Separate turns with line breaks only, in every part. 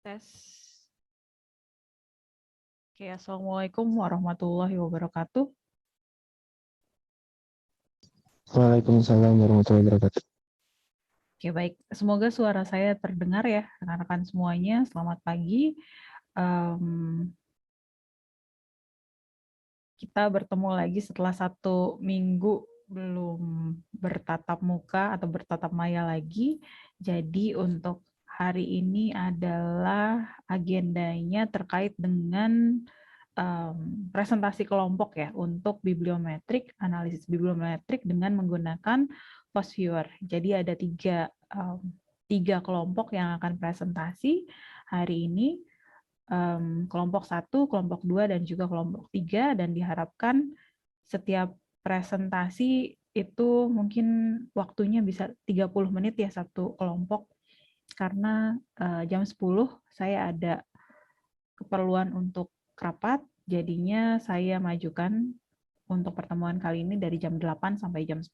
Tes. Oke, Assalamualaikum warahmatullahi wabarakatuh.
Waalaikumsalam warahmatullahi wabarakatuh.
Oke, baik. Semoga suara saya terdengar ya, rekan-rekan semuanya. Selamat pagi. Kita bertemu lagi setelah 1 minggu belum bertatap muka atau bertatap maya lagi. Jadi untuk hari ini adalah agendanya terkait dengan presentasi kelompok ya untuk bibliometrik, analisis bibliometrik dengan menggunakan PostViewer. Jadi ada tiga kelompok yang akan presentasi hari ini. Kelompok 1, kelompok 2, dan juga kelompok 3, dan diharapkan setiap presentasi itu mungkin waktunya bisa 30 menit ya satu kelompok, karena jam 10 saya ada keperluan untuk rapat, jadinya saya majukan untuk pertemuan kali ini dari jam 8 sampai jam 10.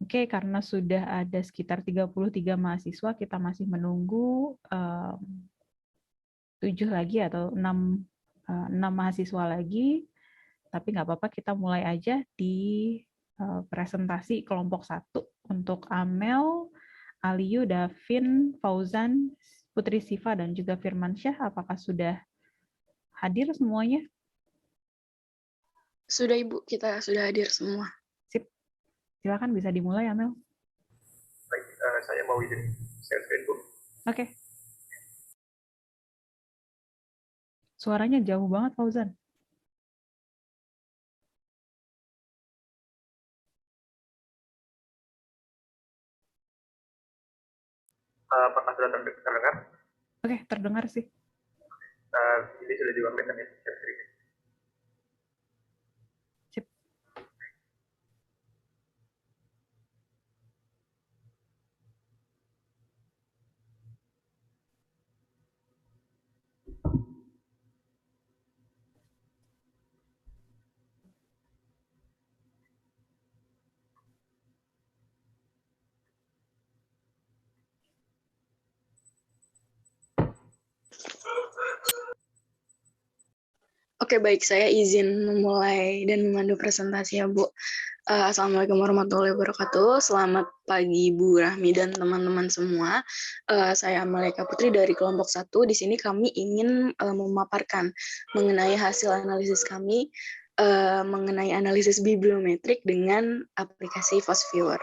Oke, karena sudah ada sekitar 33 mahasiswa, kita masih menunggu 7 lagi atau 6 mahasiswa lagi, tapi nggak apa-apa, kita mulai aja di presentasi kelompok 1 untuk Amel, Aliyu, Davin, Fauzan, Putri Siva, dan juga Firmansyah. Apakah sudah hadir semuanya?
Sudah Ibu, kita sudah hadir semua.
Sip, silakan bisa dimulai Amel.
Baik, saya mau izin share screen Bu.
Oke. Suaranya jauh banget Fauzan.
Apakah sudah terdengar?
Oke, terdengar sih.
Ini sudah juga kelihatan ya share screen.
Sip.
Oke, baik. Saya izin memulai dan memandu presentasi ya, Bu. Assalamualaikum warahmatullahi wabarakatuh. Selamat pagi, Bu Rahmi dan teman-teman semua. Saya Amalika Putri dari kelompok 1. Di sini kami ingin memaparkan mengenai hasil analisis kami mengenai analisis bibliometrik dengan aplikasi PostViewer.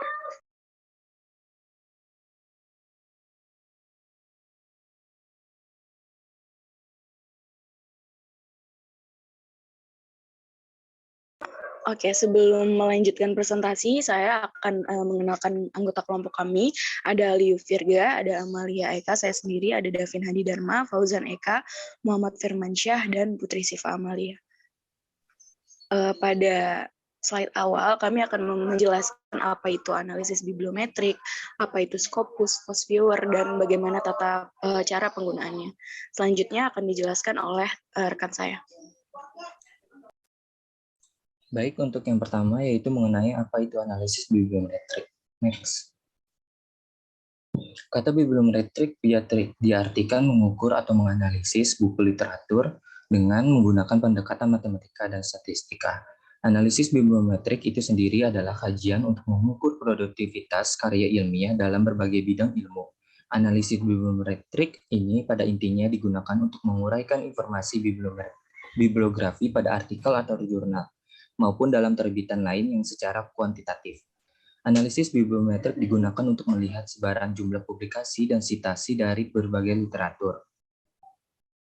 Oke, sebelum melanjutkan presentasi, saya akan mengenalkan anggota kelompok kami. Ada Aliyu Virga, ada Amalia Eka, saya sendiri, ada Davin Hadi Dharma, Fauzan Eka, Muhammad Firmansyah, dan Putri Siva Amalia. Pada slide awal, kami akan menjelaskan apa itu analisis bibliometrik, apa itu Scopus, PostViewer, dan bagaimana tata cara penggunaannya. Selanjutnya akan dijelaskan oleh rekan saya.
Baik, untuk yang pertama yaitu mengenai apa itu analisis bibliometrik. Next. Kata bibliometrik diartikan mengukur atau menganalisis buku literatur dengan menggunakan pendekatan matematika dan statistika. Analisis bibliometrik itu sendiri adalah kajian untuk mengukur produktivitas karya ilmiah dalam berbagai bidang ilmu. Analisis bibliometrik ini pada intinya digunakan untuk menguraikan informasi bibliografi pada artikel atau jurnal, maupun dalam terbitan lain yang secara kuantitatif. Analisis bibliometrik digunakan untuk melihat sebaran jumlah publikasi dan sitasi dari berbagai literatur.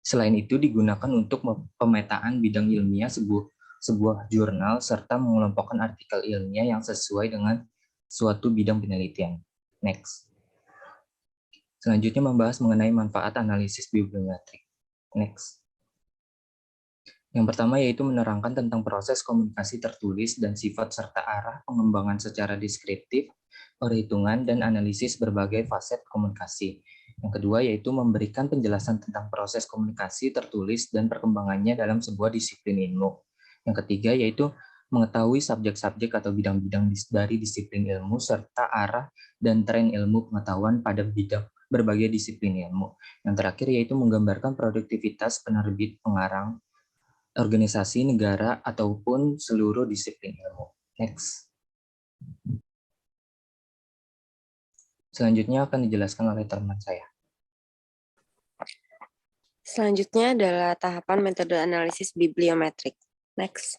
Selain itu digunakan untuk pemetaan bidang ilmiah sebuah jurnal serta mengelompokkan artikel ilmiah yang sesuai dengan suatu bidang penelitian. Next. Selanjutnya membahas mengenai manfaat analisis bibliometrik. Next. Yang pertama yaitu menerangkan tentang proses komunikasi tertulis dan sifat serta arah pengembangan secara deskriptif, perhitungan, dan analisis berbagai faset komunikasi. Yang kedua yaitu memberikan penjelasan tentang proses komunikasi tertulis dan perkembangannya dalam sebuah disiplin ilmu. Yang ketiga yaitu mengetahui subjek-subjek atau bidang-bidang dari disiplin ilmu serta arah dan tren ilmu pengetahuan pada bidang berbagai disiplin ilmu. Yang terakhir yaitu menggambarkan produktivitas penerbit, pengarang, organisasi, negara, ataupun seluruh disiplin ilmu. Next. Selanjutnya akan dijelaskan oleh teman saya.
Selanjutnya adalah tahapan metode analisis bibliometrik. Next.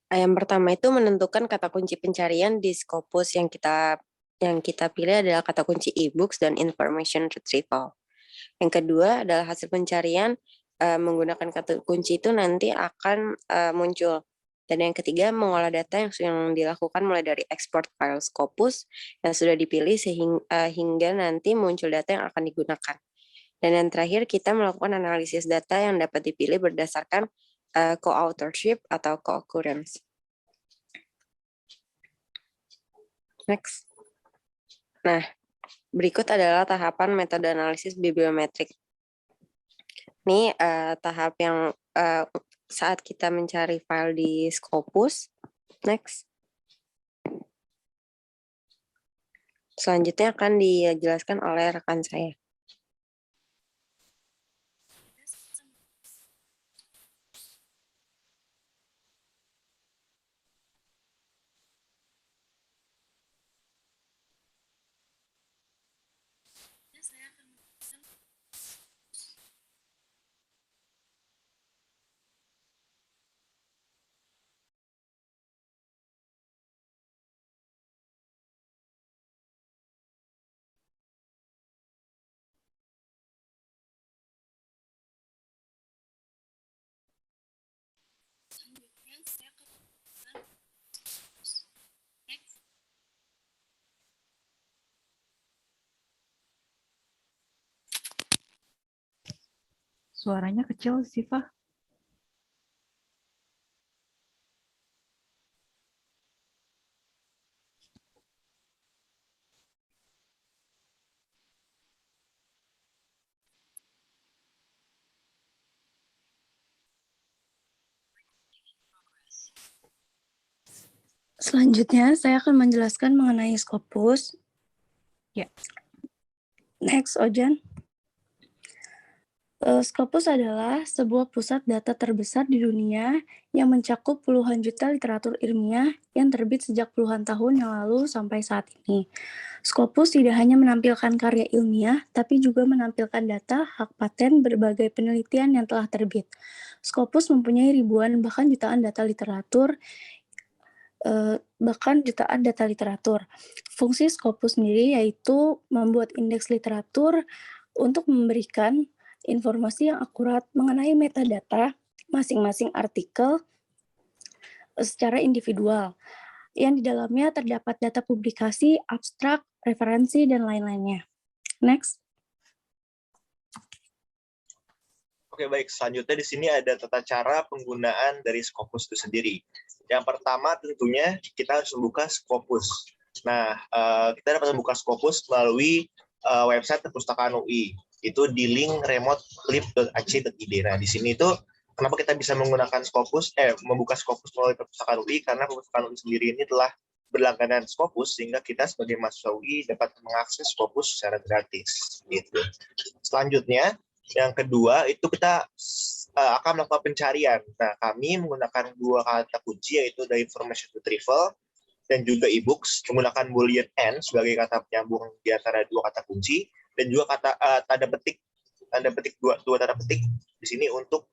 Yang pertama itu menentukan kata kunci pencarian di Scopus yang kita pilih adalah kata kunci e-books dan information retrieval. Yang kedua adalah hasil pencarian menggunakan kata kunci itu nanti akan muncul. Dan yang ketiga, mengolah data yang dilakukan mulai dari export file Scopus yang sudah dipilih hingga nanti muncul data yang akan digunakan. Dan yang terakhir, kita melakukan analisis data yang dapat dipilih berdasarkan co-authorship atau co-occurrence. Next. Nah, berikut adalah tahapan metode analisis bibliometrik. Ini tahap yang saat kita mencari file di Scopus. Next. Selanjutnya akan dijelaskan oleh rekan saya.
Suaranya kecil, Siva.
Selanjutnya, saya akan menjelaskan mengenai Scopus.
Ya.
Next, Ojan. Scopus adalah sebuah pusat data terbesar di dunia yang mencakup puluhan juta literatur ilmiah yang terbit sejak puluhan tahun yang lalu sampai saat ini. Scopus tidak hanya menampilkan karya ilmiah, tapi juga menampilkan data, hak paten, berbagai penelitian yang telah terbit. Scopus mempunyai ribuan bahkan jutaan data literatur. Fungsi Scopus sendiri yaitu membuat indeks literatur untuk memberikan informasi yang akurat mengenai metadata masing-masing artikel secara individual, yang di dalamnya terdapat data publikasi, abstrak, referensi, dan lain-lainnya. Next.
Oke, baik. Selanjutnya di sini ada tata cara penggunaan dari Scopus itu sendiri. Yang pertama tentunya kita harus membuka Scopus. Nah, kita dapat membuka Scopus melalui website Perpustakaan UI. Itu di link remotelib.ac.id. Nah, di sini itu kenapa kita bisa menggunakan Scopus, membuka Scopus melalui Perpustakaan UI, karena Perpustakaan UI sendiri ini telah berlangganan Scopus, sehingga kita sebagai mahasiswa UI dapat mengakses Scopus secara gratis. Gitu. Selanjutnya, yang kedua itu kita akan melakukan pencarian. Nah, kami menggunakan dua kata kunci, yaitu the information retrieval dan juga e-books, menggunakan Boolean and sebagai kata penyambung di antara dua kata kunci, dan juga kata tanda petik dua tanda petik di sini untuk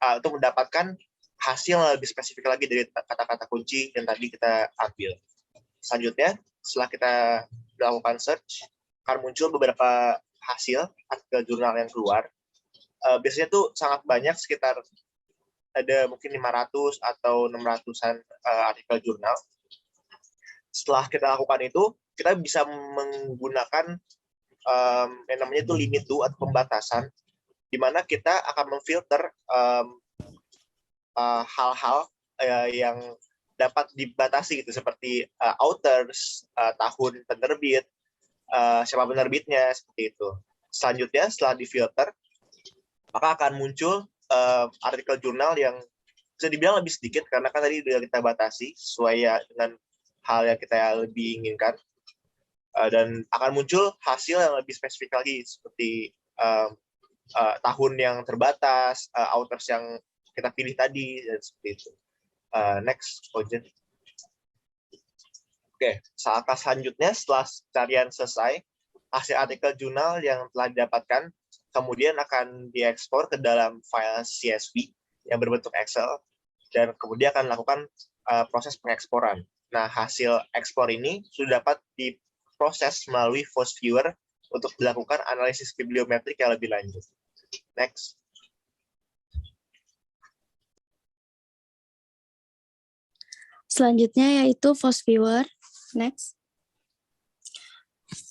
untuk mendapatkan hasil yang lebih spesifik lagi dari kata-kata kunci yang tadi kita ambil. Selanjutnya, setelah kita melakukan search, akan muncul beberapa hasil artikel jurnal yang keluar. Biasanya tuh sangat banyak, sekitar ada mungkin 500 atau 600-an artikel jurnal. Setelah kita lakukan itu, kita bisa menggunakan yang namanya itu limit to atau pembatasan, di mana kita akan memfilter hal-hal yang dapat dibatasi gitu, seperti authors, tahun penerbit, siapa penerbitnya, seperti itu. Selanjutnya, setelah difilter, maka akan muncul artikel jurnal yang bisa dibilang lebih sedikit, karena kan tadi sudah kita batasi sesuai ya dengan hal yang kita lebih inginkan. Dan akan muncul hasil yang lebih spesifik lagi seperti tahun yang terbatas, authors yang kita pilih tadi, dan seperti itu. Next, Ojen. Oke, langkah selanjutnya setelah carian selesai, hasil artikel jurnal yang telah didapatkan kemudian akan diekspor ke dalam file CSV yang berbentuk Excel, dan kemudian akan melakukan proses pengeksporan. Nah, hasil ekspor ini sudah dapat diproses melalui FOSS-Viewer untuk dilakukan analisis bibliometrik yang lebih lanjut. Next.
Selanjutnya yaitu FOSS-Viewer. Next.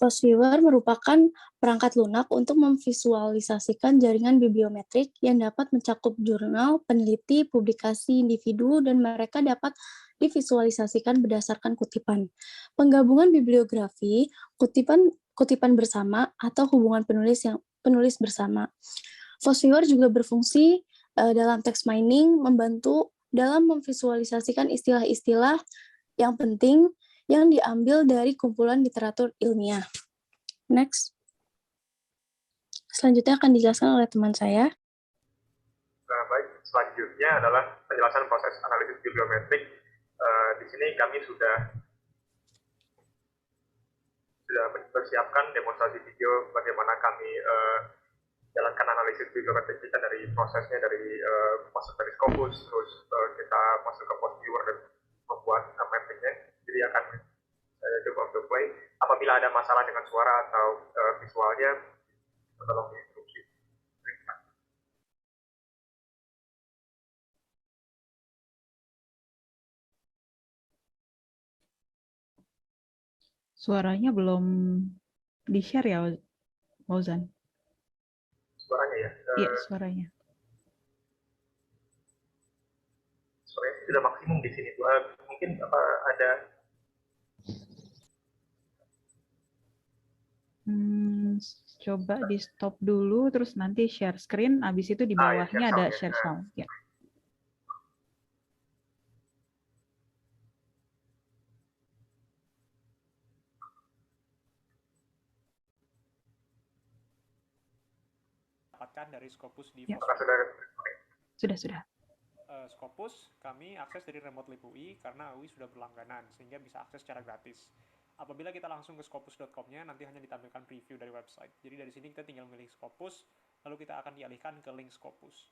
FOSS-Viewer merupakan perangkat lunak untuk memvisualisasikan jaringan bibliometrik yang dapat mencakup jurnal, peneliti, publikasi, individu, dan mereka dapat divisualisasikan berdasarkan kutipan. Penggabungan bibliografi, kutipan bersama, atau hubungan penulis bersama. FOSS-Viewer juga berfungsi dalam text mining, membantu dalam memvisualisasikan istilah-istilah yang penting yang diambil dari kumpulan literatur ilmiah. Next. Selanjutnya akan dijelaskan oleh teman saya.
Baik, selanjutnya adalah penjelasan proses analisis bibliometrik. Di sini kami sudah mempersiapkan demonstrasi video bagaimana kami jalankan analisis bibliometrik kita dari prosesnya, dari masuk dari Scopus, terus kita masuk ke FOSS-Viewer dan membuat mappingnya. Jadi akan saya coba untuk play. Apabila ada masalah dengan suara atau visualnya, tolong diinterupsi.
Suaranya belum di-share ya, Fauzan?
Suaranya ya?
Iya, suaranya.
Suaranya sudah maksimum di sini. Mungkin ada
Coba di stop dulu, terus nanti share screen, habis itu di bawahnya ada share sound. Ya.
Dapatkan dari Scopus di
Ya. Sudah.
Scopus kami akses dari Remotely UI karena UI sudah berlangganan sehingga bisa akses secara gratis. Apabila kita langsung ke scopus.com-nya, nanti hanya ditampilkan preview dari website. Jadi dari sini kita tinggal memilih Scopus, lalu kita akan dialihkan ke link Scopus.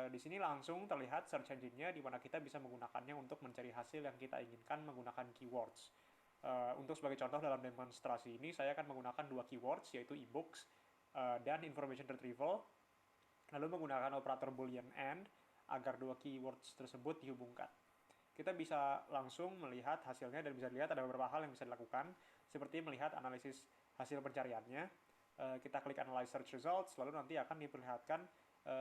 Di sini langsung terlihat search engine-nya, di mana kita bisa menggunakannya untuk mencari hasil yang kita inginkan menggunakan keywords. Untuk sebagai contoh dalam demonstrasi ini, saya akan menggunakan 2 keywords, yaitu e-books dan information retrieval, lalu menggunakan operator boolean AND agar 2 keywords tersebut dihubungkan. Kita bisa langsung melihat hasilnya dan bisa dilihat ada beberapa hal yang bisa dilakukan, seperti melihat analisis hasil pencariannya. Kita klik Analyze Search Results, lalu nanti akan diperlihatkan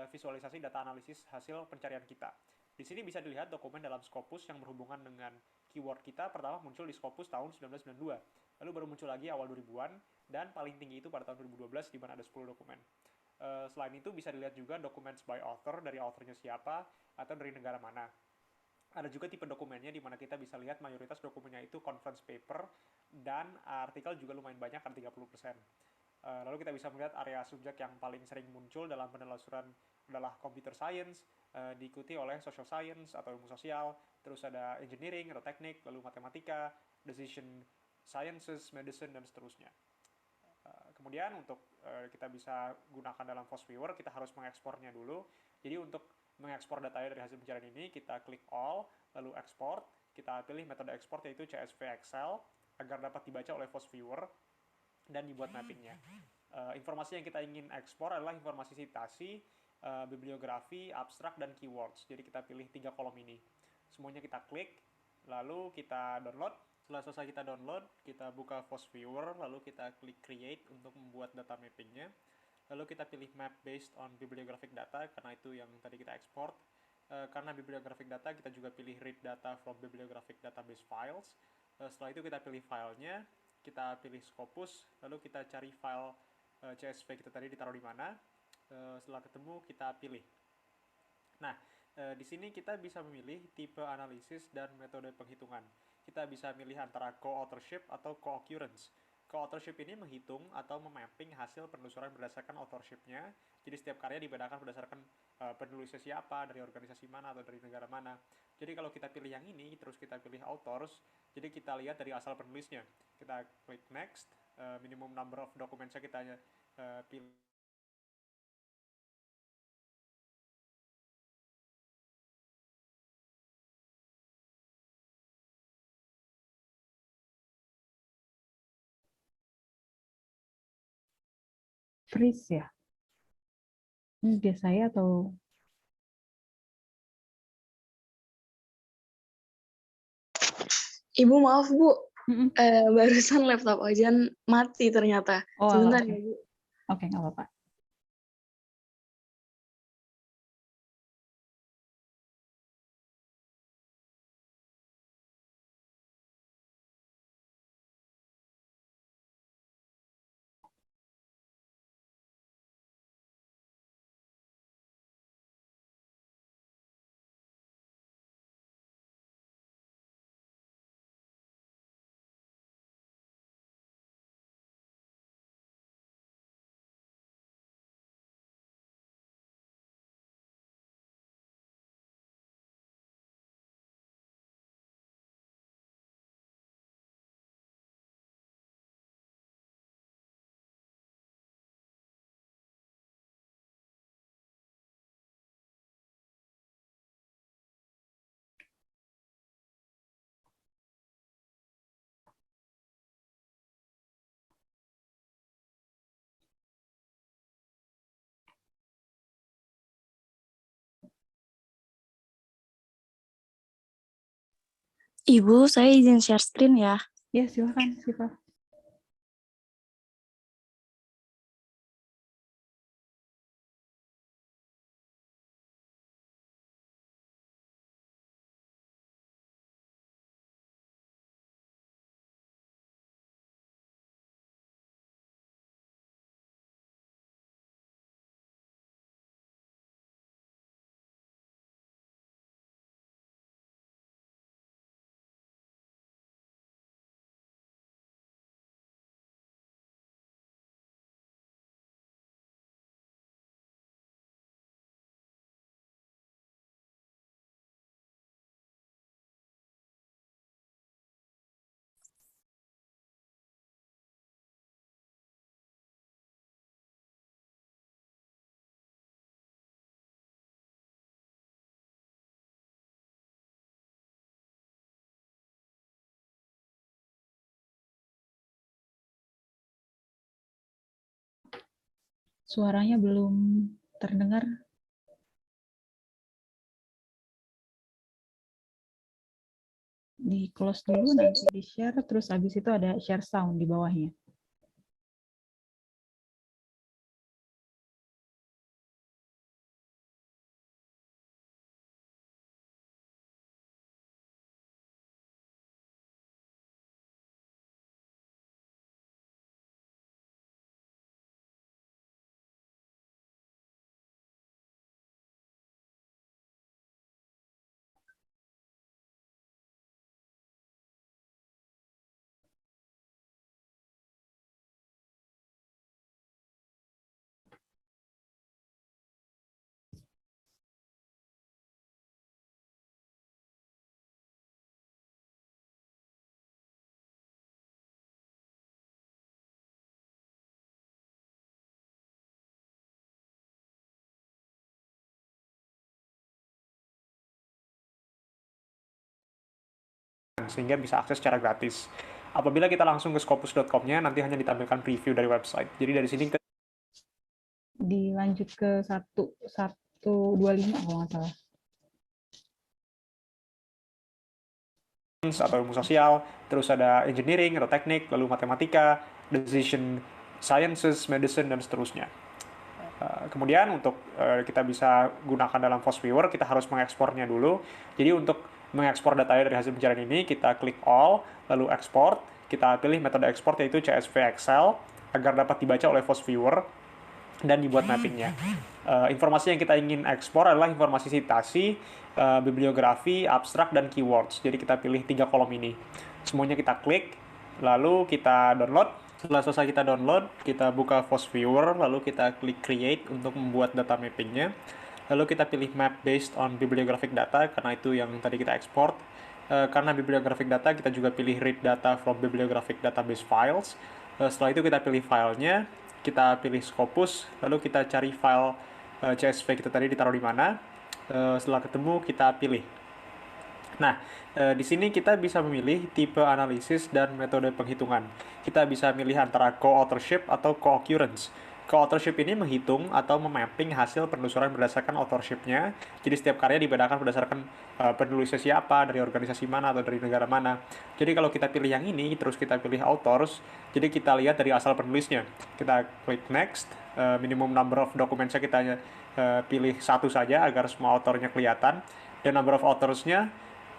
visualisasi data analisis hasil pencarian kita. Di sini bisa dilihat dokumen dalam Scopus yang berhubungan dengan keyword kita. Pertama muncul di Scopus tahun 1992, lalu baru muncul lagi awal 2000-an, dan paling tinggi itu pada tahun 2012, di mana ada 10 dokumen. Selain itu bisa dilihat juga documents by author, dari authornya siapa, atau dari negara mana. Ada juga tipe dokumennya, di mana kita bisa lihat mayoritas dokumennya itu conference paper, dan artikel juga lumayan banyak, ada 30%. Lalu kita bisa melihat area subjek yang paling sering muncul dalam penelusuran adalah computer science, diikuti oleh social science atau ilmu sosial, terus ada engineering atau teknik, lalu matematika, decision sciences, medicine, dan seterusnya. Kemudian untuk kita bisa gunakan dalam FOSS-Viewer, kita harus mengekspornya dulu. Jadi untuk mengekspor datanya dari hasil pencarian ini, kita klik all, lalu export, kita pilih metode export yaitu CSV Excel, agar dapat dibaca oleh FOSS-Viewer, dan dibuat mappingnya. Informasi yang kita ingin ekspor adalah informasi citasi, bibliografi, abstrak, dan keywords. Jadi kita pilih 3 kolom ini. Semuanya kita klik, lalu kita download. Setelah selesai kita download, kita buka FOSS-Viewer, lalu kita klik create untuk membuat data mappingnya. Lalu kita pilih map based on bibliographic data, karena itu yang tadi kita export. Karena bibliographic data, kita juga pilih read data from bibliographic database files. Setelah itu kita pilih filenya, kita pilih Scopus, lalu kita cari file CSV kita tadi ditaruh di mana. Setelah ketemu, kita pilih. Nah, di sini kita bisa memilih tipe analisis dan metode penghitungan. Kita bisa milih antara co-authorship atau co-occurrence. Co-authorship ini menghitung atau memapping hasil penelusuran berdasarkan authorship-nya. Jadi setiap karya dibedakan berdasarkan penulisnya siapa, dari organisasi mana atau dari negara mana. Jadi kalau kita pilih yang ini, terus kita pilih authors, jadi kita lihat dari asal penulisnya. Kita klik next, minimum number of documents-nya kita pilih.
Freeze ya? Ini dia saya atau
Ibu maaf Bu,
Mm-mm.
barusan laptop Ojan mati ternyata.
Oh,
Sebentar
oke.
ya Bu.
Oke, nggak apa-apa.
Ibu, saya izin share screen ya.
Ya, silakan, Siva. Suaranya belum terdengar. Di close dulu, nanti di share, terus habis itu ada share sound di bawahnya.
Sehingga bisa akses secara gratis. Apabila kita langsung ke scopus.com-nya, nanti hanya ditampilkan preview dari website. Jadi dari sini kita
Dilanjut ke 125 kalau nggak salah.
atau ilmu sosial, terus ada engineering atau teknik, lalu matematika, decision sciences, medicine, dan seterusnya. Kemudian untuk kita bisa gunakan dalam FOSS-Viewer, kita harus mengekspornya dulu. Jadi untuk mengekspor datanya dari hasil pencarian ini, kita klik all, lalu export. Kita pilih metode ekspor yaitu CSV Excel, agar dapat dibaca oleh FOSS-Viewer dan dibuat mappingnya. Informasi yang kita ingin ekspor adalah informasi citasi, bibliografi, abstrak, dan keywords. Jadi kita pilih 3 kolom ini. Semuanya kita klik, lalu kita download. Setelah selesai kita download, kita buka FOSS Viewer, lalu kita klik Create untuk membuat data mappingnya. Lalu kita pilih Map based on bibliographic data, karena itu yang tadi kita ekspor. Karena bibliographic data, kita juga pilih Read data from bibliographic database files. Setelah itu kita pilih filenya, kita pilih Scopus, lalu kita cari file CSV kita tadi ditaruh di mana. Setelah ketemu, kita pilih. Nah, di sini kita bisa memilih tipe analisis dan metode penghitungan. Kita bisa milih antara co-authorship atau co-occurrence. Co-authorship ini menghitung atau memapping hasil penelusuran berdasarkan authorship-nya. Jadi setiap karya dibedakan berdasarkan penulisnya siapa, dari organisasi mana, atau dari negara mana. Jadi kalau kita pilih yang ini, terus kita pilih authors, jadi kita lihat dari asal penulisnya. Kita klik next, minimum number of documentsnya kita pilih satu saja agar semua autornya kelihatan. Dan number of authors-nya,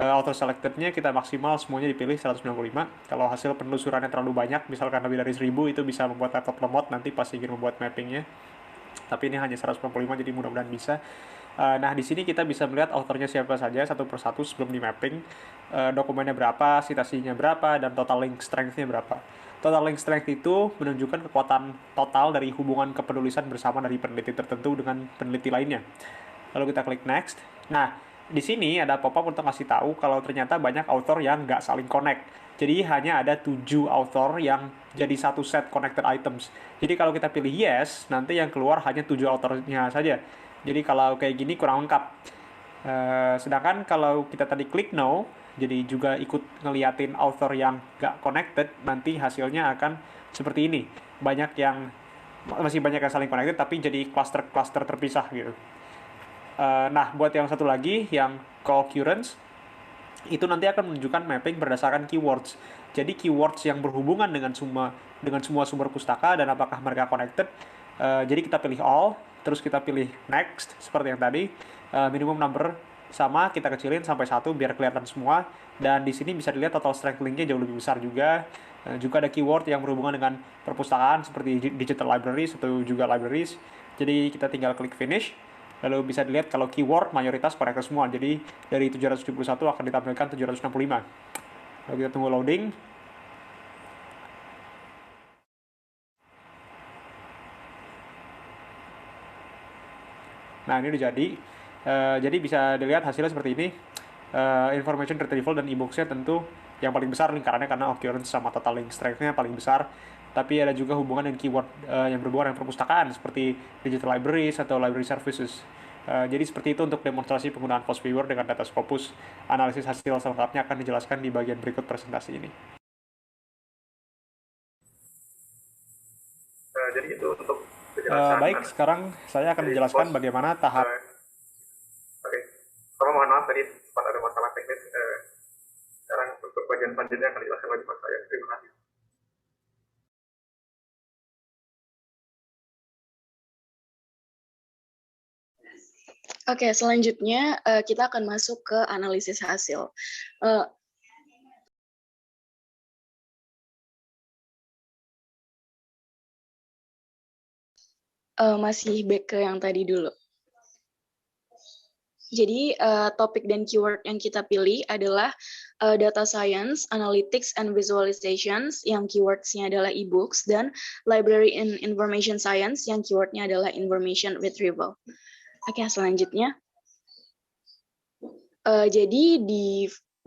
author selected-nya kita maksimal semuanya dipilih 195. Kalau hasil penelusurannya terlalu banyak, misalkan lebih dari 1000, itu bisa membuat laptop lemot nanti pas ingin membuat mappingnya. Tapi ini hanya 195, jadi mudah-mudahan bisa. Nah, di sini kita bisa melihat authornya siapa saja satu persatu sebelum di mapping, dokumennya berapa, citasinya berapa, dan total link strength-nya berapa. Total link strength itu menunjukkan kekuatan total dari hubungan kepenulisan bersama dari peneliti tertentu dengan peneliti lainnya. Lalu kita klik next. Nah, di sini ada pop-up untuk ngasih tahu kalau ternyata banyak author yang nggak saling connect. Jadi hanya ada 7 author yang jadi satu set connected items. Jadi kalau kita pilih yes, nanti yang keluar hanya 7 authornya saja. Jadi kalau kayak gini kurang lengkap. Sedangkan kalau kita tadi klik no, jadi juga ikut ngeliatin author yang nggak connected, nanti hasilnya akan seperti ini. Masih banyak yang saling connected, tapi jadi cluster-cluster terpisah gitu. Nah, buat yang satu lagi, yang co-occurrence, itu nanti akan menunjukkan mapping berdasarkan keywords. Jadi keywords yang berhubungan dengan semua sumber pustaka dan apakah mereka connected. Jadi kita pilih all, terus kita pilih next, seperti yang tadi. Minimum number sama, kita kecilin sampai 1 biar kelihatan semua. Dan di sini bisa dilihat total strength link-nya jauh lebih besar juga. Juga ada keyword yang berhubungan dengan perpustakaan seperti digital libraries atau juga libraries. Jadi kita tinggal klik finish. Lalu bisa dilihat kalau keyword mayoritas connected semua. Jadi dari 771 akan ditampilkan 765. Lalu kita tunggu loading. Nah, ini udah jadi. Jadi bisa dilihat hasilnya seperti ini. Information retrieval dan e-books-nya tentu yang paling besar lingkarannya karena occurrence sama total link strength-nya paling besar. Tapi ada juga hubungan dengan keyword yang berhubungan dengan perpustakaan seperti digital libraries atau library services. Jadi seperti itu untuk demonstrasi penggunaan FOSS Viewer dengan data Scopus. Analisis hasil selengkapnya akan dijelaskan di bagian berikut presentasi ini.
Jadi itu untuk penjelasan.
Baik, sekarang saya akan menjelaskan bagaimana tahap.
Oke, mohon maaf tadi sempat ada masalah teknis. Sekarang untuk bagian selanjutnya akan dijelaskan oleh Pak saya. Terima kasih.
Oke, selanjutnya kita akan masuk ke analisis hasil. Masih back ke yang tadi dulu. Jadi topik dan keyword yang kita pilih adalah data science, analytics, and visualizations, yang keywordnya adalah e-books, dan library and information science, yang keywordnya adalah information retrieval. Oke, selanjutnya. Jadi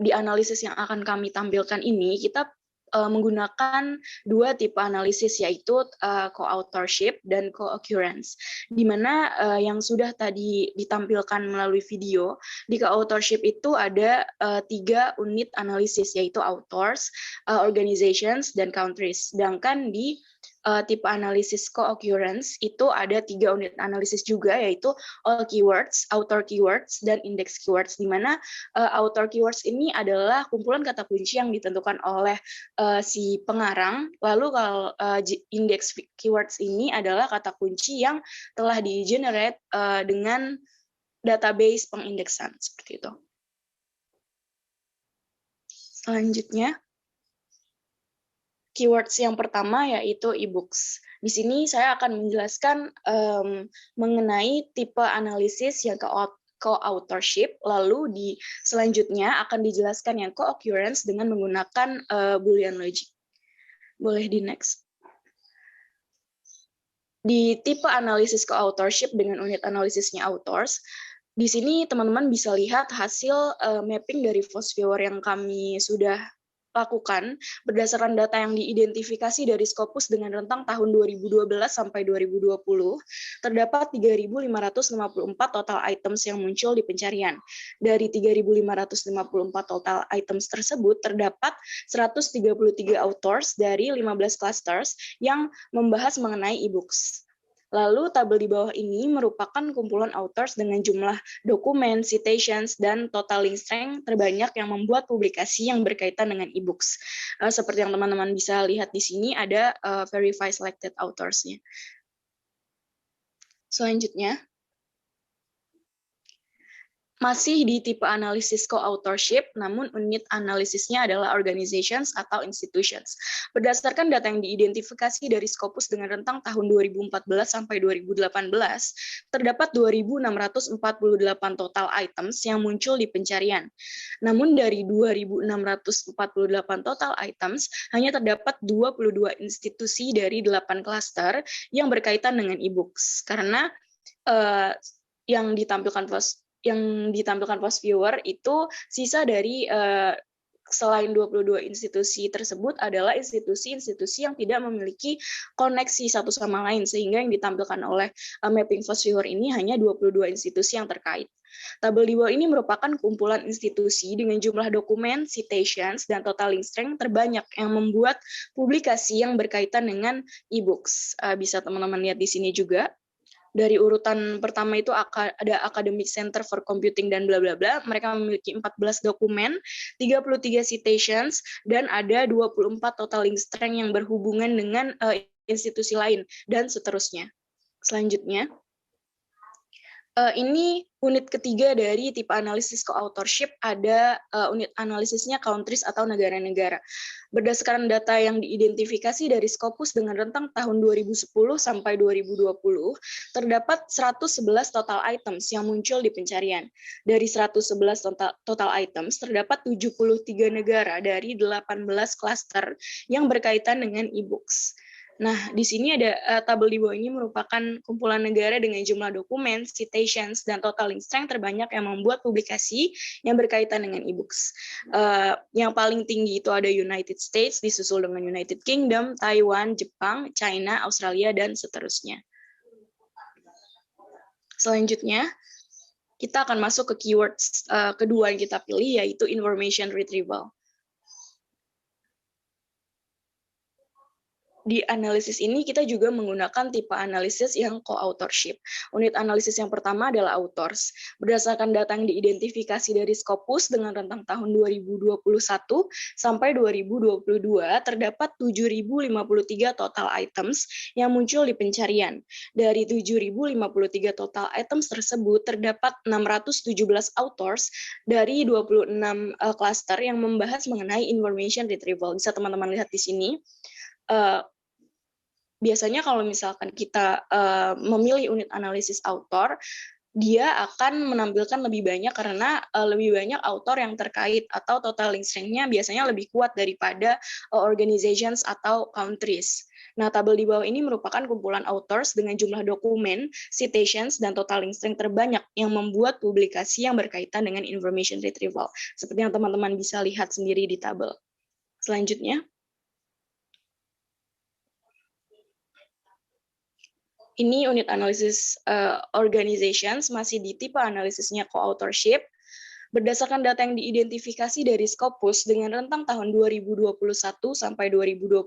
di analisis yang akan kami tampilkan ini, kita menggunakan 2 tipe analisis, yaitu co-authorship dan co-occurrence. Di mana yang sudah tadi ditampilkan melalui video, di co-authorship itu ada 3 unit analisis, yaitu authors, organizations, dan countries. Sedangkan di tipe analisis co-occurrence itu ada 3 unit analisis juga, yaitu all keywords, author keywords, dan index keywords, di mana author keywords ini adalah kumpulan kata kunci yang ditentukan oleh si pengarang, lalu kalau index keywords ini adalah kata kunci yang telah di-generate dengan database pengindeksan, seperti itu. Selanjutnya, keywords yang pertama yaitu e-books. Di sini saya akan menjelaskan mengenai tipe analisis yang co-authorship, lalu selanjutnya akan dijelaskan yang co-occurrence dengan menggunakan Boolean logic. Boleh di next. Di tipe analisis co-authorship dengan unit analisisnya authors, di sini teman-teman bisa lihat hasil mapping dari FOSS Viewer yang kami sudah lakukan berdasarkan data yang diidentifikasi dari Scopus dengan rentang tahun 2012 sampai 2020, terdapat 3.554 total items yang muncul di pencarian. Dari 3.554 total items tersebut, terdapat 133 authors dari 15 clusters yang membahas mengenai e-books. Lalu tabel di bawah ini merupakan kumpulan authors dengan jumlah dokumen, citations, dan total link strength terbanyak yang membuat publikasi yang berkaitan dengan e-books. Seperti yang teman-teman bisa lihat di sini ada verify selected authors-nya. Selanjutnya, masih di tipe analisis co-authorship, namun unit analisisnya adalah organizations atau institutions. Berdasarkan data yang diidentifikasi dari Scopus dengan rentang tahun 2014 sampai 2018, terdapat 2.648 total items yang muncul di pencarian. Namun dari 2.648 total items, hanya terdapat 22 institusi dari 8 klaster yang berkaitan dengan e-books. Karena yang ditampilkan FOSS Viewer itu sisa dari selain 22 institusi tersebut adalah institusi-institusi yang tidak memiliki koneksi satu sama lain, sehingga yang ditampilkan oleh mapping FOSS Viewer ini hanya 22 institusi yang terkait. Tabel di bawah ini merupakan kumpulan institusi dengan jumlah dokumen, citations, dan total link strength terbanyak yang membuat publikasi yang berkaitan dengan e-books. Bisa teman-teman lihat di sini juga. Dari urutan pertama itu ada Academic Center for Computing dan bla bla bla. Mereka memiliki 14 dokumen, 33 citations, dan ada 24 total link strength yang berhubungan dengan institusi lain, dan seterusnya. Selanjutnya, ini unit ketiga dari tipe analisis co-authorship, ada unit analisisnya countries atau negara-negara. Berdasarkan data yang diidentifikasi dari Scopus dengan rentang tahun 2010 sampai 2020, terdapat 111 total items yang muncul di pencarian. Dari 111 total items, terdapat 73 negara dari 18 klaster yang berkaitan dengan e-books. Nah, di sini ada tabel di bawah ini merupakan kumpulan negara dengan jumlah dokumen, citations, dan total link strength terbanyak yang membuat publikasi yang berkaitan dengan e-books. Yang paling tinggi itu ada United States, disusul dengan United Kingdom, Taiwan, Jepang, China, Australia, dan seterusnya. Selanjutnya, kita akan masuk ke keywords kedua yang kita pilih, yaitu information retrieval. Di analisis ini kita juga menggunakan tipe analisis yang co-authorship. Unit analisis yang pertama adalah authors. Berdasarkan data yang diidentifikasi dari Scopus dengan rentang tahun 2021 sampai 2022, terdapat 7.053 total items yang muncul di pencarian. Dari 7.053 total items tersebut, terdapat 617 authors dari 26 klaster yang membahas mengenai information retrieval. Bisa teman-teman lihat di sini. Biasanya kalau misalkan kita memilih unit analisis author, dia akan menampilkan lebih banyak karena lebih banyak author yang terkait atau total link strength-nya biasanya lebih kuat daripada organizations atau countries. Nah, tabel di bawah ini merupakan kumpulan authors dengan jumlah dokumen, citations, dan total link strength terbanyak yang membuat publikasi yang berkaitan dengan information retrieval. Seperti yang teman-teman bisa lihat sendiri di tabel. Selanjutnya. Ini unit analisis organizations, masih di tipe analisisnya co-authorship. Berdasarkan data yang diidentifikasi dari Scopus dengan rentang tahun 2021 sampai 2022,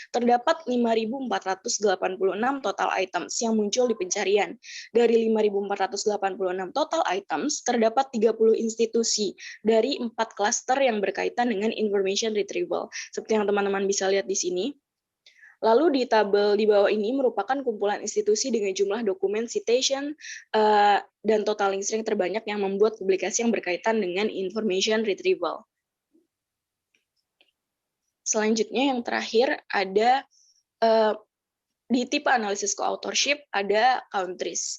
terdapat 5.486 total items yang muncul di pencarian. Dari 5.486 total items, terdapat 30 institusi dari 4 klaster yang berkaitan dengan information retrieval. Seperti yang teman-teman bisa lihat di sini. Lalu di tabel di bawah ini merupakan kumpulan institusi dengan jumlah dokumen, citation, dan total link strength terbanyak yang membuat publikasi yang berkaitan dengan information retrieval. Selanjutnya yang terakhir ada di tipe analisis co-authorship ada countries.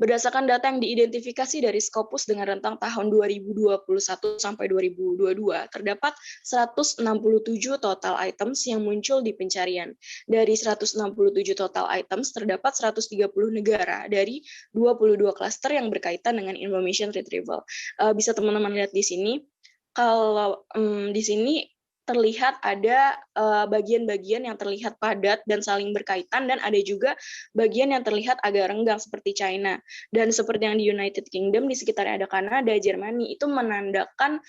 Berdasarkan data yang diidentifikasi dari Scopus dengan rentang tahun 2021 sampai 2022, terdapat 167 total items yang muncul di pencarian. Dari 167 total items, terdapat 130 negara dari 22 klaster yang berkaitan dengan information retrieval. Bisa teman-teman lihat di sini, kalau di sini terlihat ada bagian-bagian yang terlihat padat dan saling berkaitan, dan ada juga bagian yang terlihat agak renggang seperti China. Dan seperti yang di United Kingdom, di sekitarnya ada Kanada, Jerman, itu menandakan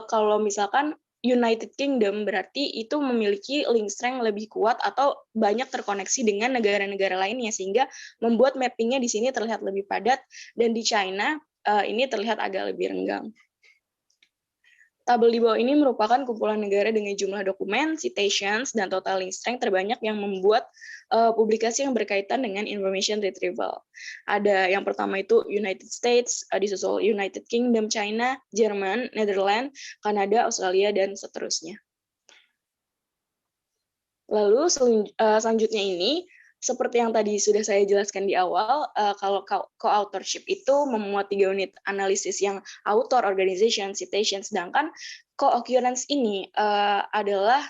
kalau misalkan United Kingdom berarti itu memiliki link strength lebih kuat atau banyak terkoneksi dengan negara-negara lainnya, sehingga membuat mappingnya di sini terlihat lebih padat, dan di China ini terlihat agak lebih renggang. Tabel di bawah ini merupakan kumpulan negara dengan jumlah dokumen, citations, dan total link strength terbanyak yang membuat publikasi yang berkaitan dengan information retrieval. Ada yang pertama itu United States, disusul United Kingdom, China, Jerman, Netherlands, Kanada, Australia, dan seterusnya. Lalu selanjutnya ini, seperti yang tadi sudah saya jelaskan di awal, kalau co-authorship itu memuat 3 unit analisis yang author, organization, citation, sedangkan co-occurrence ini adalah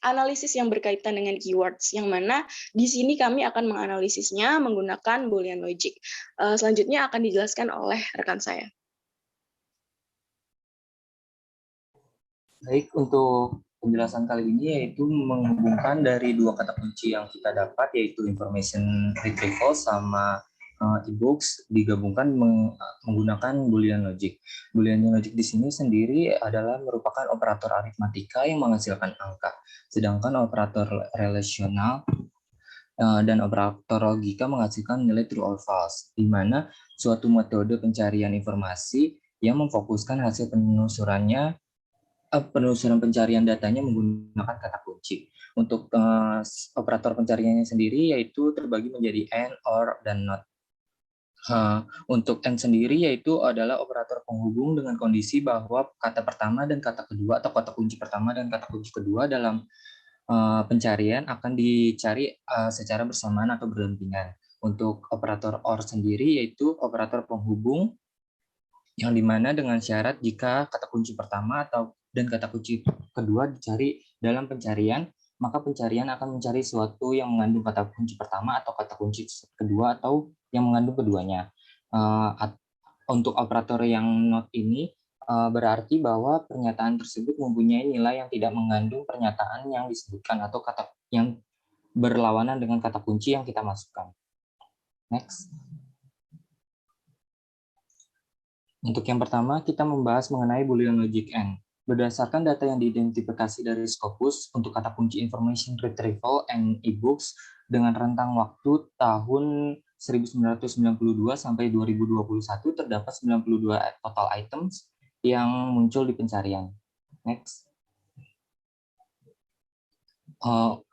analisis yang berkaitan dengan keywords, yang mana di sini kami akan menganalisisnya menggunakan Boolean logic. Selanjutnya akan dijelaskan oleh rekan saya.
Baik, untuk penjelasan kali ini yaitu menghubungkan dari 2 kata kunci yang kita dapat, yaitu information retrieval sama e-books, digabungkan menggunakan Boolean logic. Boolean logic di sini sendiri adalah merupakan operator aritmatika yang menghasilkan angka, sedangkan operator relasional dan operator logika menghasilkan nilai true or false, di mana suatu metode pencarian informasi yang memfokuskan hasil penelusuran pencarian datanya menggunakan kata kunci. Untuk operator pencariannya sendiri yaitu terbagi menjadi AND, OR, dan NOT. Untuk AND sendiri yaitu adalah operator penghubung dengan kondisi bahwa kata pertama dan kata kedua atau kata kunci pertama dan kata kunci kedua dalam pencarian akan dicari secara bersamaan atau berdampingan. Untuk operator OR sendiri yaitu operator penghubung yang dimana dengan syarat jika kata kunci pertama dan kata kunci kedua dicari dalam pencarian, maka pencarian akan mencari sesuatu yang mengandung kata kunci pertama atau kata kunci kedua atau yang mengandung keduanya. Untuk operator yang not ini berarti bahwa pernyataan tersebut mempunyai nilai yang tidak mengandung pernyataan yang disebutkan atau kata yang berlawanan dengan kata kunci yang kita masukkan. Next. Untuk yang pertama, kita membahas mengenai Boolean logic AND. Berdasarkan data yang diidentifikasi dari Scopus untuk kata kunci information retrieval and e-books dengan rentang waktu tahun 1992 sampai 2021 terdapat 92 total items yang muncul di pencarian. Next.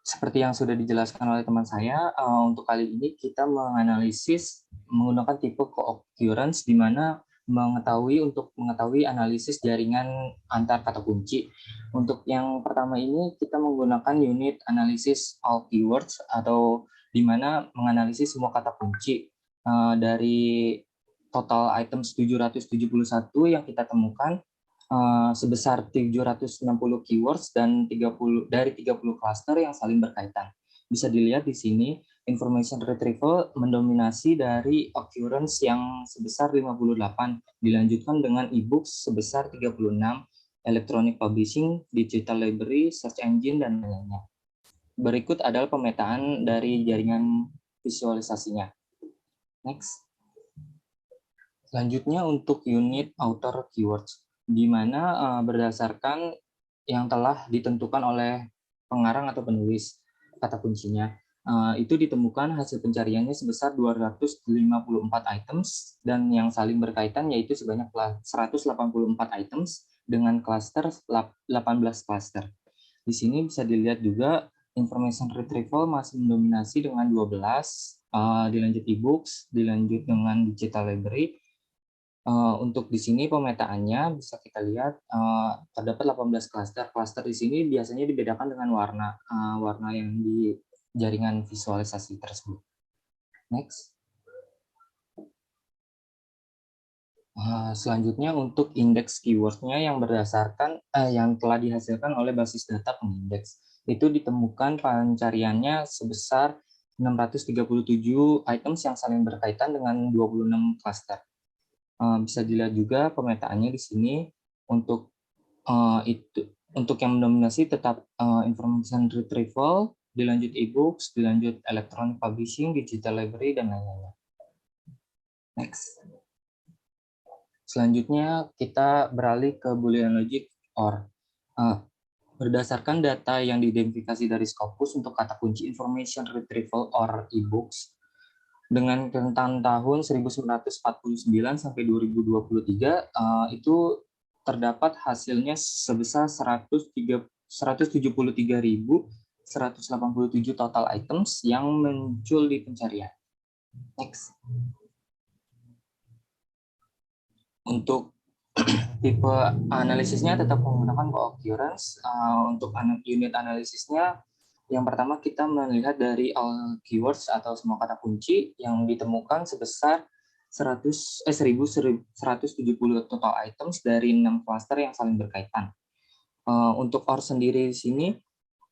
Seperti yang sudah dijelaskan oleh teman saya, untuk kali ini kita menganalisis menggunakan tipe co-occurrence di mana untuk mengetahui analisis jaringan antar kata kunci. Untuk yang pertama ini kita menggunakan unit analisis all keywords atau di mana menganalisis semua kata kunci dari total items 771 yang kita temukan sebesar 760 keywords dan 30 cluster yang saling berkaitan. Bisa dilihat di sini information retrieval mendominasi dari occurrence yang sebesar 58, dilanjutkan dengan e-books sebesar 36, electronic publishing, digital library, search engine, dan lainnya. Berikut adalah pemetaan dari jaringan visualisasinya. Next. Selanjutnya untuk unit author keywords, di mana berdasarkan yang telah ditentukan oleh pengarang atau penulis kata kuncinya. Itu ditemukan hasil pencariannya sebesar 254 items dan yang saling berkaitan yaitu sebanyak 184 items dengan cluster 18 cluster. Di sini bisa dilihat juga information retrieval masih mendominasi dengan 12, dilanjut e-books, dilanjut dengan digital library. Untuk di sini pemetaannya bisa kita lihat terdapat 18 cluster. Cluster di sini biasanya dibedakan dengan warna yang di jaringan visualisasi tersebut. Next. Selanjutnya untuk indeks keyword-nya yang berdasarkan yang telah dihasilkan oleh basis data pengindeks. Itu ditemukan pencariannya sebesar 637 items yang saling berkaitan dengan 26 cluster. Bisa dilihat juga pemetaannya di sini untuk untuk yang mendominasi tetap information retrieval, dilanjut e-books, dilanjut electronic publishing, digital library, dan lain-lainnya. Next. Selanjutnya kita beralih ke Boolean logic OR. Berdasarkan data yang diidentifikasi dari Scopus untuk kata kunci information retrieval or e-books dengan rentang tahun 1949 sampai 2023 itu terdapat hasilnya sebesar 173.187 total items yang muncul di pencarian. Next. Untuk tipe analisisnya tetap menggunakan co-occurrence. Untuk unit analisisnya, yang pertama kita melihat dari all keywords atau semua kata kunci yang ditemukan sebesar 1.170 total items dari 6 cluster yang saling berkaitan. Untuk OR sendiri di sini,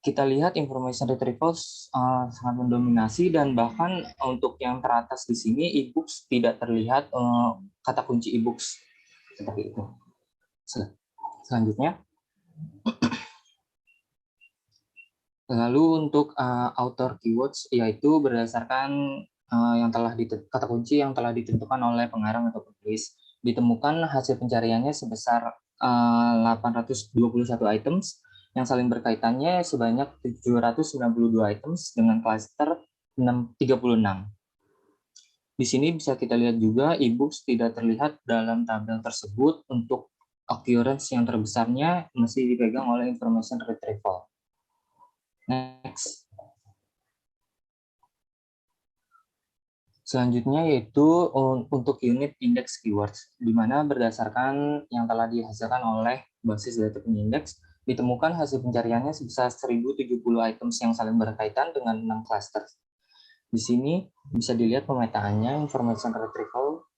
kita lihat information retrieval sangat mendominasi, dan bahkan untuk yang teratas di sini e-books tidak terlihat kata kunci e-books seperti itu. Selanjutnya, lalu untuk author keywords, yaitu berdasarkan kata kunci yang telah ditentukan oleh pengarang atau penulis. Ditemukan hasil pencariannya sebesar 821 items yang saling berkaitannya sebanyak 792 items dengan cluster 36. Di sini bisa kita lihat juga e-books tidak terlihat dalam tabel tersebut. Untuk occurrence yang terbesarnya masih dipegang oleh information retrieval. Next. Selanjutnya yaitu untuk unit index keywords, di mana berdasarkan yang telah dihasilkan oleh basis data pengindeks, ditemukan hasil pencariannya sebesar 1.070 items yang saling berkaitan dengan 6 cluster. Di sini bisa dilihat pemetaannya, information retrieval,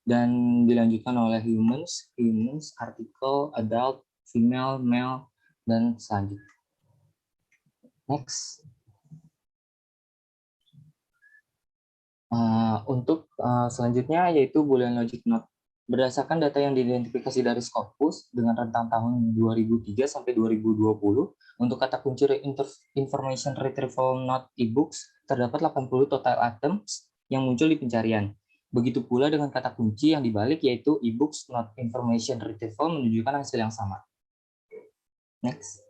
dan dilanjutkan oleh humans, article, adult, female, male, dan selanjutnya. Next. Untuk selanjutnya yaitu Boolean logic not. Berdasarkan data yang diidentifikasi dari Scopus dengan rentang tahun 2003 sampai 2020, untuk kata kunci information retrieval not e-books terdapat 80 total items yang muncul di pencarian. Begitu pula dengan kata kunci yang dibalik, yaitu e-books not information retrieval menunjukkan hasil yang sama. Next.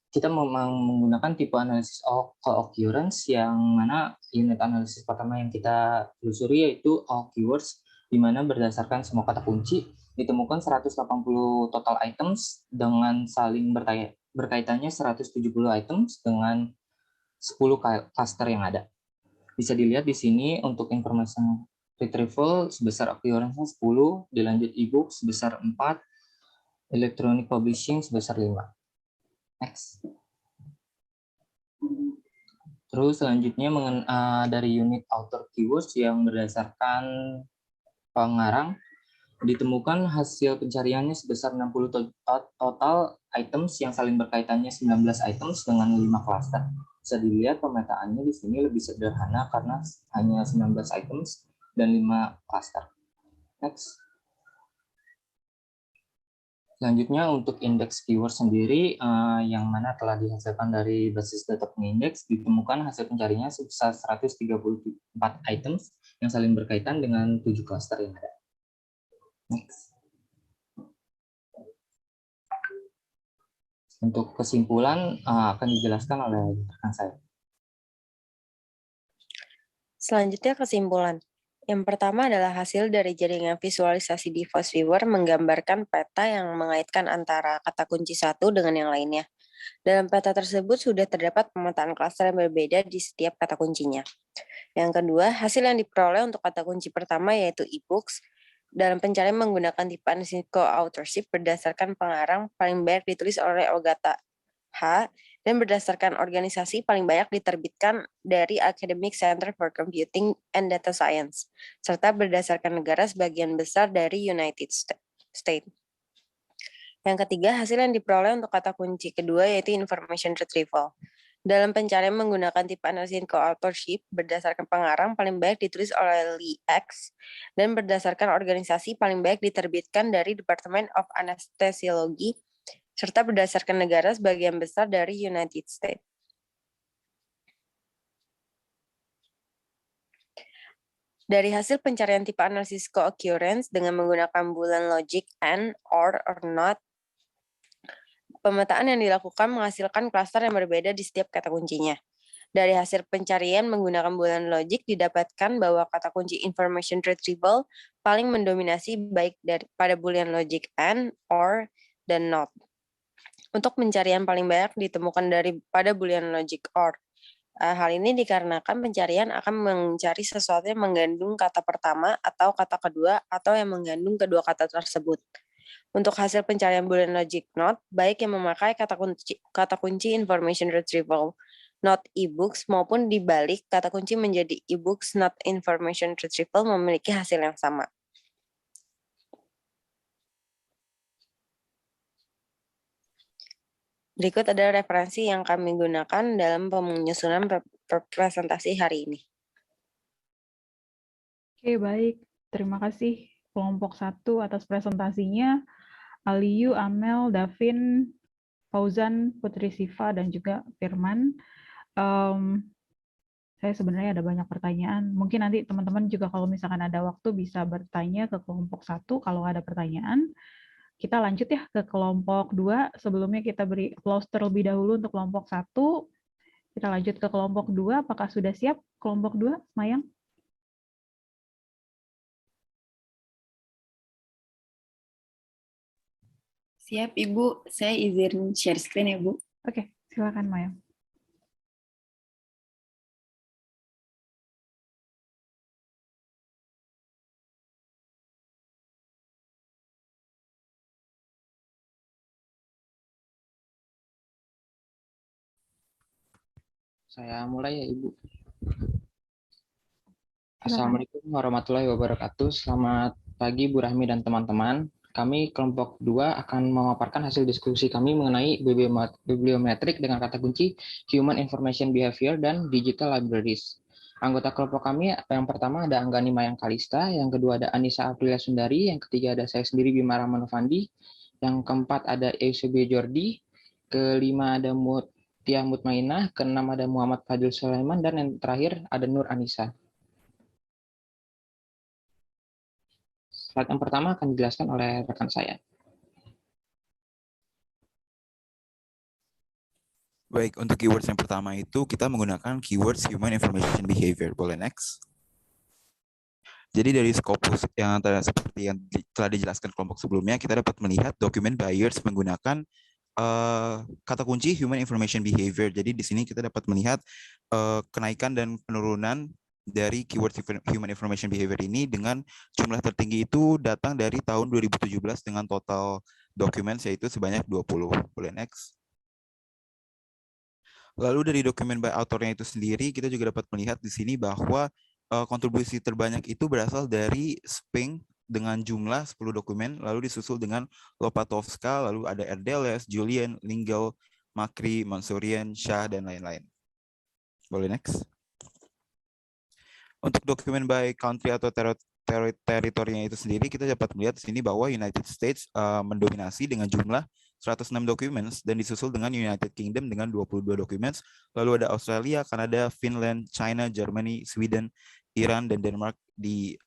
Kita menggunakan tipe analisis co-occurrence, yang mana unit analisis pertama yang kita telusuri yaitu all keywords, di mana berdasarkan semua kata kunci ditemukan 180 total items dengan saling berkaitannya 170 items dengan 10 cluster yang ada. Bisa dilihat di sini untuk information retrieval sebesar occurrence 10, dilanjut e-book sebesar 4, electronic publishing sebesar 5. Next. Terus selanjutnya dari unit author keywords yang berdasarkan pengarang, ditemukan hasil pencariannya sebesar 60 total items yang saling berkaitannya 19 items dengan 5 cluster. Bisa dilihat pemetaannya di sini lebih sederhana karena hanya 19 items dan 5 cluster. Next. Selanjutnya untuk indeks keyword sendiri, yang mana telah dihasilkan dari basis data pengindeks, ditemukan hasil pencariannya sebesar 134 items yang saling berkaitan dengan 7 cluster yang ada. Next. Untuk kesimpulan akan dijelaskan oleh rekan saya.
Selanjutnya kesimpulan. Yang pertama adalah hasil dari jaringan visualisasi device viewer menggambarkan peta yang mengaitkan antara kata kunci satu dengan yang lainnya. Dalam peta tersebut sudah terdapat pemetaan klaster yang berbeda di setiap kata kuncinya. Yang kedua, hasil yang diperoleh untuk kata kunci pertama yaitu e-books dalam pencarian menggunakan tipe analisis co-authorship berdasarkan pengarang paling banyak ditulis oleh Ogata H dan berdasarkan organisasi paling banyak diterbitkan dari Academic Center for Computing and Data Science, serta berdasarkan negara sebagian besar dari United States. Yang ketiga, hasil yang diperoleh untuk kata kunci kedua yaitu information retrieval. Dalam pencarian menggunakan tipe analisis co-authorship, berdasarkan pengarang paling banyak ditulis oleh Lee X, dan berdasarkan organisasi paling banyak diterbitkan dari Department of Anesthesiology, serta berdasarkan negara sebagian besar dari United States. Dari hasil pencarian tipe analisis co-occurrence dengan menggunakan Boolean logic and, or not, pemetaan yang dilakukan menghasilkan klaster yang berbeda di setiap kata kuncinya. Dari hasil pencarian menggunakan Boolean logic didapatkan bahwa kata kunci information retrieval paling mendominasi baik pada Boolean logic and, or, dan not. Untuk pencarian paling banyak ditemukan pada Boolean logic or. Hal ini dikarenakan pencarian akan mencari sesuatu yang mengandung kata pertama atau kata kedua atau yang mengandung kedua kata tersebut. Untuk hasil pencarian Boolean logic not, baik yang memakai kata kunci information retrieval not ebooks maupun dibalik kata kunci menjadi ebooks not information retrieval memiliki hasil yang sama. Berikut adalah referensi yang kami gunakan dalam penyusunan presentasi hari ini.
Oke, baik. Terima kasih kelompok 1 atas presentasinya. Aliyu, Amel, Davin, Fauzan, Putri Siva, dan juga Firman. Saya sebenarnya ada banyak pertanyaan. Mungkin nanti teman-teman juga kalau misalkan ada waktu bisa bertanya ke kelompok 1 kalau ada pertanyaan. Kita lanjut ya ke kelompok 2. Sebelumnya kita beri applause terlebih dahulu untuk kelompok 1. Kita lanjut ke kelompok 2. Apakah sudah siap kelompok 2, Mayang?
Siap, Ibu. Saya izin share screen ya, Bu.
Oke, silakan Mayang.
Saya mulai ya, Ibu. Assalamualaikum warahmatullahi wabarakatuh. Selamat pagi Bu Rahmi dan teman-teman. Kami kelompok 2 akan memaparkan hasil diskusi kami mengenai bibliometrik dengan kata kunci Human Information Behavior dan Digital Libraries. Anggota kelompok kami yang pertama ada Anggani Mayang Kalista, yang kedua ada Anissa Aprilia Sundari, yang ketiga ada saya sendiri Bima Rahmanofandi, yang keempat ada Eusebio Jordi, kelima ada Tia Mutmainah, keenam ada Muhammad Fadil Sulaiman, dan yang terakhir ada Nur Anissa. Slide yang pertama akan dijelaskan oleh rekan saya.
Baik, untuk keywords yang pertama itu kita menggunakan keywords Human Information Behavior. Boleh next? Jadi dari Scopus yang seperti yang telah dijelaskan kelompok sebelumnya, kita dapat melihat dokumen buyers menggunakan kata kunci Human Information Behavior. Jadi di sini kita dapat melihat kenaikan dan penurunan dari keyword Human Information Behavior ini dengan jumlah tertinggi itu datang dari tahun 2017 dengan total documents yaitu sebanyak 20. Boleh next? Lalu dari dokumen by author-nya itu sendiri kita juga dapat melihat di sini bahwa kontribusi terbanyak itu berasal dari Spink dengan jumlah 10 dokumen, lalu disusul dengan Lopatovska, lalu ada Erdeles, Julian, Lingel, Makri, Mansurian, Shah, dan lain-lain. Boleh next? Untuk dokumen by country atau teritorinya itu sendiri, kita dapat melihat di sini bahwa United States mendominasi dengan jumlah 106 documents dan disusul dengan United Kingdom dengan 22 documents. Lalu ada Australia, Kanada, Finland, China, Germany, Sweden, Iran, dan Denmark di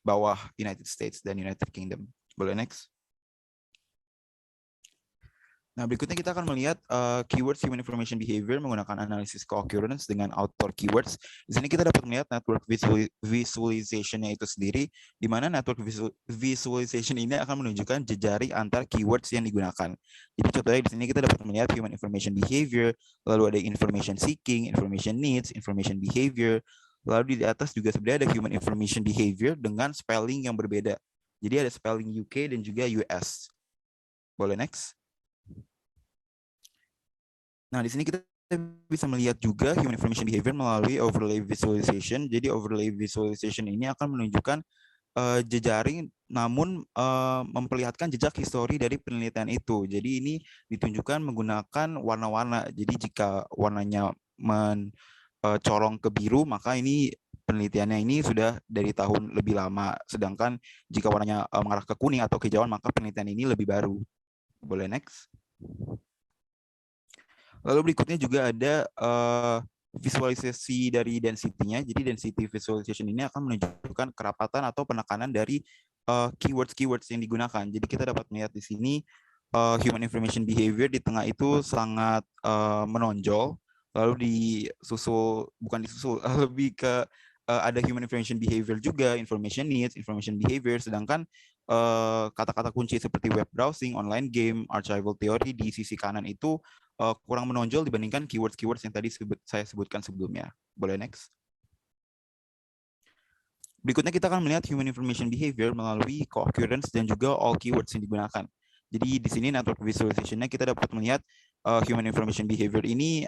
bawah United States dan United Kingdom. Boleh next? Nah, berikutnya kita akan melihat keywords Human Information Behavior menggunakan analisis co-occurrence dengan author keywords. Di sini kita dapat melihat network visualization-nya itu sendiri, di mana network visualization ini akan menunjukkan jejaring antar keywords yang digunakan. Jadi contohnya di sini kita dapat melihat Human Information Behavior, lalu ada Information Seeking, Information Needs, Information Behavior, lalu di atas juga sebenarnya ada Human Information Behavior dengan spelling yang berbeda. Jadi ada spelling UK dan juga US. Boleh next? Nah, di sini kita bisa melihat juga human information behavior melalui overlay visualization. Jadi overlay visualization ini akan menunjukkan jejaring, namun memperlihatkan jejak histori dari penelitian itu. Jadi ini ditunjukkan menggunakan warna-warna. Jadi jika warnanya mencolong ke biru, maka ini penelitiannya ini sudah dari tahun lebih lama. Sedangkan jika warnanya mengarah ke kuning atau kehijauan, maka penelitian ini lebih baru. Boleh next. Lalu berikutnya juga ada visualisasi dari density-nya. Jadi density visualization ini akan menunjukkan kerapatan atau penekanan dari keywords yang digunakan. Jadi kita dapat melihat di sini human information behavior di tengah itu sangat menonjol. Lalu lebih ke ada human information behavior juga, information needs, information behavior. Sedangkan kata-kata kunci seperti web browsing, online game, archival theory di sisi kanan itu kurang menonjol dibandingkan keywords yang tadi saya sebutkan sebelumnya. Boleh next. Berikutnya kita akan melihat human information behavior melalui co-occurrence dan juga all keywords yang digunakan. Jadi di sini network visualization-nya kita dapat melihat human information behavior ini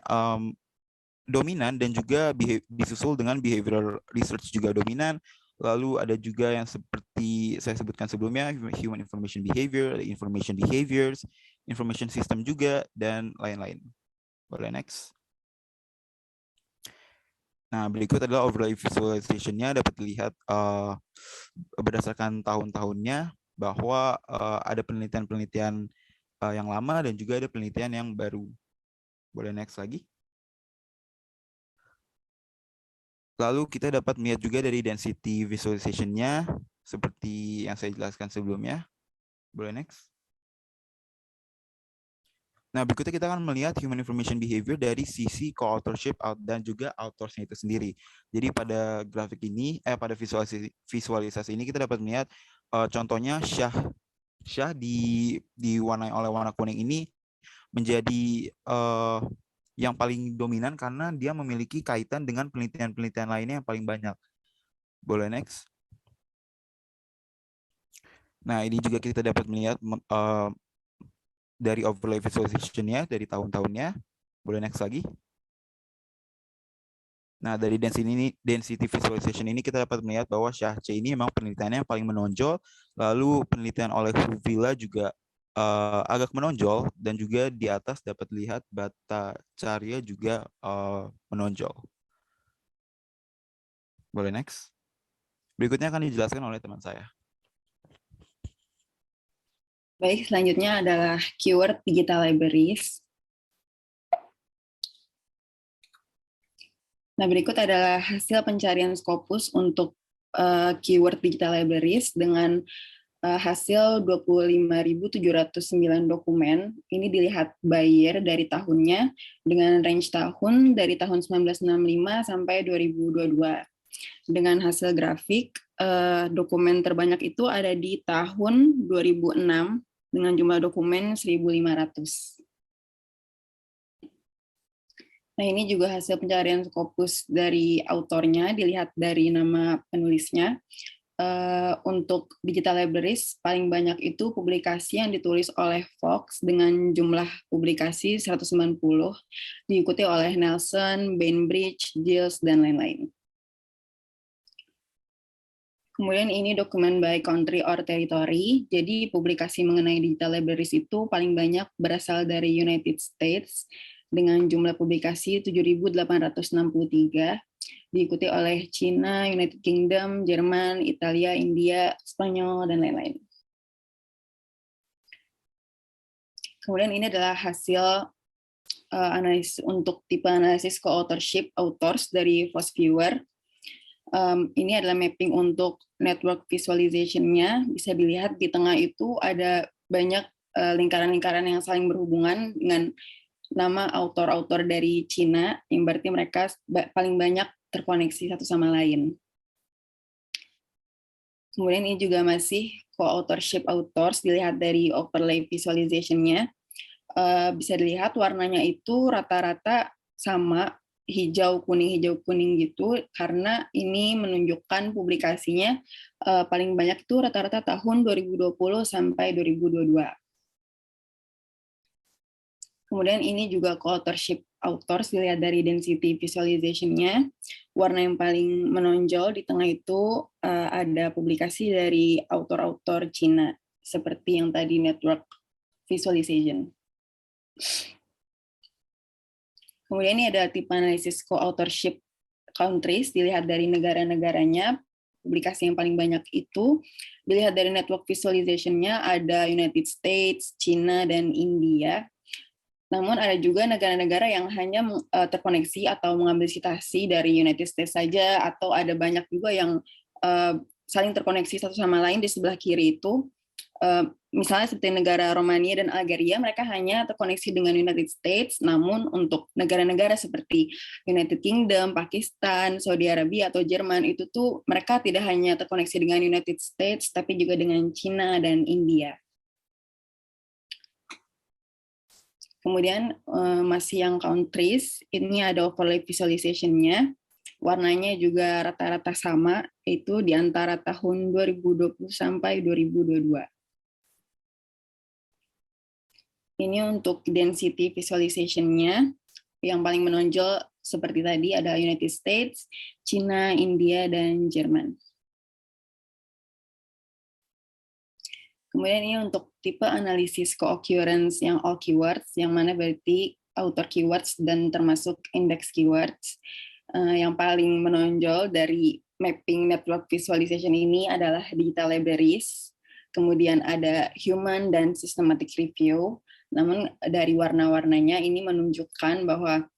dominan dan juga disusul dengan behavioral research juga dominan. Lalu ada juga yang seperti saya sebutkan sebelumnya, human information behavior, information behaviors, information system juga, dan lain-lain. Boleh next. Nah, berikut adalah overlay visualization-nya, dapat dilihat berdasarkan tahun-tahunnya bahwa ada penelitian-penelitian yang lama dan juga ada penelitian yang baru. Boleh next lagi. Lalu kita dapat melihat juga dari density visualization-nya seperti yang saya jelaskan sebelumnya. Boleh next. Nah, berikutnya kita akan melihat human information behavior dari sisi co-authorship dan juga authors-nya itu sendiri. Jadi pada grafik ini, pada visualisasi ini kita dapat melihat contohnya Syah diwarnai oleh warna kuning ini menjadi yang paling dominan karena dia memiliki kaitan dengan penelitian-penelitian lainnya yang paling banyak. Boleh next. Nah, ini juga kita dapat melihat dari overlay visualization-nya dari tahun-tahunnya. Boleh next lagi. Nah, dari density visualization ini kita dapat melihat bahwa Syah C ini memang penelitiannya yang paling menonjol. Lalu penelitian oleh Huvila juga agak menonjol, dan juga di atas dapat lihat Bhattacharya juga menonjol. Boleh next. Berikutnya akan dijelaskan oleh teman saya.
Baik, selanjutnya adalah keyword digital libraries. Nah, berikut adalah hasil pencarian Scopus untuk keyword digital libraries dengan hasil 25.709 dokumen. Ini dilihat by year dari tahunnya dengan range tahun dari tahun 1965 sampai 2022. Dengan hasil grafik, dokumen terbanyak itu ada di tahun 2006 dengan jumlah dokumen 1.500. Nah, ini juga hasil pencarian Scopus dari autornya, dilihat dari nama penulisnya. Untuk digital libraries, paling banyak itu publikasi yang ditulis oleh Fox dengan jumlah publikasi 190, diikuti oleh Nelson, Bainbridge, Giles, dan lain-lain. Kemudian ini dokumen by country or territory, jadi publikasi mengenai digital libraries itu paling banyak berasal dari United States dengan jumlah publikasi 7.863, diikuti oleh China, United Kingdom, Jerman, Italia, India, Spanyol, dan lain-lain. Kemudian ini adalah hasil analisis untuk tipe analisis co-authorship authors dari FOSS-Viewer. Ini adalah mapping untuk network visualization-nya. Bisa dilihat di tengah itu ada banyak lingkaran-lingkaran yang saling berhubungan dengan nama autor-autor dari Cina, yang berarti mereka paling banyak terkoneksi satu sama lain. Kemudian ini juga masih co-authorship authors, dilihat dari overlay visualization-nya. Bisa dilihat warnanya itu rata-rata sama, hijau kuning gitu, karena ini menunjukkan publikasinya paling banyak itu rata-rata tahun 2020 sampai 2022. Kemudian ini juga co-authorship authors, dilihat dari density visualization-nya. Warna yang paling menonjol di tengah itu ada publikasi dari autor-autor Cina, seperti yang tadi network visualization. Kemudian ini ada tipe analisis co-authorship countries, dilihat dari negara-negaranya. Publikasi yang paling banyak itu dilihat dari network visualization-nya ada United States, China, dan India. Namun ada juga negara-negara yang hanya terkoneksi atau mengambil citasi dari United States saja, atau ada banyak juga yang saling terkoneksi satu sama lain di sebelah kiri itu. Misalnya seperti negara Romania dan Algeria, mereka hanya terkoneksi dengan United States, namun untuk negara-negara seperti United Kingdom, Pakistan, Saudi Arabia, atau Jerman, itu tuh mereka tidak hanya terkoneksi dengan United States, tapi juga dengan China dan India. Kemudian masih yang countries, ini ada overlay visualization-nya. Warnanya juga rata-rata sama, itu di antara tahun 2020 sampai 2022. Ini untuk density visualization-nya. Yang paling menonjol seperti tadi ada United States, China, India, dan Jerman. Kemudian ini untuk tipe analisis co-occurrence yang all keywords, yang mana berarti author keywords dan termasuk index keywords. Yang paling menonjol dari mapping network visualization ini adalah digital libraries, kemudian ada human dan systematic review. Namun dari warna-warnanya ini menunjukkan bahwa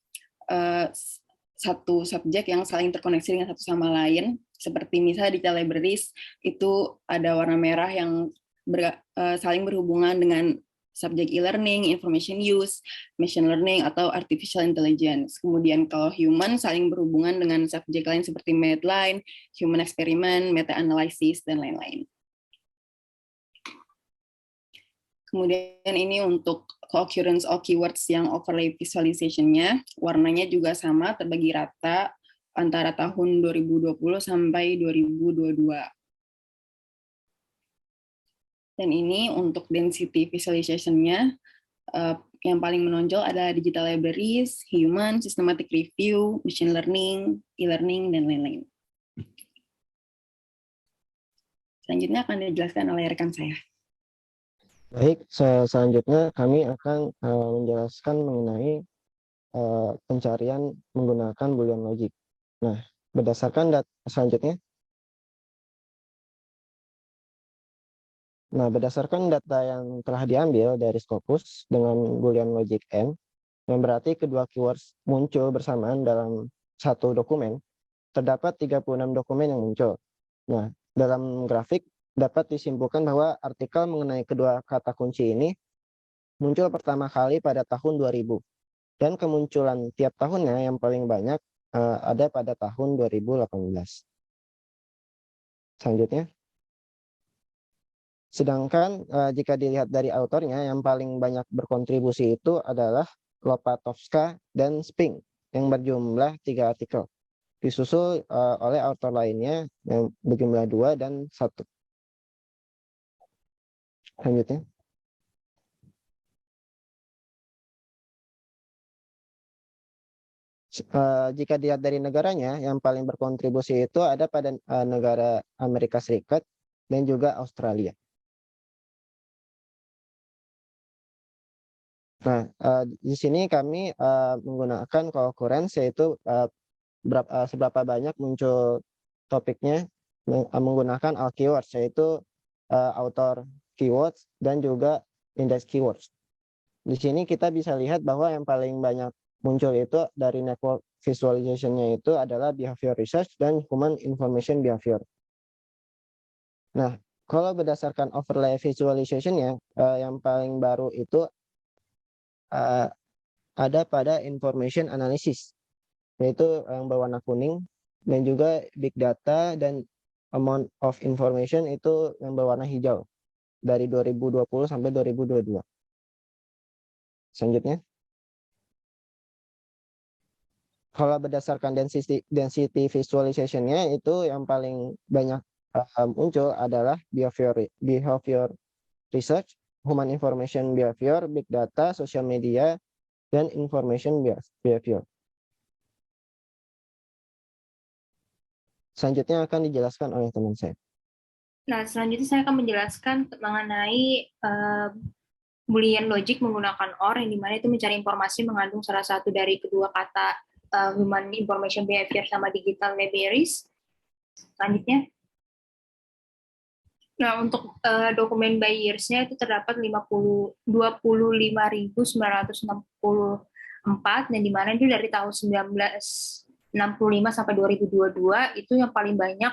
satu subjek yang saling terkoneksi dengan satu sama lain, seperti misalnya digital libraries itu ada warna merah yang saling berhubungan dengan subjek e-learning, information use, machine learning, atau artificial intelligence. Kemudian kalau human saling berhubungan dengan subjek lain seperti Medline, human experiment, meta-analysis, dan lain-lain. Kemudian ini untuk co-occurrence all keywords yang overlay visualization-nya, warnanya juga sama, terbagi rata antara tahun 2020 sampai 2022. Dan ini untuk density visualization-nya, yang paling menonjol adalah digital libraries, human, systematic review, machine learning, e-learning, dan lain-lain. Selanjutnya akan dijelaskan oleh rekan saya.
Baik, selanjutnya kami akan menjelaskan mengenai pencarian menggunakan Boolean logic. Nah, berdasarkan data selanjutnya. Nah, berdasarkan data yang telah diambil dari Scopus dengan Boolean logic N, yang berarti kedua keywords muncul bersamaan dalam satu dokumen, terdapat 36 dokumen yang muncul. Nah, dalam grafik dapat disimpulkan bahwa artikel mengenai kedua kata kunci ini muncul pertama kali pada tahun 2000. Dan kemunculan tiap tahunnya yang paling banyak ada pada tahun 2018. Selanjutnya. Sedangkan jika dilihat dari autornya, yang paling banyak berkontribusi itu adalah Lopatovska dan Spink yang berjumlah 3 artikel. Disusul oleh autor lainnya yang berjumlah 2 dan 1. Selanjutnya. Jika dilihat dari negaranya, yang paling berkontribusi itu ada pada negara Amerika Serikat dan juga Australia. Nah, di sini kami menggunakan co-occurrence, yaitu seberapa banyak muncul topiknya menggunakan all keywords, yaitu author keywords dan juga index keywords. Di sini kita bisa lihat bahwa yang paling banyak muncul itu dari network visualization-nya itu adalah behavior research dan human information behavior. Nah, kalau berdasarkan overlay visualization-nya, yang paling baru itu ada pada information analysis, yaitu yang berwarna kuning, dan juga big data dan amount of information itu yang berwarna hijau dari 2020 sampai 2022. Selanjutnya. Kalau berdasarkan density visualization-nya itu yang paling banyak muncul adalah behavior research, human information behavior, big data, social media, dan information behavior. Selanjutnya akan dijelaskan oleh teman saya.
Nah, selanjutnya saya akan menjelaskan mengenai Boolean logic menggunakan OR, yang dimana itu mencari informasi mengandung salah satu dari kedua kata human information behavior sama digital libraries. Selanjutnya. Nah, untuk dokumen by years-nya itu terdapat 25.964, dan dimana itu dari tahun 1965 sampai 2022, itu yang paling banyak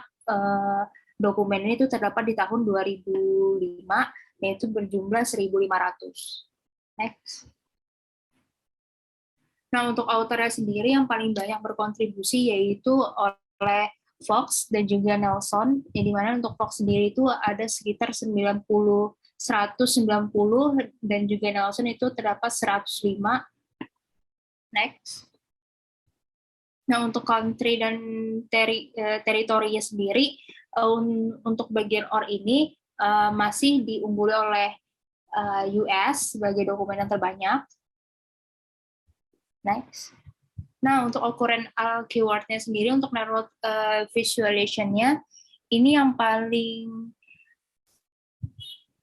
dokumennya itu terdapat di tahun 2005, yaitu berjumlah 1.500. Next. Nah, untuk author-nya sendiri yang paling banyak berkontribusi yaitu oleh Fox dan juga Nelson, yang dimana untuk Fox sendiri itu ada sekitar 190, dan juga Nelson itu terdapat 105. Next. Nah, untuk country dan teritorinya sendiri, untuk bagian OR ini masih diungguli oleh US sebagai dokumen yang terbanyak. Next. Nah, untuk ukuran keyword-nya sendiri, untuk network visualization-nya, ini yang paling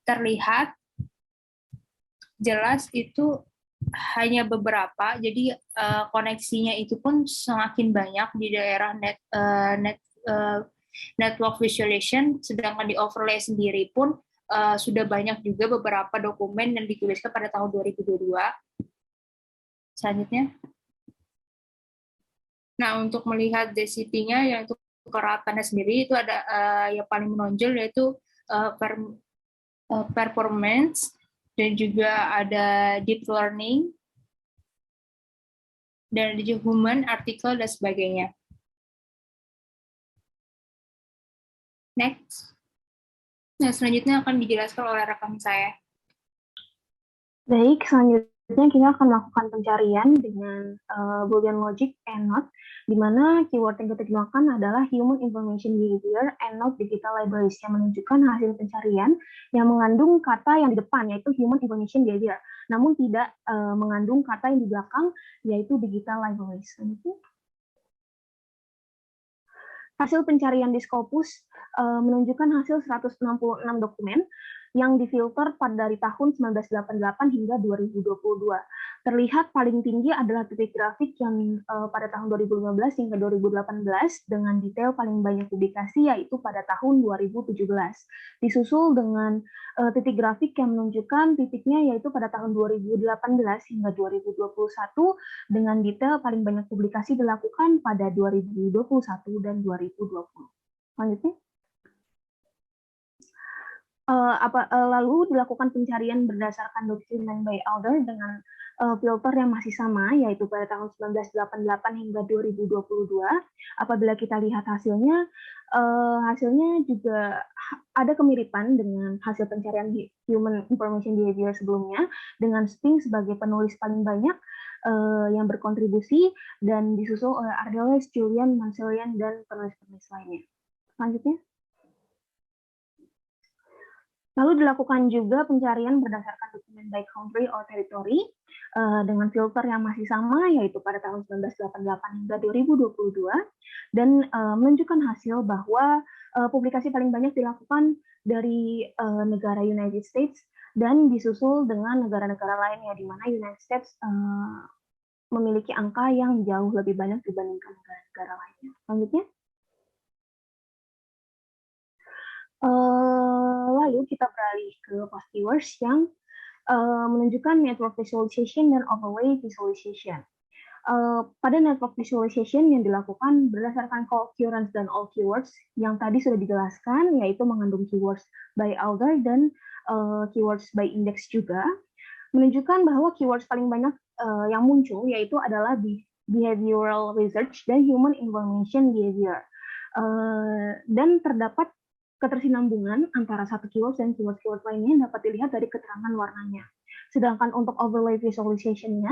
terlihat jelas itu hanya beberapa, jadi koneksinya itu pun semakin banyak di daerah network visualization, sedangkan di overlay sendiri pun sudah banyak juga beberapa dokumen yang dituliskan pada tahun 2022. Selanjutnya. Nah, untuk melihat density-nya, yaitu keratannya sendiri, itu ada yang paling menonjol yaitu performance, dan juga ada deep learning, dan ada juga human, artikel, dan sebagainya. Next. Nah, selanjutnya akan dijelaskan oleh rekan saya.
Baik, selanjutnya kita akan melakukan pencarian dengan Boolean logic and not, di mana keyword yang kita gunakan adalah human information behavior and not digital libraries, yang menunjukkan hasil pencarian yang mengandung kata yang di depan, yaitu human information behavior, namun tidak mengandung kata yang di belakang, yaitu digital libraries. Hasil pencarian di Scopus menunjukkan hasil 166 dokumen yang difilter dari tahun 1988 hingga 2022. Terlihat paling tinggi adalah titik grafik yang pada tahun 2015 hingga 2018 dengan detail paling banyak publikasi, yaitu pada tahun 2017. Disusul dengan titik grafik yang menunjukkan titiknya yaitu pada tahun 2018 hingga 2021 dengan detail paling banyak publikasi dilakukan pada 2021 dan 2020. Selanjutnya. Lalu dilakukan pencarian berdasarkan document by author dengan filter yang masih sama, yaitu pada tahun 1988 hingga 2022. Apabila kita lihat hasilnya, hasilnya juga ada kemiripan dengan hasil pencarian human information behavior sebelumnya, dengan Spink sebagai penulis paling banyak yang berkontribusi, dan disusul oleh Ardeles, Julian, Manselian, dan penulis-penulis lainnya. Selanjutnya. Lalu dilakukan juga pencarian berdasarkan dokumen by country or territory dengan filter yang masih sama, yaitu pada tahun 1988 hingga 2022, dan menunjukkan hasil bahwa publikasi paling banyak dilakukan dari negara United States dan disusul dengan negara-negara lainnya, di mana United States memiliki angka yang jauh lebih banyak dibandingkan negara-negara lainnya. Selanjutnya. Lalu kita beralih ke post keywords yang menunjukkan network visualization dan overlay visualization. Pada network visualization yang dilakukan berdasarkan co-occurrence dan all keywords yang tadi sudah dijelaskan, yaitu mengandung keywords by author dan keywords by index juga, menunjukkan bahwa keywords paling banyak yang muncul yaitu adalah behavioral research dan human information behavior. Dan terdapat ketersinambungan antara satu keyword dan keyword-keyword lainnya dapat dilihat dari keterangan warnanya. Sedangkan untuk overlay visualization-nya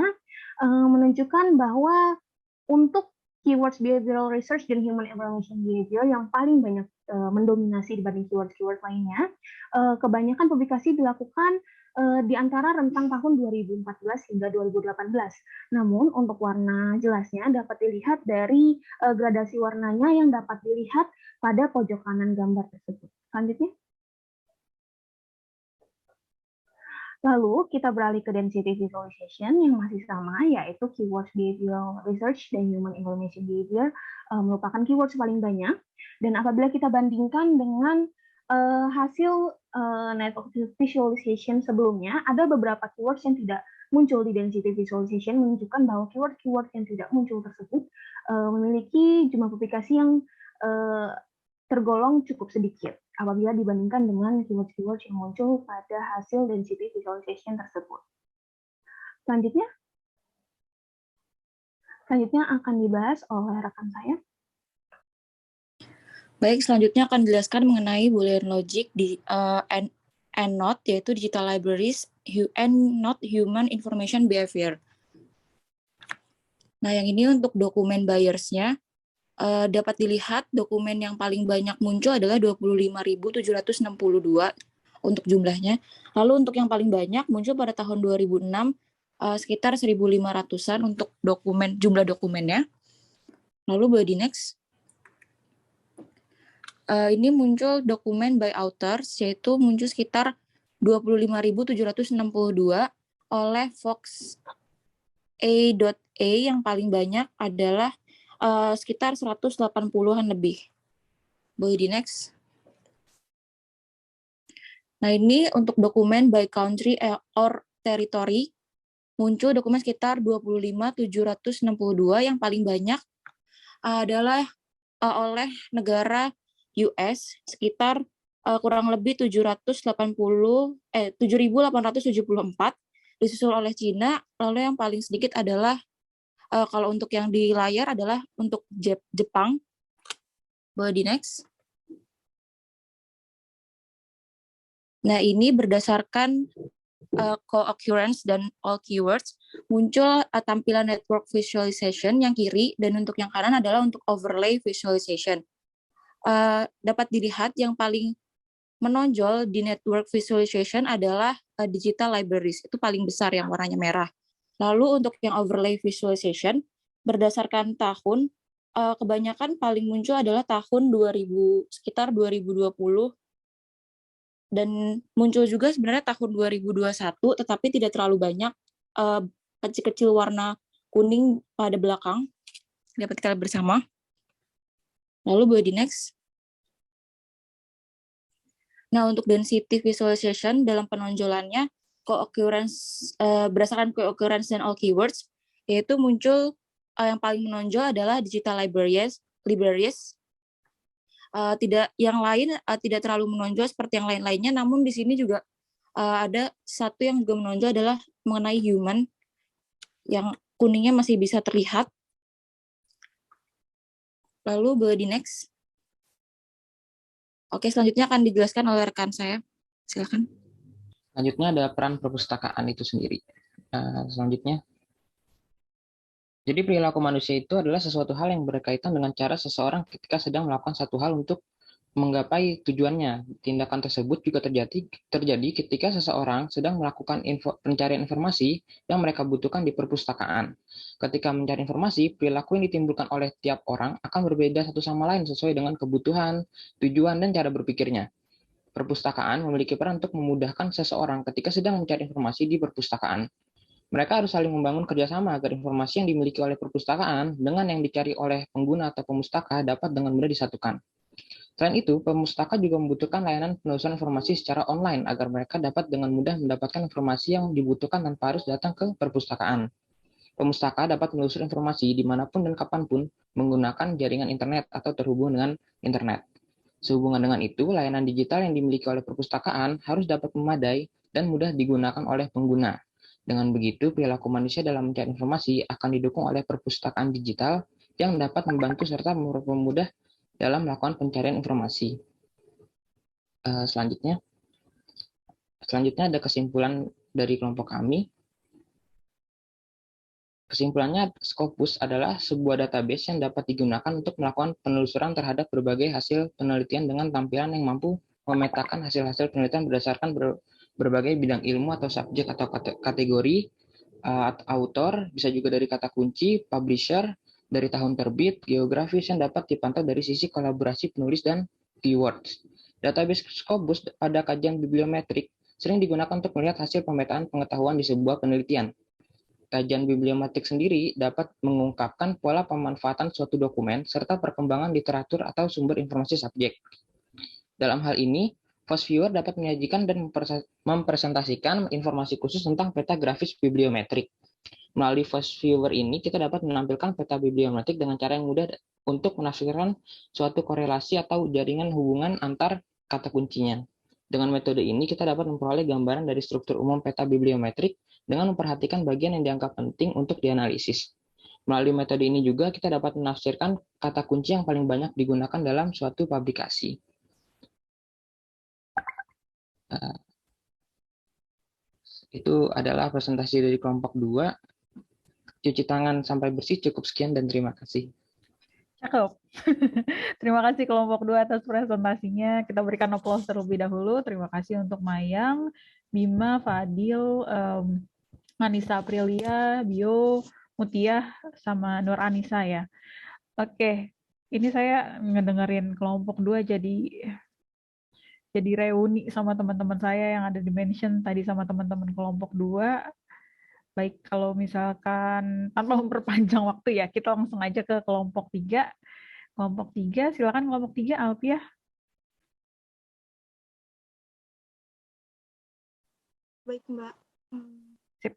menunjukkan bahwa untuk keywords behavioral research dan human information behavior yang paling banyak mendominasi dibanding keyword-keyword lainnya, kebanyakan publikasi dilakukan di antara rentang tahun 2014 hingga 2018. Namun untuk warna jelasnya dapat dilihat dari gradasi warnanya yang dapat dilihat pada pojok kanan gambar tersebut. Selanjutnya. Lalu kita beralih ke density visualization yang masih sama, yaitu keywords behavioral research dan human information behavior merupakan keywords paling banyak. Dan apabila kita bandingkan dengan hasil network visualization sebelumnya, ada beberapa keywords yang tidak muncul di density visualization, menunjukkan bahwa keyword-keyword yang tidak muncul tersebut memiliki jumlah publikasi yang tergolong cukup sedikit apabila dibandingkan dengan keyword-keyword yang muncul pada hasil density visualization tersebut. Selanjutnya akan dibahas oleh rekan saya.
Baik, selanjutnya akan dijelaskan mengenai Boolean logic di and not, yaitu digital libraries and not human information behavior. Nah, yang ini untuk dokumen buyers-nya. Dapat dilihat dokumen yang paling banyak muncul adalah 25.762 untuk jumlahnya. Lalu untuk yang paling banyak muncul pada tahun 2006 sekitar 1.500-an untuk jumlah dokumennya. Lalu body next. Ini muncul dokumen by authors, yaitu muncul sekitar 25.762 oleh Fox A.A yang paling banyak adalah sekitar 180-an lebih. Boleh di next. Nah, ini untuk dokumen by country or territory, muncul dokumen sekitar 25.762, yang paling banyak adalah oleh negara US, sekitar kurang lebih 7.874, disusul oleh Cina, lalu yang paling sedikit adalah kalau untuk yang di layar adalah untuk Jepang. Boleh di next. Nah, ini berdasarkan co-occurrence dan all keywords, muncul tampilan network visualization yang kiri, dan untuk yang kanan adalah untuk overlay visualization. Dapat dilihat yang paling menonjol di network visualization adalah digital libraries, itu paling besar yang warnanya merah. Lalu untuk yang overlay visualization, berdasarkan tahun, kebanyakan paling muncul adalah tahun sekitar 2020, dan muncul juga sebenarnya tahun 2021, tetapi tidak terlalu banyak, kecil-kecil warna kuning pada belakang, dapat kita lihat bersama. Lalu boleh di next. Nah, untuk density visualization dalam penonjolannya, berdasarkan co-occurrence dan all keywords, yaitu muncul yang paling menonjol adalah digital libraries. Yang lain tidak terlalu menonjol seperti yang lain-lainnya, namun di sini juga ada satu yang juga menonjol adalah mengenai human, yang kuningnya masih bisa terlihat. Lalu boleh di next. Oke, selanjutnya akan dijelaskan oleh rekan saya. Silakan.
Selanjutnya ada peran perpustakaan itu sendiri. Selanjutnya. Jadi perilaku manusia itu adalah sesuatu hal yang berkaitan dengan cara seseorang ketika sedang melakukan satu hal untuk menggapai tujuannya. Tindakan tersebut juga terjadi ketika seseorang sedang melakukan pencarian informasi yang mereka butuhkan di perpustakaan. Ketika mencari informasi, perilaku yang ditimbulkan oleh tiap orang akan berbeda satu sama lain sesuai dengan kebutuhan, tujuan, dan cara berpikirnya. Perpustakaan memiliki peran untuk memudahkan seseorang ketika sedang mencari informasi di perpustakaan. Mereka harus saling membangun kerjasama agar informasi yang dimiliki oleh perpustakaan dengan yang dicari oleh pengguna atau pemustaka dapat dengan mudah disatukan. Selain itu, pemustaka juga membutuhkan layanan penelusuran informasi secara online agar mereka dapat dengan mudah mendapatkan informasi yang dibutuhkan tanpa harus datang ke perpustakaan. Pemustaka dapat menelusuri informasi dimanapun dan kapanpun menggunakan jaringan internet atau terhubung dengan internet. Sehubungan dengan itu, layanan digital yang dimiliki oleh perpustakaan harus dapat memadai dan mudah digunakan oleh pengguna. Dengan begitu, perilaku manusia dalam mencari informasi akan didukung oleh perpustakaan digital yang dapat membantu serta mempermudah dalam melakukan pencarian informasi. Selanjutnya ada kesimpulan dari kelompok kami. Kesimpulannya, Scopus adalah sebuah database yang dapat digunakan untuk melakukan penelusuran terhadap berbagai hasil penelitian dengan tampilan yang mampu memetakan hasil-hasil penelitian berbagai bidang ilmu atau subjek atau kategori, autor, bisa juga dari kata kunci, publisher, dari tahun terbit, geografis yang dapat dipantau dari sisi kolaborasi penulis dan keywords. Database Scopus pada kajian bibliometrik sering digunakan untuk melihat hasil pemetaan pengetahuan di sebuah penelitian. Kajian bibliometrik sendiri dapat mengungkapkan pola pemanfaatan suatu dokumen serta perkembangan literatur atau sumber informasi subjek. Dalam hal ini, FOSViewer dapat menyajikan dan mempresentasikan informasi khusus tentang peta grafis bibliometrik. Melalui FOSViewer ini, kita dapat menampilkan peta bibliometrik dengan cara yang mudah untuk menafsirkan suatu korelasi atau jaringan hubungan antar kata kuncinya. Dengan metode ini, kita dapat memperoleh gambaran dari struktur umum peta bibliometrik dengan memperhatikan bagian yang dianggap penting untuk dianalisis. Melalui metode ini juga, kita dapat menafsirkan kata kunci yang paling banyak digunakan dalam suatu publikasi. Itu adalah presentasi dari kelompok 2. Cuci tangan sampai bersih, cukup sekian dan terima kasih.
Cakep. Terima kasih kelompok 2 atas presentasinya. Kita berikan aplaus terlebih dahulu. Terima kasih untuk Mayang, Bima, Fadil, Anissa Aprilia, Bio, Mutia, sama Nur Anissa ya. Oke, ini saya ngedengerin kelompok 2 jadi reuni sama teman-teman saya yang ada di mention tadi sama teman-teman kelompok 2. Baik, kalau misalkan tanpa memperpanjang waktu ya, kita langsung aja ke kelompok 3. Kelompok 3, silakan kelompok 3, Alpia.
Baik, Mbak.
Sip.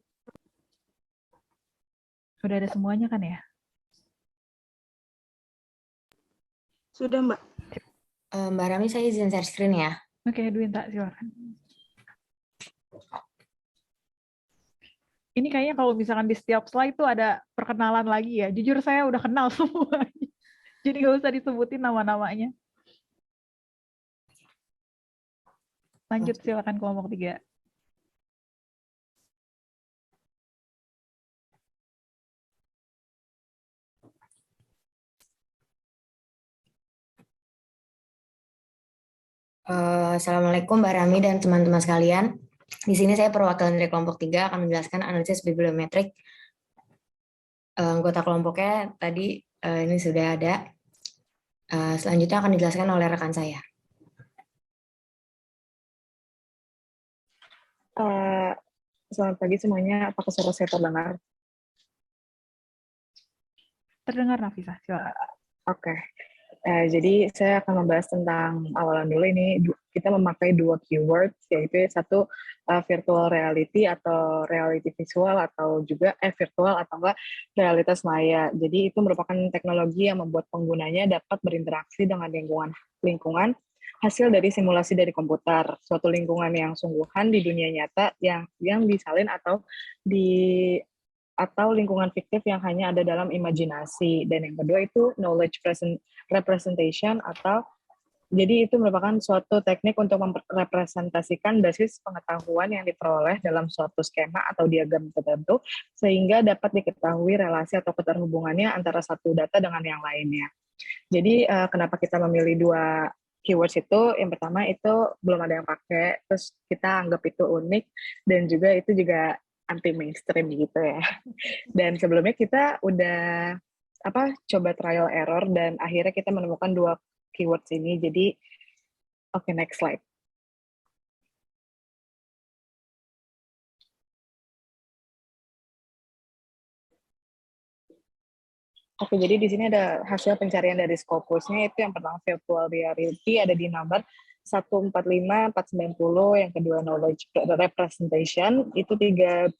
Udah ada semuanya kan ya?
Sudah, Mbak.
Mbak Rami, saya izin share screen ya.
Oke, Dwinta, silakan. Ini kayaknya kalau misalkan di setiap slide itu ada perkenalan lagi ya. Jujur saya udah kenal semuanya. Jadi nggak usah disebutin nama-namanya. Lanjut, silakan kelompok 3.
Assalamualaikum Mbak Rami dan teman-teman sekalian. Di sini saya perwakilan dari kelompok 3 akan menjelaskan analisis bibliometrik. Anggota kelompoknya tadi ini sudah ada. Selanjutnya akan dijelaskan oleh rekan saya.
Selamat pagi semuanya. Apakah suara saya terdengar?
Terdengar, Nafisa, silakan.
Oke. Jadi saya akan membahas tentang awalan dulu ini. Kita memakai 2 keyword, yaitu satu virtual reality atau reality visual atau juga virtual atau enggak realitas maya. Jadi itu merupakan teknologi yang membuat penggunanya dapat berinteraksi dengan lingkungan hasil dari simulasi dari komputer, suatu lingkungan yang sungguhan di dunia nyata yang disalin atau lingkungan fiktif yang hanya ada dalam imajinasi. Dan yang kedua itu knowledge representation atau jadi itu merupakan suatu teknik untuk merepresentasikan basis pengetahuan yang diperoleh dalam suatu skema atau diagram tertentu sehingga dapat diketahui relasi atau keterhubungannya antara satu data dengan yang lainnya. Jadi kenapa kita memilih 2 keywords itu? Yang pertama itu belum ada yang pakai, terus kita anggap itu unik dan juga itu juga anti mainstream gitu ya. Dan sebelumnya kita udah coba trial error dan akhirnya kita menemukan 2 keywords ini. Jadi oke, next slide. Oke, jadi di sini ada hasil pencarian dari Scopusnya. Itu yang pertama virtual reality ada di nomor 145490, yang kedua knowledge representation itu 32.2017.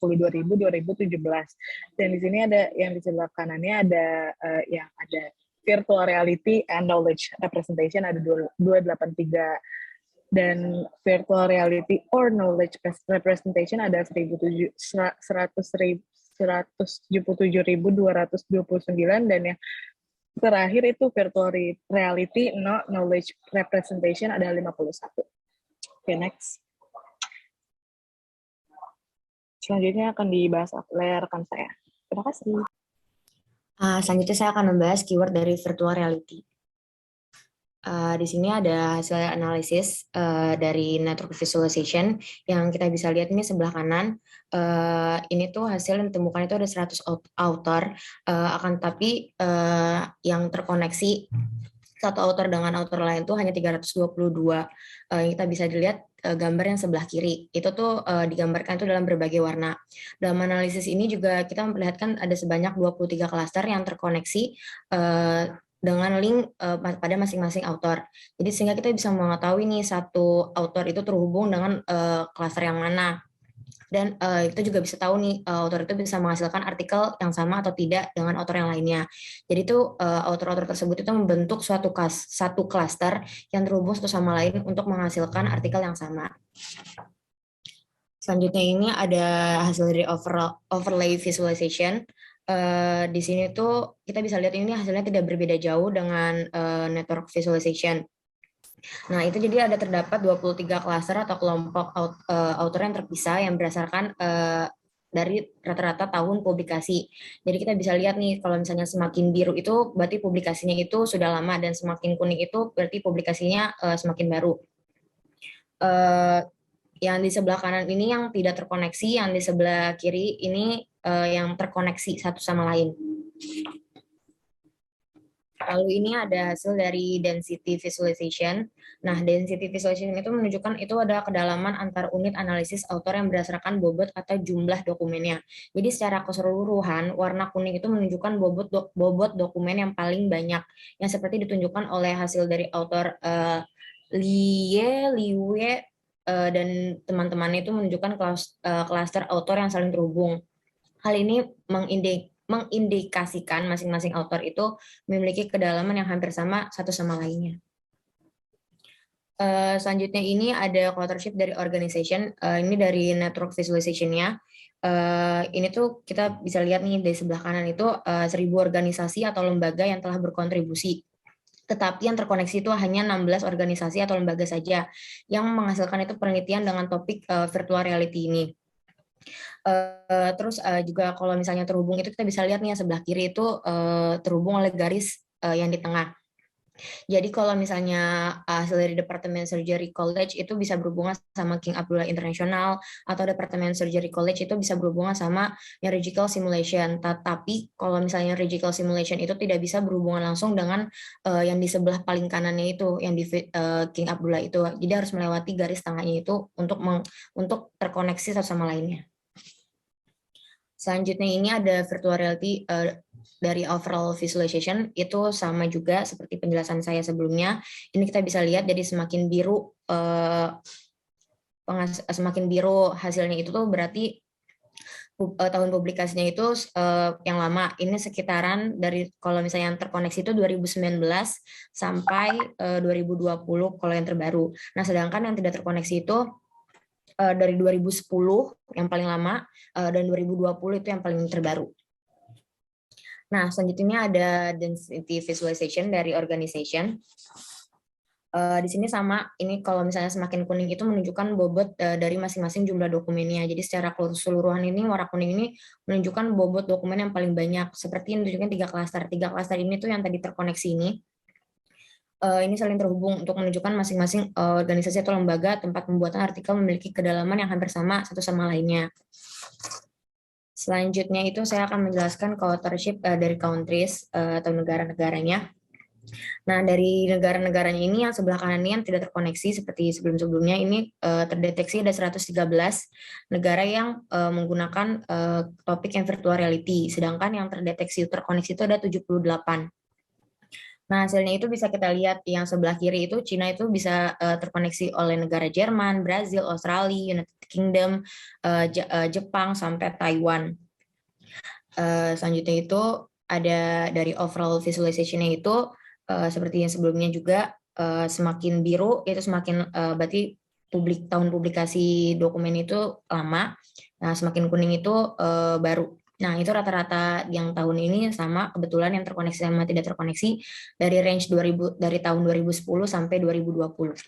Dan di sini ada yang di sebelah kanannya ada yang ada virtual reality and knowledge representation ada 283, dan virtual reality or knowledge representation ada 177.229, dan yang terakhir itu virtual reality no knowledge representation ada 51. Oke, next. Selanjutnya akan dibahas oleh rekan saya. Terima kasih.
Selanjutnya saya akan membahas keyword dari virtual reality. Di sini ada hasil analisis dari network visualization yang kita bisa lihat ini sebelah kanan. Ini tuh hasil yang ditemukan itu ada 100 author, akan tapi yang terkoneksi satu author dengan author lain tuh hanya 322. Kita bisa dilihat gambar yang sebelah kiri. Itu tuh digambarkan itu dalam berbagai warna. Dalam analisis ini juga kita memperlihatkan ada sebanyak 23 klaster yang terkoneksi dengan link pada masing-masing author. Jadi sehingga kita bisa mengetahui nih satu author itu terhubung dengan klaster yang mana. Dan kita juga bisa tahu nih author itu bisa menghasilkan artikel yang sama atau tidak dengan author yang lainnya. Jadi itu author-author tersebut itu membentuk satu klaster yang terhubung satu sama lain untuk menghasilkan artikel yang sama. Selanjutnya ini ada hasil dari overlay visualization. Di sini tuh kita bisa lihat ini hasilnya tidak berbeda jauh dengan network visualization. Nah, itu jadi ada terdapat 23 klaster atau kelompok author yang terpisah yang berdasarkan dari rata-rata tahun publikasi. Jadi kita bisa lihat nih, kalau misalnya semakin biru itu berarti publikasinya itu sudah lama, dan semakin kuning itu berarti publikasinya semakin baru. Yang di sebelah kanan ini yang tidak terkoneksi, yang di sebelah kiri ini yang terkoneksi satu sama lain. Lalu ini ada hasil dari density visualization. Nah, density visualization itu menunjukkan itu ada kedalaman antar unit analisis author yang berdasarkan bobot atau jumlah dokumennya. Jadi secara keseluruhan, warna kuning itu menunjukkan bobot dokumen yang paling banyak, yang seperti ditunjukkan oleh hasil dari author Liwe, dan teman-temannya itu menunjukkan klaster author yang saling terhubung. Hal ini mengindikasikan masing-masing author itu memiliki kedalaman yang hampir sama satu sama lainnya. Selanjutnya ini ada authorship dari organization. Ini dari network visualization-nya. Ini tuh kita bisa lihat nih di sebelah kanan itu 1.000 organisasi atau lembaga yang telah berkontribusi. Tetapi yang terkoneksi itu hanya 16 organisasi atau lembaga saja yang menghasilkan itu penelitian dengan topik virtual reality ini. Terus juga kalau misalnya terhubung itu kita bisa lihat nih yang sebelah kiri itu terhubung oleh garis yang di tengah. Jadi kalau misalnya hasil dari Departemen Surgery College itu bisa berhubungan sama King Abdullah International, atau Departemen Surgery College itu bisa berhubungan sama Neurological Simulation. Tetapi kalau misalnya Neurological Simulation itu tidak bisa berhubungan langsung dengan yang di sebelah paling kanannya itu, yang di King Abdullah itu. Jadi harus melewati garis tengahnya itu untuk terkoneksi satu sama lainnya. Selanjutnya ini ada virtual reality dari overall visualization, itu sama juga seperti penjelasan saya sebelumnya. Ini kita bisa lihat jadi semakin biru hasilnya itu tuh berarti tahun publikasinya itu yang lama. Ini sekitaran dari kalau misalnya yang terkoneksi itu 2019 sampai 2020 kalau yang terbaru. Nah, sedangkan yang tidak terkoneksi itu dari 2010 yang paling lama dan 2020 itu yang paling terbaru. Nah, selanjutnya ada density visualization dari organization. Di sini sama, ini kalau misalnya semakin kuning itu menunjukkan bobot dari masing-masing jumlah dokumennya. Jadi secara keseluruhan ini warna kuning ini menunjukkan bobot dokumen yang paling banyak. Seperti yang ditunjukkan 3 klaster. 3 klaster ini tuh yang tadi terkoneksi ini. Ini saling terhubung untuk menunjukkan masing-masing organisasi atau lembaga tempat pembuatan artikel memiliki kedalaman yang hampir sama satu sama lainnya. Selanjutnya itu saya akan menjelaskan authorship dari countries atau negara-negaranya. Nah, dari negara-negaranya ini yang sebelah kanan ini yang tidak terkoneksi seperti sebelum-sebelumnya, ini terdeteksi ada 113 negara yang menggunakan topik yang virtual reality, sedangkan yang terdeteksi terkoneksi itu ada 78. Nah, hasilnya itu bisa kita lihat yang sebelah kiri itu Cina itu bisa terkoneksi oleh negara Jerman, Brazil, Australia, United Kingdom, Jepang, sampai Taiwan. Selanjutnya itu ada dari overall visualization-nya itu seperti yang sebelumnya juga semakin biru itu semakin berarti tahun publikasi dokumen itu lama. Nah, semakin kuning itu baru. Nah, itu rata-rata yang tahun ini sama, kebetulan yang terkoneksi sama tidak terkoneksi dari range dari tahun 2010 sampai 2020.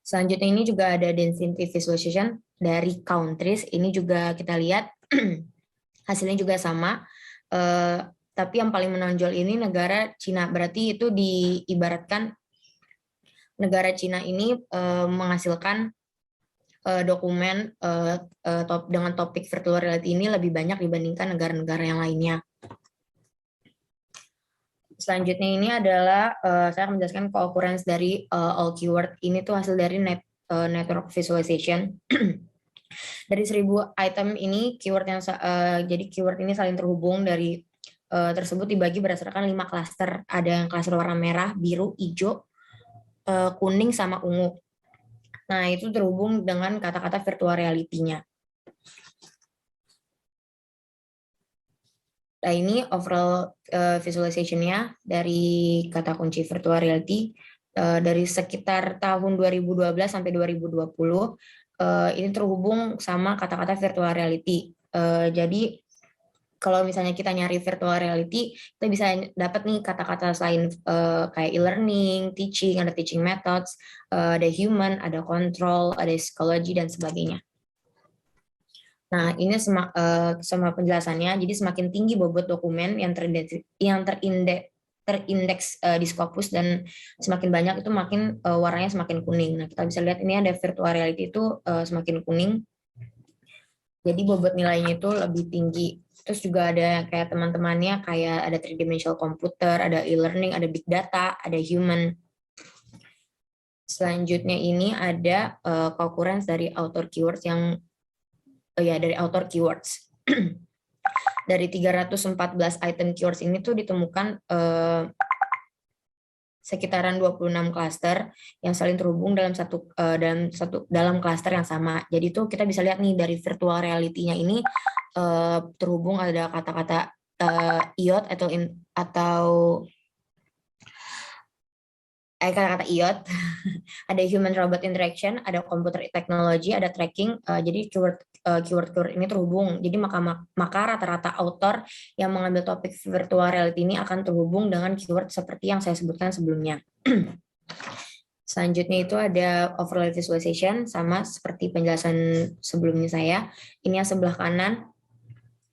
Selanjutnya ini juga ada density visualization dari countries. Ini juga kita lihat hasilnya juga sama, Tapi yang paling menonjol ini negara Cina. Berarti itu diibaratkan negara Cina ini menghasilkan dokumen dengan topik virtual reality ini lebih banyak dibandingkan negara-negara yang lainnya. Selanjutnya ini adalah saya akan menjelaskan co-occurrence dari all keyword. Ini tuh hasil dari network visualization. Dari 1000 item ini keyword yang jadi keyword ini saling terhubung dari tersebut dibagi berdasarkan 5 klaster. Ada yang klaster warna merah, biru, hijau, kuning sama ungu. Nah, itu terhubung dengan kata-kata virtual reality-nya. Nah, ini overall visualization-nya dari kata kunci virtual reality dari sekitar tahun 2012 sampai 2020 ini terhubung sama kata-kata virtual reality. Jadi kalau misalnya kita nyari virtual reality, kita bisa dapat nih kata-kata selain kayak e-learning, teaching, ada teaching methods, ada human, ada control, ada psychology, dan sebagainya. Nah, ini sama penjelasannya. Jadi semakin tinggi bobot dokumen yang terindeks di Scopus dan semakin banyak itu makin warnanya semakin kuning. Nah, kita bisa lihat ini ada virtual reality itu semakin kuning. Jadi bobot nilainya itu lebih tinggi. Terus juga ada kayak teman-temannya kayak ada 3-dimensional computer, ada e-learning, ada big data, ada human. Selanjutnya ini ada co-occurrence dari author keywords yang dari author keywords. Dari 314 item keywords ini tuh ditemukan sekitaran 26 klaster yang saling terhubung dalam klaster yang sama. Jadi tuh kita bisa lihat nih dari virtual reality-nya ini terhubung ada kata-kata IoT atau kata-kata IoT, ada human robot interaction, ada computer technology, ada tracking. Jadi keyword ini terhubung. Jadi maka rata-rata author yang mengambil topik virtual reality ini akan terhubung dengan keyword seperti yang saya sebutkan sebelumnya. Selanjutnya itu ada overlay visualization, sama seperti penjelasan sebelumnya saya. Ini yang sebelah kanan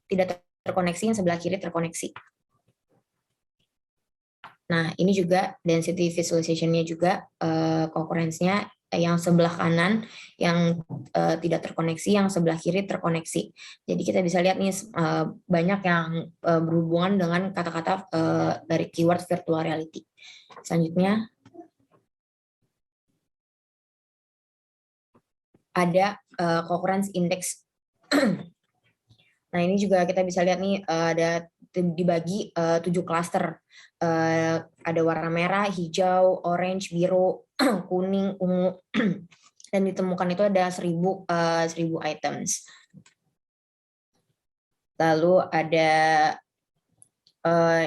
tidak terkoneksi, yang sebelah kiri terkoneksi. Nah, ini juga density visualization-nya juga concurrence-nya yang sebelah kanan yang tidak terkoneksi, yang sebelah kiri terkoneksi. Jadi kita bisa lihat nih banyak yang berhubungan dengan kata-kata dari keyword virtual reality. Selanjutnya ada concurrence index. Nah, ini juga kita bisa lihat nih ada dibagi 7 klaster. Ada warna merah, hijau, orange, biru, kuning, ungu. Dan ditemukan itu ada 1000 items. Lalu ada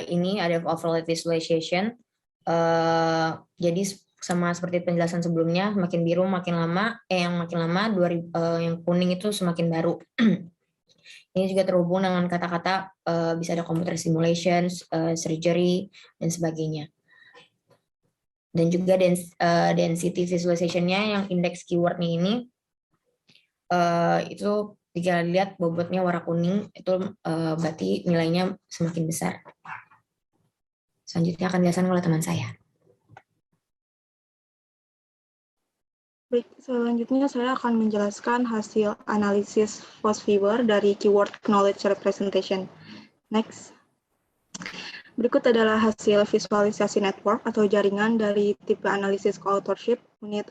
ini ada overlay visualization. Jadi sama seperti penjelasan sebelumnya, makin biru makin lama, yang makin lama yang kuning itu semakin baru. Ini juga terhubung dengan kata-kata bisa ada computer simulations, surgery, dan sebagainya. Dan juga density visualization-nya yang indeks keyword-nya ini, itu jika lihat bobotnya warna kuning, itu berarti nilainya semakin besar. Selanjutnya akan dijelaskan oleh teman saya.
Baik, selanjutnya saya akan menjelaskan hasil analisis post-viewer dari keyword knowledge representation. Next. Berikut adalah hasil visualisasi network atau jaringan dari tipe analisis co-authorship unit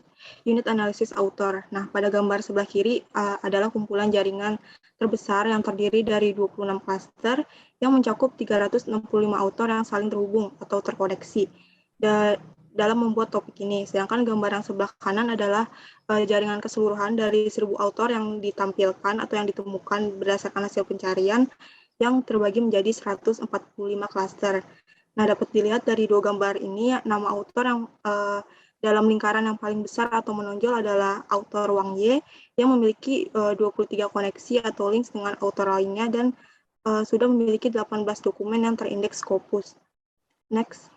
analisis author. Nah, pada gambar sebelah kiri adalah kumpulan jaringan terbesar yang terdiri dari 26 klaster yang mencakup 365 author yang saling terhubung atau terkoneksi dalam membuat topik ini. Sedangkan gambar yang sebelah kanan adalah jaringan keseluruhan dari 1000 author yang ditampilkan atau yang ditemukan berdasarkan hasil pencarian yang terbagi menjadi 145 klaster. Nah, dapat dilihat dari dua gambar ini, nama author yang dalam lingkaran yang paling besar atau menonjol adalah author Wang Ye yang memiliki 23 koneksi atau links dengan author lainnya dan sudah memiliki 18 dokumen yang terindeks Scopus. Next.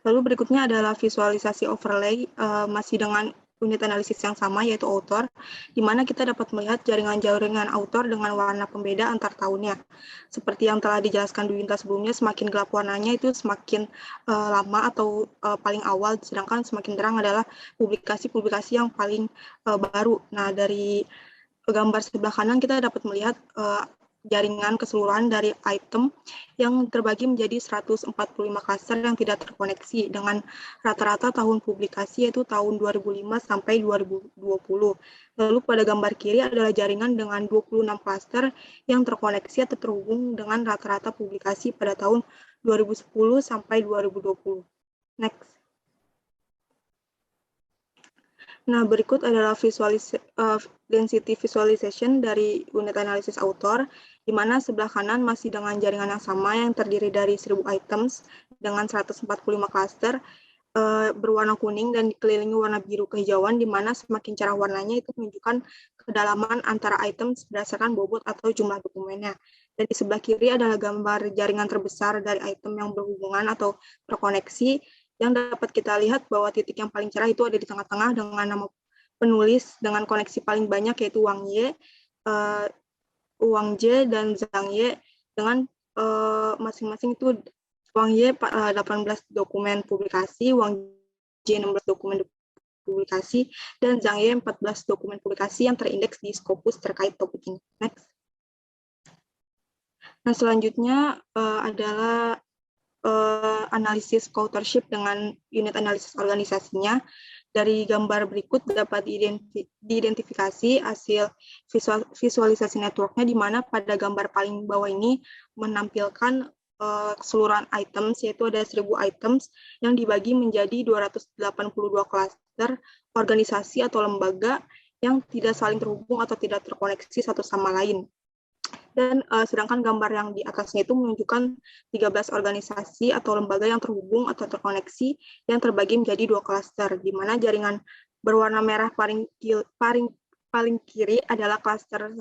Lalu berikutnya adalah visualisasi overlay masih dengan unit analisis yang sama, yaitu author, di mana kita dapat melihat jaringan-jaringan author dengan warna pembeda antar tahunnya. Seperti yang telah dijelaskan Dwinta sebelumnya, semakin gelap warnanya itu semakin lama atau paling awal, sedangkan semakin terang adalah publikasi-publikasi yang paling baru. Nah, dari gambar sebelah kanan kita dapat melihat jaringan keseluruhan dari item yang terbagi menjadi 145 klaster yang tidak terkoneksi dengan rata-rata tahun publikasi yaitu tahun 2005 sampai 2020. Lalu pada gambar kiri adalah jaringan dengan 26 klaster yang terkoneksi atau terhubung dengan rata-rata publikasi pada tahun 2010 sampai 2020. Next. Nah, berikut adalah density visualization dari unit analisis author, di mana sebelah kanan masih dengan jaringan yang sama yang terdiri dari 1000 items dengan 145 cluster berwarna kuning dan dikelilingi warna biru kehijauan, di mana semakin cerah warnanya itu menunjukkan kedalaman antara items berdasarkan bobot atau jumlah dokumennya. Dan di sebelah kiri adalah gambar jaringan terbesar dari item yang berhubungan atau terkoneksi, yang dapat kita lihat bahwa titik yang paling cerah itu ada di tengah-tengah dengan nama penulis dengan koneksi paling banyak yaitu Wang Ye, Wang Jie, dan Zhang Ye dengan masing-masing itu Wang Ye 18 dokumen publikasi, Wang Jie 16 dokumen publikasi, dan Zhang Ye 14 dokumen publikasi yang terindeks di Scopus terkait topik ini. Next. Nah, selanjutnya adalah analisis co-authorship dengan unit analisis organisasinya. Dari gambar berikut dapat diidentifikasi hasil visualisasi networknya, di mana pada gambar paling bawah ini menampilkan keseluruhan items, yaitu ada 1000 items yang dibagi menjadi 282 klaster organisasi atau lembaga yang tidak saling terhubung atau tidak terkoneksi satu sama lain. Dan sedangkan gambar yang di atasnya itu menunjukkan 13 organisasi atau lembaga yang terhubung atau terkoneksi yang terbagi menjadi 2 klaster, di mana jaringan berwarna merah paling kiri adalah klaster 1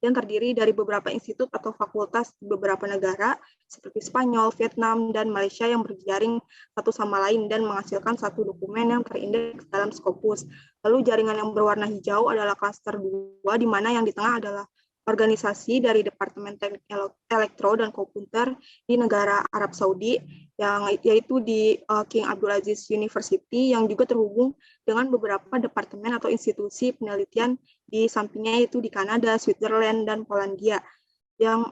yang terdiri dari beberapa institut atau fakultas di beberapa negara seperti Spanyol, Vietnam, dan Malaysia yang berjaring satu sama lain dan menghasilkan satu dokumen yang terindeks dalam Scopus. Lalu jaringan yang berwarna hijau adalah klaster 2, di mana yang di tengah adalah organisasi dari Departemen Teknik Elektro dan Komputer di negara Arab Saudi, yaitu di King Abdulaziz University, yang juga terhubung dengan beberapa departemen atau institusi penelitian di sampingnya, yaitu di Kanada, Switzerland, dan Polandia, yang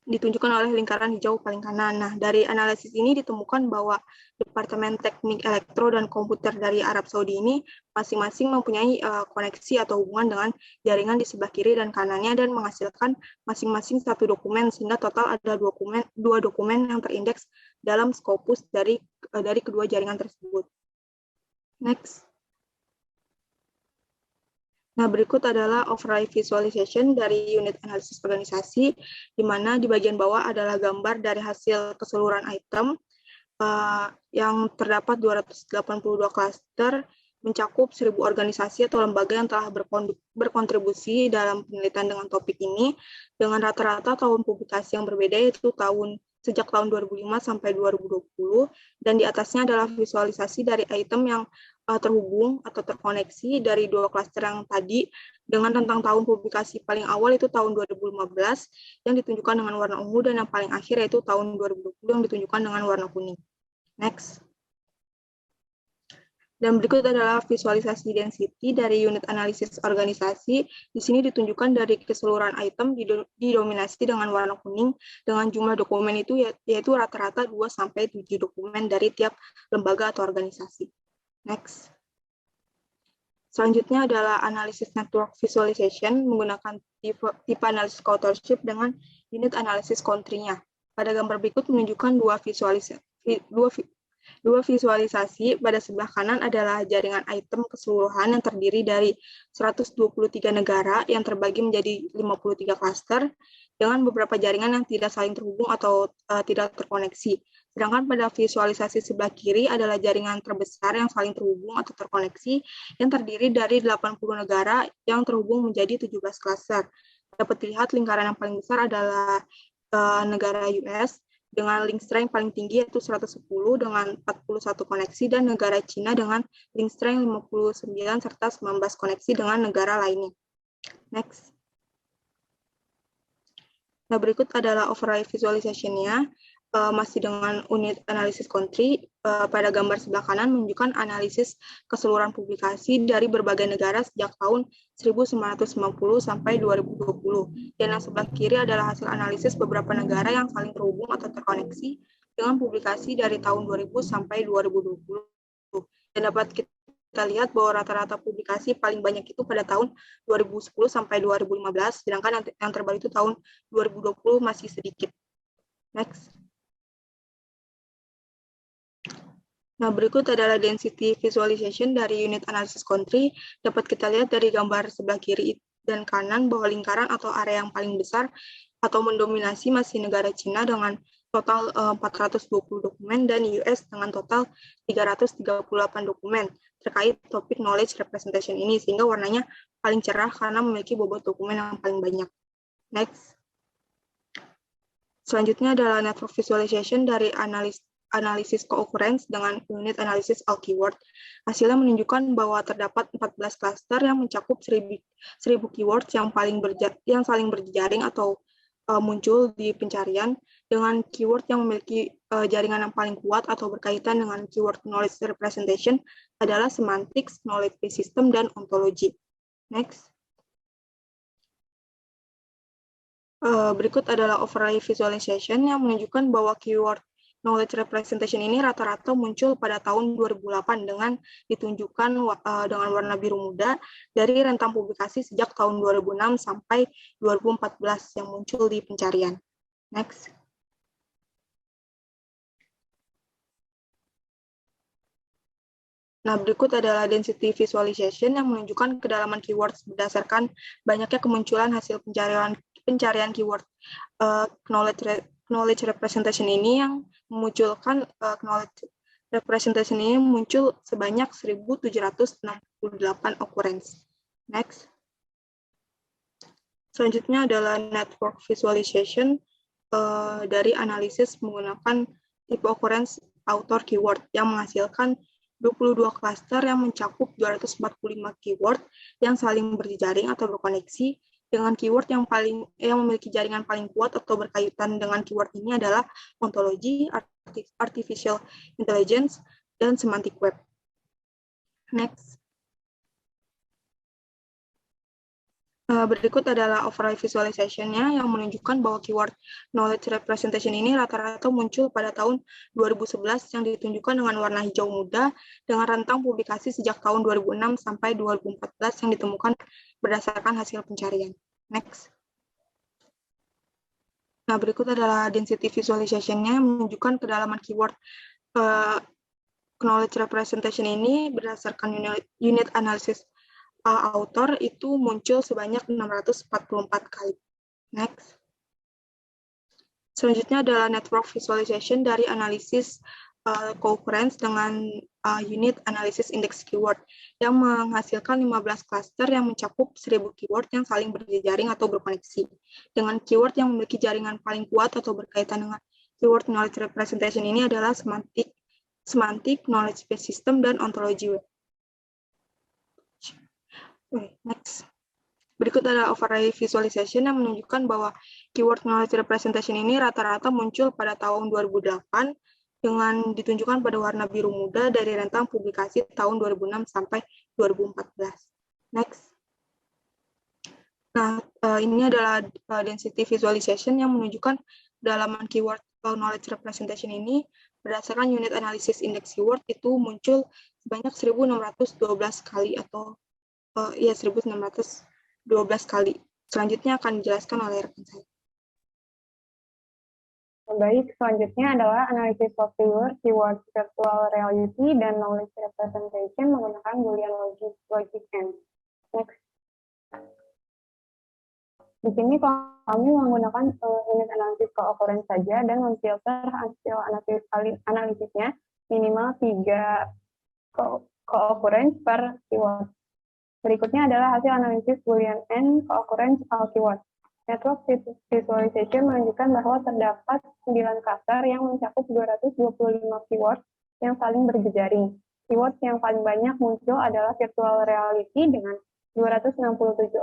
ditunjukkan oleh lingkaran hijau paling kanan. Nah, dari analisis ini ditemukan bahwa Departemen Teknik Elektro dan Komputer dari Arab Saudi ini masing-masing mempunyai koneksi atau hubungan dengan jaringan di sebelah kiri dan kanannya dan menghasilkan masing-masing satu dokumen, sehingga total ada dua dokumen yang terindeks dalam Scopus dari kedua jaringan tersebut. Next. Nah, berikut adalah overlay visualization dari unit analisis organisasi, di mana di bagian bawah adalah gambar dari hasil keseluruhan item yang terdapat 282 klaster, mencakup 1000 organisasi atau lembaga yang telah berkontribusi dalam penelitian dengan topik ini, dengan rata-rata tahun publikasi yang berbeda, yaitu sejak tahun 2005 sampai 2020, dan di atasnya adalah visualisasi dari item yang terhubung atau terkoneksi dari 2 klaster yang tadi dengan rentang tahun publikasi paling awal itu tahun 2015 yang ditunjukkan dengan warna ungu, dan yang paling akhir yaitu tahun 2020 yang ditunjukkan dengan warna kuning. Next. Dan berikut adalah visualisasi density dari unit analisis organisasi. Di sini ditunjukkan dari keseluruhan item didominasi dengan warna kuning, dengan jumlah dokumen itu yaitu rata-rata 2-7 dokumen dari tiap lembaga atau organisasi. Next. Selanjutnya adalah analisis network visualization menggunakan tipe analisis co-authorship dengan unit analisis country-nya. Pada gambar berikut menunjukkan dua visualisasi. Pada sebelah kanan adalah jaringan item keseluruhan yang terdiri dari 123 negara yang terbagi menjadi 53 klaster dengan beberapa jaringan yang tidak saling terhubung atau tidak terkoneksi. Sedangkan pada visualisasi sebelah kiri adalah jaringan terbesar yang saling terhubung atau terkoneksi yang terdiri dari 80 negara yang terhubung menjadi 17 klaster. Dapat dilihat lingkaran yang paling besar adalah negara US, dengan link strength paling tinggi yaitu 110 dengan 41 koneksi dan negara Cina dengan link strength 59 serta 19 koneksi dengan negara lainnya. Next. Nah, berikut adalah overlay visualization-nya. Masih dengan unit analisis country. Pada gambar sebelah kanan menunjukkan analisis keseluruhan publikasi dari berbagai negara sejak tahun 1990 sampai 2020. Dan yang sebelah kiri adalah hasil analisis beberapa negara yang saling terhubung atau terkoneksi dengan publikasi dari tahun 2000 sampai 2020. Dan dapat kita lihat bahwa rata-rata publikasi paling banyak itu pada tahun 2010 sampai 2015, sedangkan yang terbaru itu tahun 2020 masih sedikit. Next. Nah, berikut adalah density visualization dari unit analysis country. Dapat kita lihat dari gambar sebelah kiri dan kanan bahwa lingkaran atau area yang paling besar atau mendominasi masih negara Cina dengan total 420 dokumen dan US dengan total 338 dokumen terkait topik knowledge representation ini, sehingga warnanya paling cerah karena memiliki bobot dokumen yang paling banyak. Next. Selanjutnya adalah network visualization dari analisis co-occurrence dengan unit analisis all keyword. Hasilnya menunjukkan bahwa terdapat 14 klaster yang mencakup 1000 keywords yang saling berjejaring atau muncul di pencarian dengan keyword yang memiliki jaringan yang paling kuat atau berkaitan dengan keyword knowledge representation adalah semantics, knowledge base system, dan ontology. Next. Berikut adalah overlay visualization yang menunjukkan bahwa keyword knowledge representation ini rata-rata muncul pada tahun 2008 dengan ditunjukkan dengan warna biru muda dari rentang publikasi sejak tahun 2006 sampai 2014 yang muncul di pencarian. Next. Nah, berikut adalah density visualization yang menunjukkan kedalaman keywords berdasarkan banyaknya kemunculan hasil pencarian keyword knowledge representation ini yang memunculkan knowledge representation ini muncul sebanyak 1.768 occurrence. Next. Selanjutnya adalah network visualization dari analisis menggunakan tipe occurrence author keyword yang menghasilkan 22 klaster yang mencakup 245 keyword yang saling berjejaring atau berkoneksi dengan keyword yang memiliki jaringan paling kuat atau berkaitan dengan keyword ini adalah ontology, artificial intelligence, dan semantic web. Next. Berikut adalah overlay visualization-nya yang menunjukkan bahwa keyword knowledge representation ini rata-rata muncul pada tahun 2011 yang ditunjukkan dengan warna hijau muda dengan rentang publikasi sejak tahun 2006 sampai 2014 yang ditemukan berdasarkan hasil pencarian. Next. Nah, berikut adalah density visualization-nya yang menunjukkan kedalaman keyword knowledge representation ini berdasarkan unit analysis author itu muncul sebanyak 644 kali. Next. Selanjutnya adalah network visualization dari analisis co-occurrence dengan unit analysis index keyword yang menghasilkan 15 klaster yang mencakup 1000 keyword yang saling berjejaring atau berkoneksi dengan keyword yang memiliki jaringan paling kuat atau berkaitan dengan keyword knowledge representation ini adalah semantic, knowledge base system, dan ontology web. Next. Berikut adalah overlay visualization yang menunjukkan bahwa keyword knowledge representation ini rata-rata muncul pada tahun 2008 dengan ditunjukkan pada warna biru muda dari rentang publikasi tahun 2006 sampai 2014. Next. Nah, ini adalah density visualization yang menunjukkan kedalaman keyword knowledge representation ini berdasarkan unit analysis index keyword itu muncul sebanyak 1.612 kali atau 1.612 kali. Selanjutnya akan dijelaskan oleh rekan saya.
Baik, selanjutnya adalah analisis software, keyword virtual reality, dan knowledge representation menggunakan Boolean logic and. Next. Di sini kami menggunakan unit analisis co-occurrence saja dan memfilter hasil analisisnya minimal 3 co-occurrence per keyword. Berikutnya adalah hasil analisis Boolean and co-occurrence all keyword. Network visualization menunjukkan bahwa terdapat 9 cluster yang mencakup 225 keyword yang saling berjejaring. Keyword yang paling banyak muncul adalah virtual reality dengan 267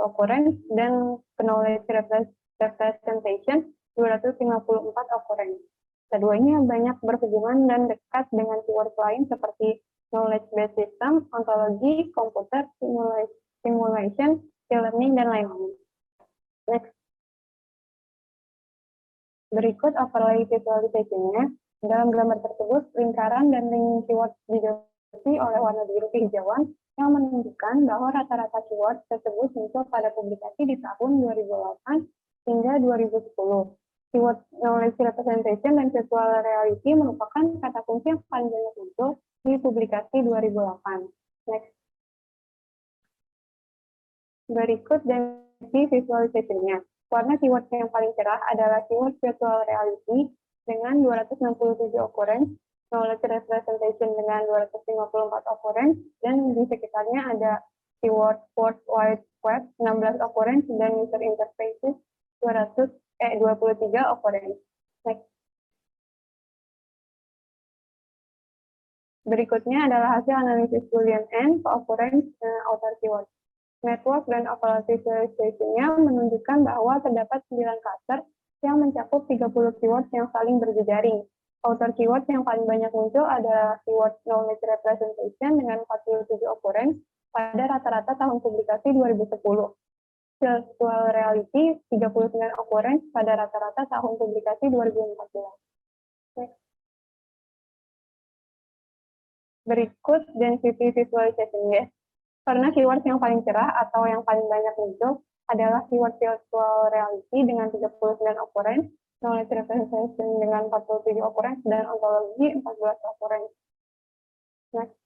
occurrence dan knowledge representation 254 occurrence. Keduanya banyak berhubungan dan dekat dengan keyword lain seperti knowledge-based system, ontology, computer, simulation, e-learning, dan lain-lain. Next. Berikut overlay visualization-nya. Dalam gambar tersebut, lingkaran dan ring keyword didominasi oleh warna biru kehijauan yang menunjukkan bahwa rata-rata keyword tersebut muncul pada publikasi di tahun 2008 hingga 2010. Keyword knowledge representation dan virtual reality merupakan kata kunci yang paling banyak muncul di publikasi 2008. Next. Berikut definisi visualization-nya. Warna keyword yang paling cerah adalah keyword virtual reality dengan 267 occurrence, knowledge representation dengan 254 occurrence, dan di sekitarnya ada keyword World Wide Web 16 occurrence dan user interfaces 23 occurrence. Next. Berikutnya adalah hasil analisis Boolean and co-occurrence outer keyword. Network dan overall visualization-nya menunjukkan bahwa terdapat 9 cluster yang mencakup 30 keyword yang saling berjejaring. Outer keyword yang paling banyak muncul adalah keyword knowledge representation dengan 47 occurrence pada rata-rata tahun publikasi 2010. Virtual reality 39 occurrence pada rata-rata tahun publikasi 2014. Next. Berikut density visualization-nya. Karena keyword yang paling cerah atau yang paling banyak muncul adalah keyword virtual reality dengan 39 occurrence, knowledge representation dengan 47 occurrence, dan ontology 14 occurrence. Next.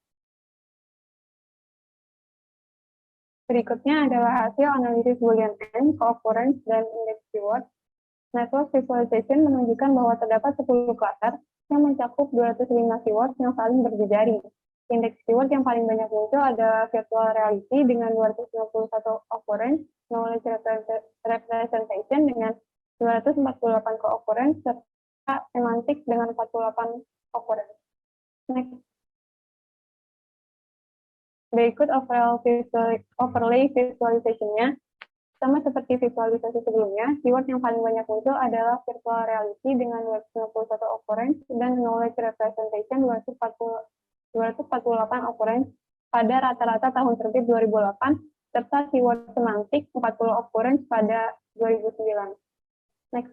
Berikutnya adalah hasil analisis Boolean and, co-occurrence, dan index keyword. Network visualization menunjukkan bahwa terdapat 10 cluster yang mencakup 205 keyword yang saling berjejaring. Indeks keyword yang paling banyak muncul adalah virtual reality dengan 251 occurrence, knowledge representation dengan 248 co-occurrence, serta semantik dengan 48 occurrence. Next. Berikut overlay visualization-nya. Sama seperti visualisasi sebelumnya, keyword yang paling banyak muncul adalah virtual reality dengan 251 occurrence dan knowledge representation 248 occurrence pada rata-rata tahun terbit 2008, serta keyword semantik 40 occurrence pada 2009. Next.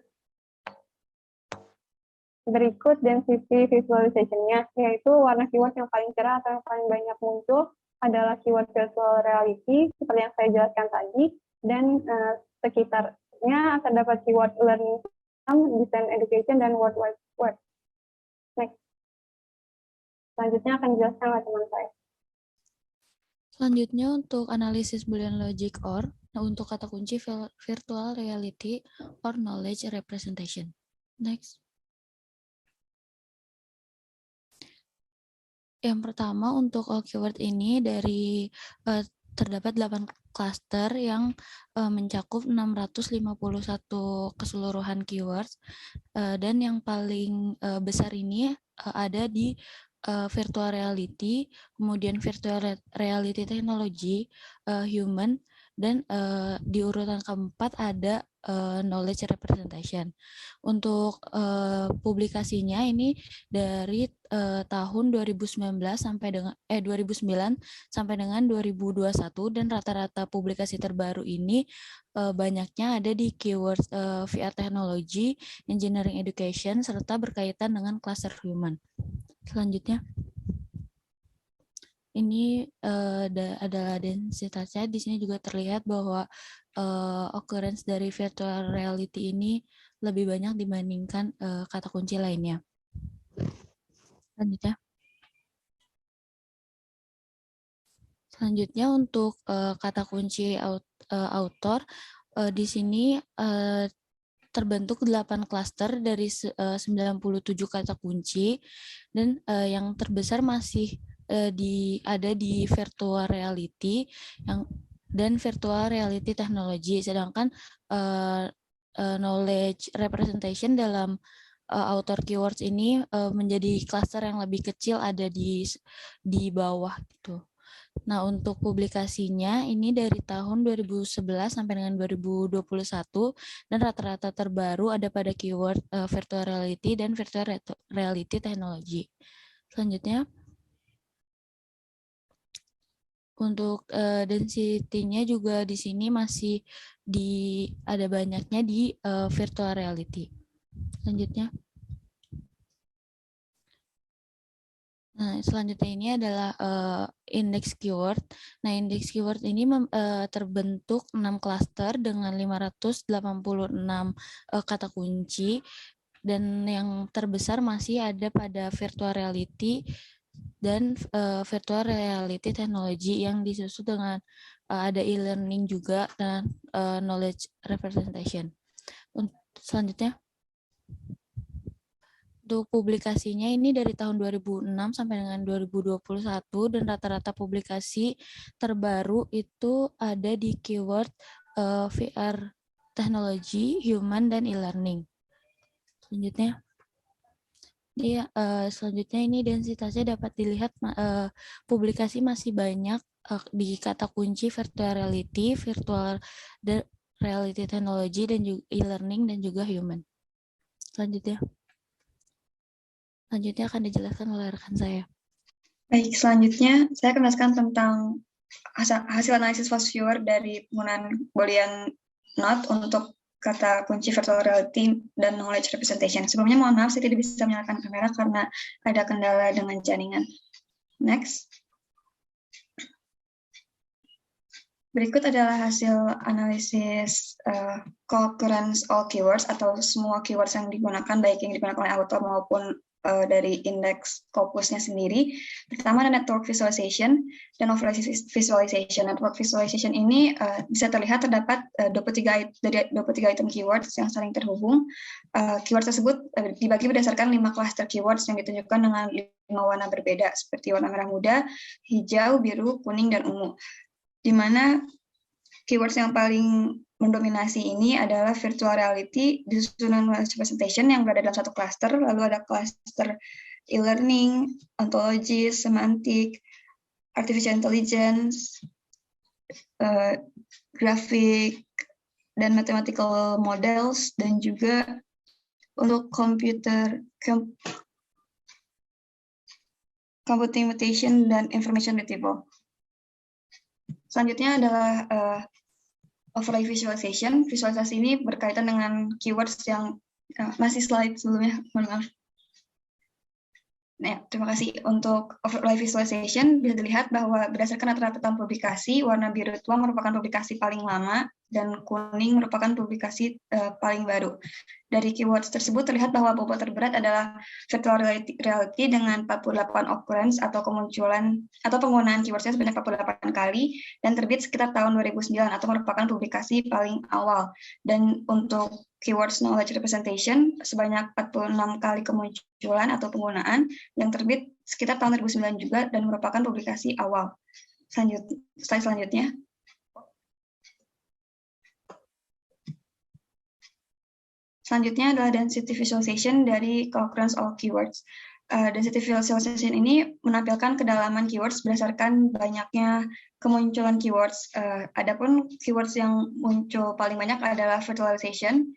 Berikut density visualization-nya, yaitu warna keyword yang paling cerah atau yang paling banyak muncul adalah keyword virtual reality, seperti yang saya jelaskan tadi, dan sekitarnya terdapat keyword learning, design education, dan world wide web. Next. Selanjutnya akan dijelaskan oleh teman saya.
Selanjutnya untuk analisis Boolean logic OR, untuk kata kunci virtual reality or knowledge representation. Next. Yang pertama untuk all keyword ini dari terdapat 8 cluster yang mencakup 651 keseluruhan keywords, dan yang paling besar ini ada di virtual reality, kemudian virtual reality technology, human, dan di urutan keempat ada knowledge representation. Untuk publikasinya ini dari tahun 2009 sampai dengan 2021, dan rata-rata publikasi terbaru ini banyaknya ada di keyword VR technology, engineering education, serta berkaitan dengan cluster human. Selanjutnya, ini adalah densitasnya. Di sini juga terlihat bahwa occurrence dari virtual reality ini lebih banyak dibandingkan kata kunci lainnya. Selanjutnya untuk kata kunci author, di sini terbentuk 8 klaster dari 97 kata kunci, dan yang terbesar masih ada di virtual reality dan virtual reality technology, sedangkan knowledge representation dalam author keywords ini menjadi klaster yang lebih kecil, ada di bawah gitu. Nah, untuk publikasinya ini dari tahun 2011 sampai dengan 2021 dan rata-rata terbaru ada pada keyword virtual reality dan virtual reality technology. Selanjutnya, untuk density-nya juga di sini masih ada banyaknya di virtual reality. Selanjutnya. Nah, selanjutnya ini adalah indeks keyword. Nah, indeks keyword ini terbentuk 6 klaster dengan 586 kata kunci, dan yang terbesar masih ada pada virtual reality dan virtual reality technology yang disusul dengan ada e-learning juga dan knowledge representation. Selanjutnya. Untuk publikasinya ini dari tahun 2006 sampai dengan 2021 dan rata-rata publikasi terbaru itu ada di keyword VR teknologi, human, dan e-learning. Selanjutnya. Selanjutnya ini densitasnya dapat dilihat publikasi masih banyak di kata kunci virtual reality, virtual reality technology, dan juga e-learning dan juga human. Selanjutnya akan dijelaskan oleh rekan saya.
Baik, selanjutnya saya akan menjelaskan tentang hasil analisis viewer dari penggunaan Boolean not untuk kata kunci virtual reality dan knowledge representation. Sebelumnya mohon maaf saya tidak bisa menyalakan kamera karena ada kendala dengan jaringan. Next. Berikut adalah hasil analisis concurrence all keywords atau semua keywords yang digunakan, baik yang digunakan oleh author maupun dari indeks Scopusnya sendiri. Pertama ada network visualization dan overlay visualization. Network visualization ini bisa terlihat terdapat 23 item keywords yang saling terhubung. Keyword tersebut dibagi berdasarkan 5 cluster keywords yang ditunjukkan dengan 5 warna berbeda, seperti warna merah muda, hijau, biru, kuning, dan ungu. Di mana keywords yang paling mendominasi ini adalah virtual reality, disusul knowledge representation yang berada dalam satu cluster, lalu ada cluster e-learning, ontology, semantik, artificial intelligence, graphic, dan mathematical models, dan juga untuk computing mutation dan information retrieval. Selanjutnya adalah overlay visualization. Visualisasi ini berkaitan dengan keywords yang masih slide sebelumnya, mohon maaf. Nah, terima kasih. Untuk overlay visualization bisa dilihat bahwa berdasarkan rata-rata tahun publikasi, warna biru tua merupakan publikasi paling lama dan kuning merupakan publikasi paling baru. Dari keywords tersebut terlihat bahwa bobot terberat adalah virtual reality dengan 48 occurrence atau kemunculan atau penggunaan keywordsnya sebanyak 48 kali dan terbit sekitar tahun 2009 atau merupakan publikasi paling awal. Dan untuk keywords knowledge representation sebanyak 46 kali kemunculan atau penggunaan yang terbit sekitar tahun 2009 juga dan merupakan publikasi awal. Slide selanjutnya. Selanjutnya adalah density visualization dari concurrence all keywords. Density visualization ini menampilkan kedalaman keywords berdasarkan banyaknya kemunculan keywords. Adapun keywords yang muncul paling banyak adalah virtualization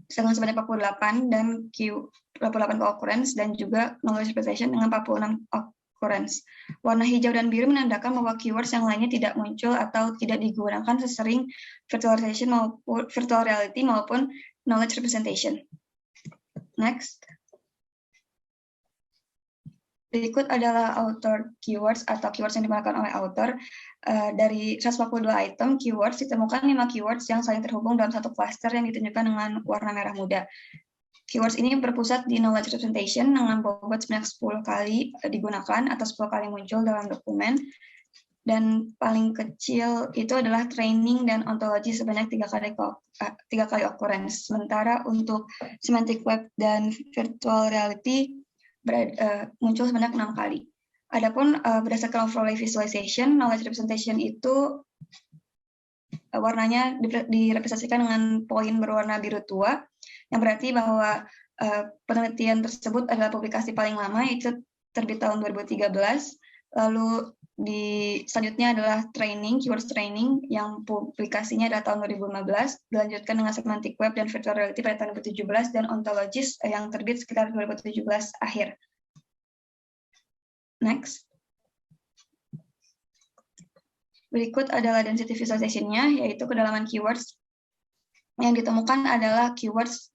dengan sebanyak 48 dan 48 occurrence dan juga knowledge representation dengan 46 occurrence. Warna hijau dan biru menandakan bahwa keywords yang lainnya tidak muncul atau tidak digunakan sesering virtualization maupun virtual reality maupun knowledge representation. Next. Berikut adalah author keywords atau keywords yang digunakan oleh author. Dari 142 item keywords ditemukan 5 keywords yang saling terhubung dalam satu cluster yang ditunjukkan dengan warna merah muda. Keywords ini berpusat di knowledge representation dengan bobot sebanyak 10 kali digunakan atau 10 kali muncul dalam dokumen. Dan paling kecil itu adalah training dan ontologi sebanyak 3 kali occurrence. Sementara untuk semantic web dan virtual reality muncul sebanyak 6 kali. Adapun berdasarkan overlay visualization, knowledge representation itu warnanya direpresentasikan dengan poin berwarna biru tua, yang berarti bahwa penelitian tersebut adalah publikasi paling lama, itu terbit tahun 2013. Lalu selanjutnya adalah keywords training, yang publikasinya adalah tahun 2015, dilanjutkan dengan semantic web dan virtual reality pada tahun 2017, dan ontologist yang terbit sekitar 2017 akhir. Next. Berikut adalah density visualization-nya, yaitu kedalaman keywords. Yang ditemukan adalah keywords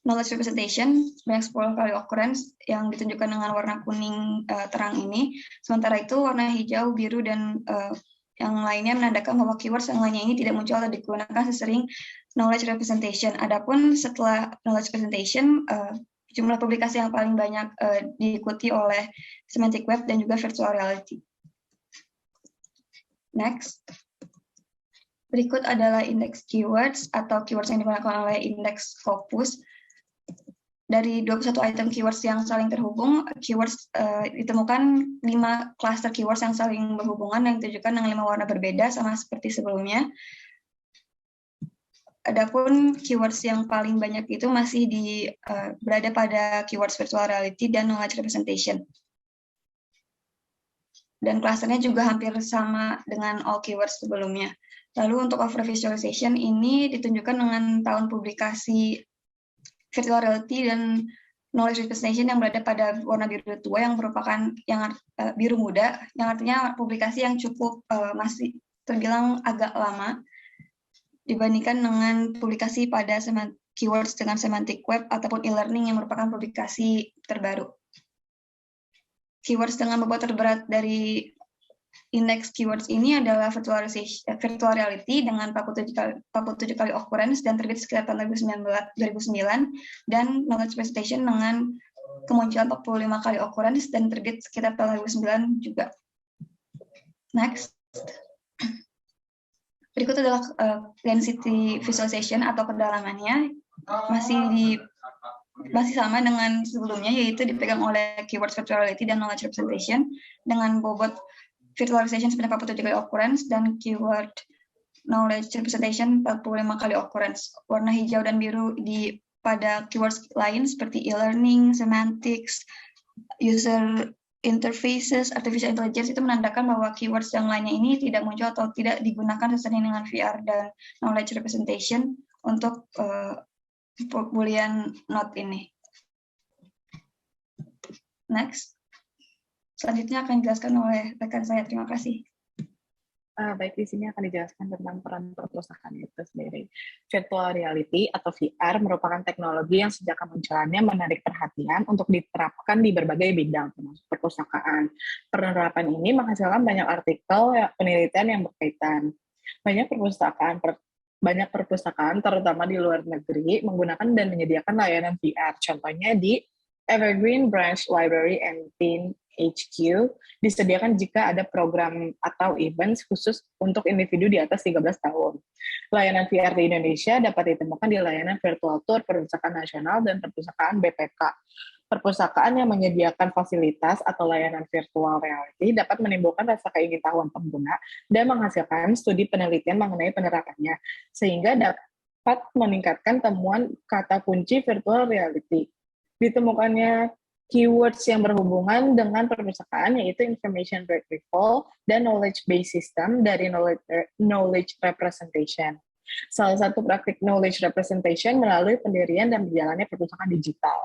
knowledge representation, sebanyak 10 kali occurrence, yang ditunjukkan dengan warna kuning terang ini. Sementara itu, warna hijau, biru, dan yang lainnya menandakan bahwa keywords yang lainnya ini tidak muncul atau digunakan sesering knowledge representation. Adapun setelah knowledge representation, jumlah publikasi yang paling banyak diikuti oleh semantic web dan juga virtual reality. Next. Berikut adalah indeks keywords atau keywords yang digunakan oleh indeks Scopus. Dari 21 item keywords yang saling terhubung, keywords ditemukan 5 cluster keywords yang saling berhubungan yang ditujukan dengan 5 warna berbeda sama seperti sebelumnya. Adapun keywords yang paling banyak itu masih berada pada keywords virtual reality dan knowledge representation. Dan klasternya juga hampir sama dengan all keywords sebelumnya. Lalu untuk over visualization ini ditunjukkan dengan tahun publikasi virtual reality dan knowledge representation yang berada pada warna biru tua, yang merupakan biru muda, yang artinya publikasi yang cukup masih terbilang agak lama dibandingkan dengan publikasi pada keywords dengan semantic web ataupun e-learning yang merupakan publikasi terbaru. Keywords dengan bobot terberat dari indeks keywords ini adalah virtual reality dengan 47 kali occurrence dan terbit sekitar tahun 2009, dan knowledge presentation dengan kemunculan 45 kali occurrence dan terbit sekitar tahun 2009 juga. Next. Berikut adalah density visualization atau kedalamannya, masih sama dengan sebelumnya, yaitu dipegang oleh keywords virtual reality dan knowledge representation dengan bobot virtualization sebanyak 47 kali occurrence dan keyword knowledge representation 45 kali occurrence. Warna hijau dan biru pada keywords lain seperti e-learning, semantics, user interfaces, artificial intelligence itu menandakan bahwa keywords yang lainnya ini tidak muncul atau tidak digunakan sesering dengan VR dan knowledge representation untuk Boolean note ini. Next. Selanjutnya akan dijelaskan oleh rekan saya. Terima kasih.
Baik, di sini akan dijelaskan tentang peran perpustakaan itu sendiri. Virtual reality atau VR merupakan teknologi yang sejak kemunculannya menarik perhatian untuk diterapkan di berbagai bidang, termasuk perpustakaan. Penerapan ini menghasilkan banyak artikel penelitian yang berkaitan. Banyak perpustakaan, terutama di luar negeri, menggunakan dan menyediakan layanan VR. Contohnya di Evergreen Branch Library and Teen HQ disediakan jika ada program atau events khusus untuk individu di atas 13 tahun. Layanan VR di Indonesia dapat ditemukan di layanan Virtual Tour Perpustakaan Nasional dan Perpustakaan BPK. Perpustakaan yang menyediakan fasilitas atau layanan virtual reality dapat menimbulkan rasa keingintahuan pengguna dan menghasilkan studi penelitian mengenai penerapannya, sehingga dapat meningkatkan temuan kata kunci virtual reality. Ditemukannya keywords yang berhubungan dengan perpustakaan, yaitu information retrieval dan knowledge-based system dari knowledge representation. Salah satu praktik knowledge representation melalui pendirian dan berjalannya perpustakaan digital.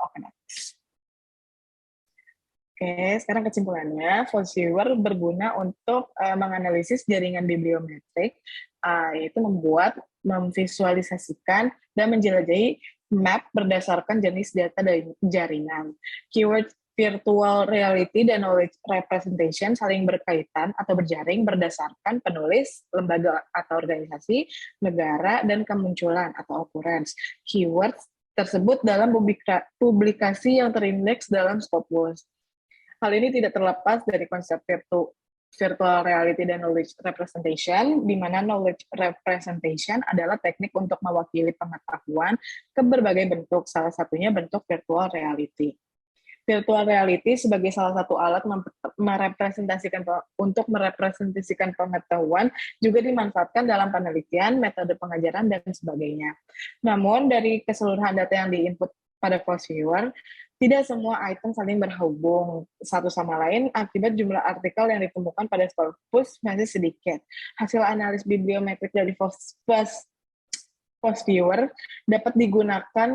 Oke, sekarang kesimpulannya, Fosviewer berguna untuk menganalisis jaringan bibliometrik, yaitu memvisualisasikan dan menjelajahi map berdasarkan jenis data dari jaringan. Keyword virtual reality dan knowledge representation saling berkaitan atau berjaring berdasarkan penulis, lembaga atau organisasi, negara, dan kemunculan atau occurrence. Keywords tersebut dalam publikasi yang terindeks dalam Scopus. Hal ini tidak terlepas dari konsep virtual reality dan knowledge representation, di mana knowledge representation adalah teknik untuk mewakili pengetahuan ke berbagai bentuk, salah satunya bentuk virtual reality. Virtual reality sebagai salah satu alat untuk merepresentasikan pengetahuan juga dimanfaatkan dalam penelitian, metode pengajaran, dan sebagainya. Namun, dari keseluruhan data yang diinput pada Force Viewer, tidak semua item saling berhubung satu sama lain akibat jumlah artikel yang ditemukan pada Scopus masih sedikit. Hasil analis bibliometrik dari Force Viewer dapat digunakan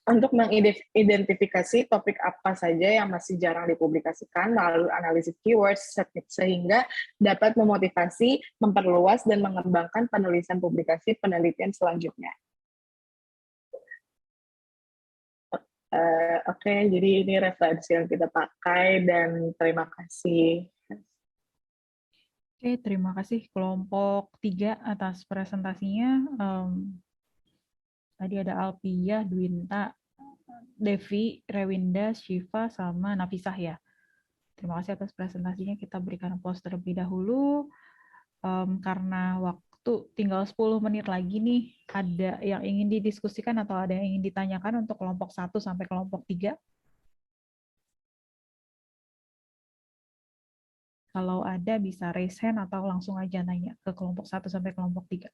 untuk mengidentifikasi topik apa saja yang masih jarang dipublikasikan melalui analisis keywords sehingga dapat memotivasi, memperluas, dan mengembangkan penulisan publikasi penelitian selanjutnya. Oke, jadi ini referensi yang kita pakai dan terima kasih.
Oke, terima kasih kelompok 3 atas presentasinya. Tadi ada Alpia, Dwinta, Devi, Rewinda, Shiva, sama Nafisah ya. Terima kasih atas presentasinya. Kita berikan applause terlebih dahulu. Karena waktu tinggal 10 menit lagi nih, ada yang ingin didiskusikan atau ada yang ingin ditanyakan untuk kelompok 1 sampai kelompok 3? Kalau ada bisa raise hand atau langsung aja nanya ke kelompok 1 sampai kelompok 3.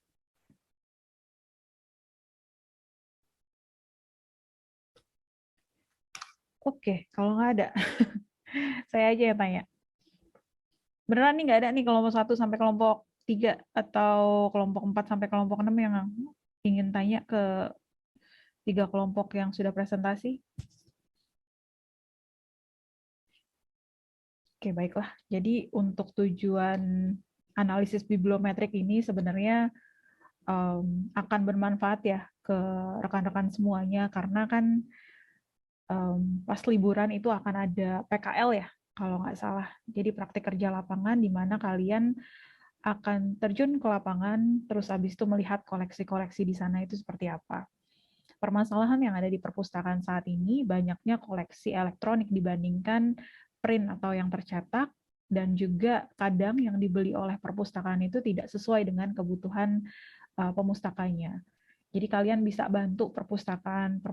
Oke, kalau nggak ada, saya aja yang tanya. Beneran nih nggak ada nih kelompok 1 sampai kelompok 3 atau kelompok 4 sampai kelompok 6 yang ingin tanya ke 3 kelompok yang sudah presentasi? Oke, baiklah. Jadi untuk tujuan analisis bibliometrik ini sebenarnya akan bermanfaat ya ke rekan-rekan semuanya, karena kan pas liburan itu akan ada PKL ya, kalau nggak salah. Jadi praktik kerja lapangan di mana kalian akan terjun ke lapangan, terus habis itu melihat koleksi-koleksi di sana itu seperti apa. Permasalahan yang ada di perpustakaan saat ini, banyaknya koleksi elektronik dibandingkan print atau yang tercetak, dan juga kadang yang dibeli oleh perpustakaan itu tidak sesuai dengan kebutuhan pemustakanya. Jadi kalian bisa bantu perpustakaan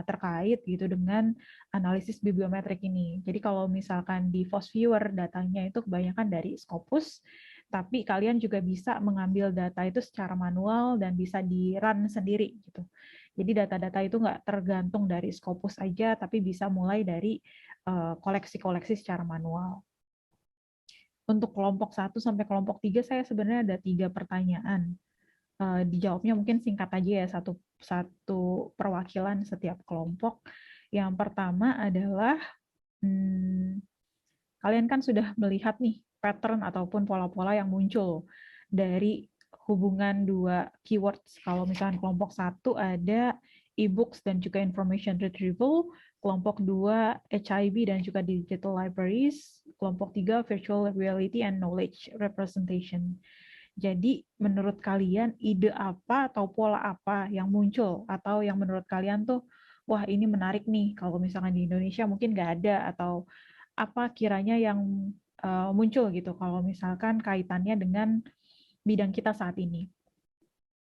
terkait gitu dengan analisis bibliometrik ini. Jadi kalau misalkan di Force Viewer datanya itu kebanyakan dari Scopus, tapi kalian juga bisa mengambil data itu secara manual dan bisa di-run sendiri gitu. Jadi data-data itu nggak tergantung dari Scopus aja, tapi bisa mulai dari koleksi-koleksi secara manual. Untuk kelompok 1 sampai kelompok 3 saya sebenarnya ada 3 pertanyaan. Dijawabnya mungkin singkat aja ya, satu perwakilan setiap kelompok. Yang pertama adalah kalian kan sudah melihat nih pattern ataupun pola-pola yang muncul dari hubungan 2 keywords. Kalau misalnya kelompok 1 ada e-books dan juga information retrieval, kelompok 2 HIB dan juga digital libraries, kelompok 3 virtual reality and knowledge representation. Jadi menurut kalian ide apa atau pola apa yang muncul atau yang menurut kalian tuh wah ini menarik nih kalau misalkan di Indonesia mungkin nggak ada, atau apa kiranya yang muncul gitu kalau misalkan kaitannya dengan bidang kita saat ini.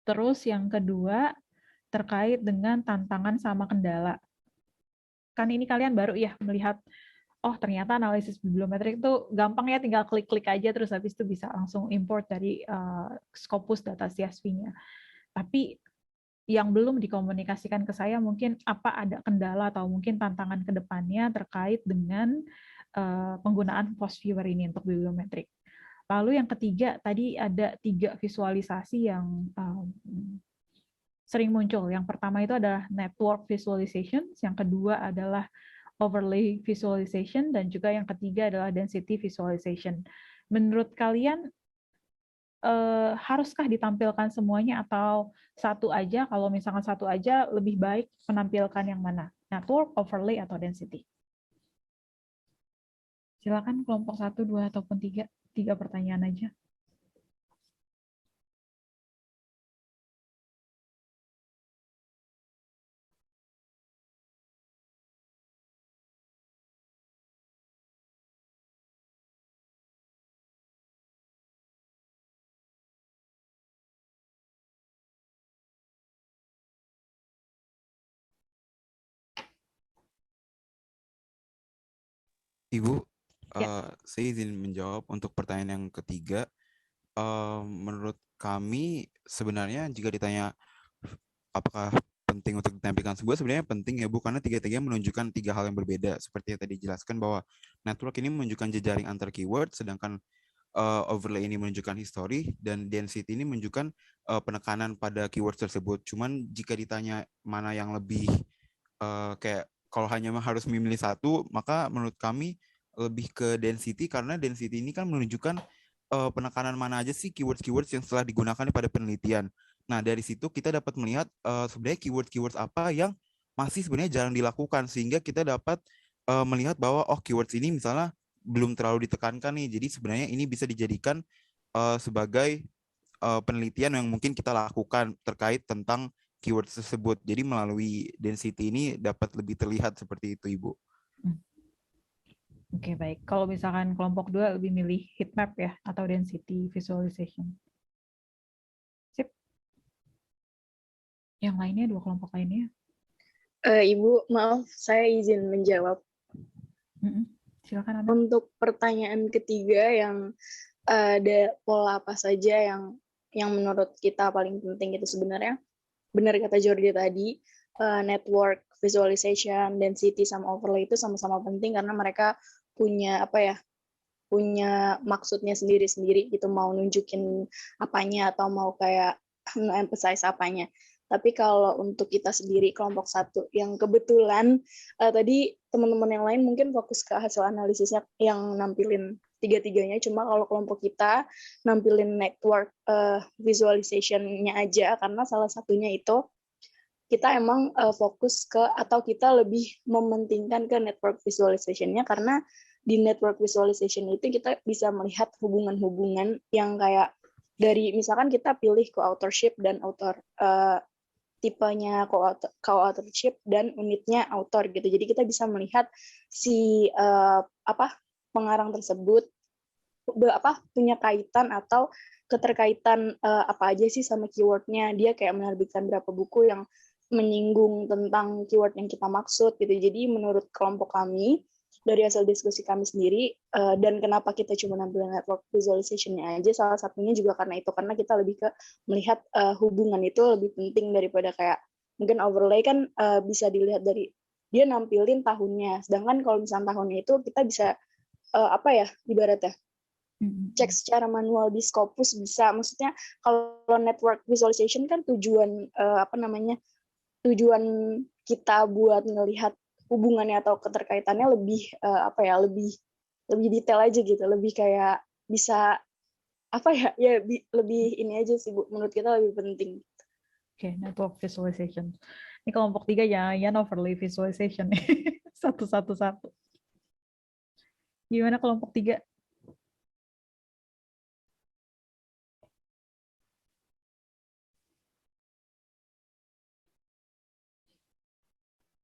Terus yang kedua terkait dengan tantangan sama kendala. Kan ini kalian baru ya melihat oh ternyata analisis bibliometrik itu gampang ya, tinggal klik-klik aja terus habis itu bisa langsung import dari Scopus data CSV-nya. Tapi yang belum dikomunikasikan ke saya mungkin apa ada kendala atau mungkin tantangan ke depannya terkait dengan penggunaan Force Viewer ini untuk bibliometrik. Lalu yang ketiga, tadi ada 3 visualisasi yang sering muncul. Yang pertama itu adalah network visualization, yang kedua adalah overlay visualization, dan juga yang ketiga adalah density visualization. Menurut kalian, haruskah ditampilkan semuanya atau satu aja? Kalau misalkan satu aja, lebih baik menampilkan yang mana? Network, overlay, atau density? Silakan kelompok 1, 2, ataupun 3. 3 pertanyaan aja.
Ibu,
Ya.
saya izin menjawab untuk pertanyaan yang ketiga. Menurut kami sebenarnya jika ditanya apakah penting untuk ditampilkan sebuah, sebenarnya penting ya Bu, karena tiga-tiganya menunjukkan tiga hal yang berbeda. Seperti yang tadi dijelaskan bahwa network ini menunjukkan jejaring antar keyword, sedangkan overlay ini menunjukkan history, dan density ini menunjukkan penekanan pada keyword tersebut. Cuman jika ditanya mana yang lebih kayak kalau hanya harus memilih satu, maka menurut kami lebih ke density, karena density ini kan menunjukkan penekanan mana aja sih keywords-keywords yang setelah digunakan pada penelitian. Nah, dari situ kita dapat melihat sebenarnya keywords-keywords apa yang masih sebenarnya jarang dilakukan, sehingga kita dapat melihat bahwa keywords ini misalnya belum terlalu ditekankan nih. Jadi sebenarnya ini bisa dijadikan sebagai penelitian yang mungkin kita lakukan terkait tentang keyword tersebut. Jadi melalui density ini dapat lebih terlihat seperti itu, Ibu.
Oke, baik. Kalau misalkan kelompok 2 lebih milih heat map ya, atau density visualization. Sip. Yang lainnya, dua kelompok lainnya.
Ibu, maaf, saya izin menjawab.
Silakan, Anda.
Untuk pertanyaan ketiga yang ada pola apa saja yang menurut kita paling penting itu sebenarnya, benar kata Jordi tadi, network visualization, density, sama overlay itu sama-sama penting karena mereka punya punya maksudnya sendiri-sendiri gitu, mau nunjukin apanya atau mau kayak emphasize apanya. Tapi kalau untuk kita sendiri kelompok 1 yang kebetulan tadi teman-teman yang lain mungkin fokus ke hasil analisisnya yang nampilin tiga-tiganya, cuma kalau kelompok kita nampilin network visualization-nya aja karena salah satunya itu kita emang fokus ke atau kita lebih mementingkan ke network visualization-nya karena di network visualization itu kita bisa melihat hubungan-hubungan yang kayak dari misalkan kita pilih co-authorship dan author, tipenya co-authorship dan unitnya author gitu. Jadi kita bisa melihat si pengarang tersebut punya kaitan atau keterkaitan apa aja sih sama keywordnya. Dia kayak menerbitkan berapa buku yang menyinggung tentang keyword yang kita maksud gitu. Jadi menurut kelompok kami dari hasil diskusi kami sendiri dan kenapa kita cuma nampilin network visualization-nya aja, salah satunya juga karena itu, karena kita lebih ke melihat hubungan itu lebih penting daripada kayak mungkin overlay kan bisa dilihat dari dia nampilin tahunnya, sedangkan kalau misalnya tahunnya itu kita bisa ibaratnya cek secara manual di Scopus bisa. Maksudnya kalau network visualization kan tujuan tujuan kita buat ngelihat hubungannya atau keterkaitannya lebih lebih detail aja gitu, lebih kayak bisa lebih ini aja sih Bu, menurut kita lebih penting.
Oke, network visualization. Ini kelompok 3 ya overlay visualization nih. Satu. Gimana kelompok 3?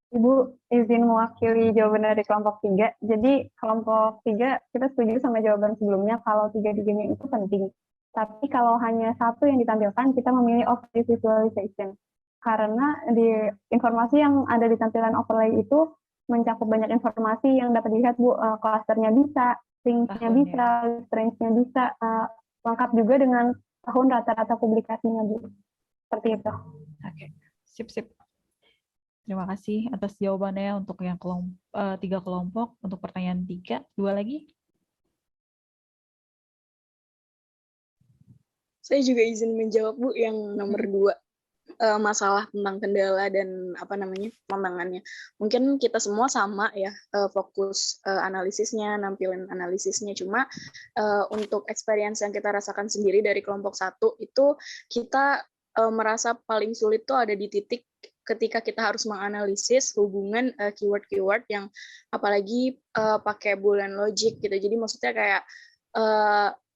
Ibu izin mewakili jawaban dari kelompok 3. Jadi kelompok 3 kita setuju sama jawaban sebelumnya kalau tiga-tiganya itu penting. Tapi kalau hanya satu yang ditampilkan, kita memilih overlay visualization. Karena di informasi yang ada di tampilan overlay itu mencakup banyak informasi yang dapat dilihat Bu, klasternya bisa, linknya bisa, range-nya bisa, lengkap juga dengan tahun rata-rata publikasinya Bu. Seperti itu.
Oke, sip. Terima kasih atas jawabannya untuk yang 3 kelompok. Untuk pertanyaan 3, 2 lagi.
Saya juga izin menjawab Bu yang nomor 2, masalah tentang kendala dan tantangannya. Mungkin kita semua sama ya, fokus analisisnya, nampilin analisisnya. Cuma untuk experience yang kita rasakan sendiri dari kelompok 1 itu kita merasa paling sulit tuh ada di titik ketika kita harus menganalisis hubungan keyword-keyword yang apalagi pakai Boolean logic gitu. Jadi maksudnya kayak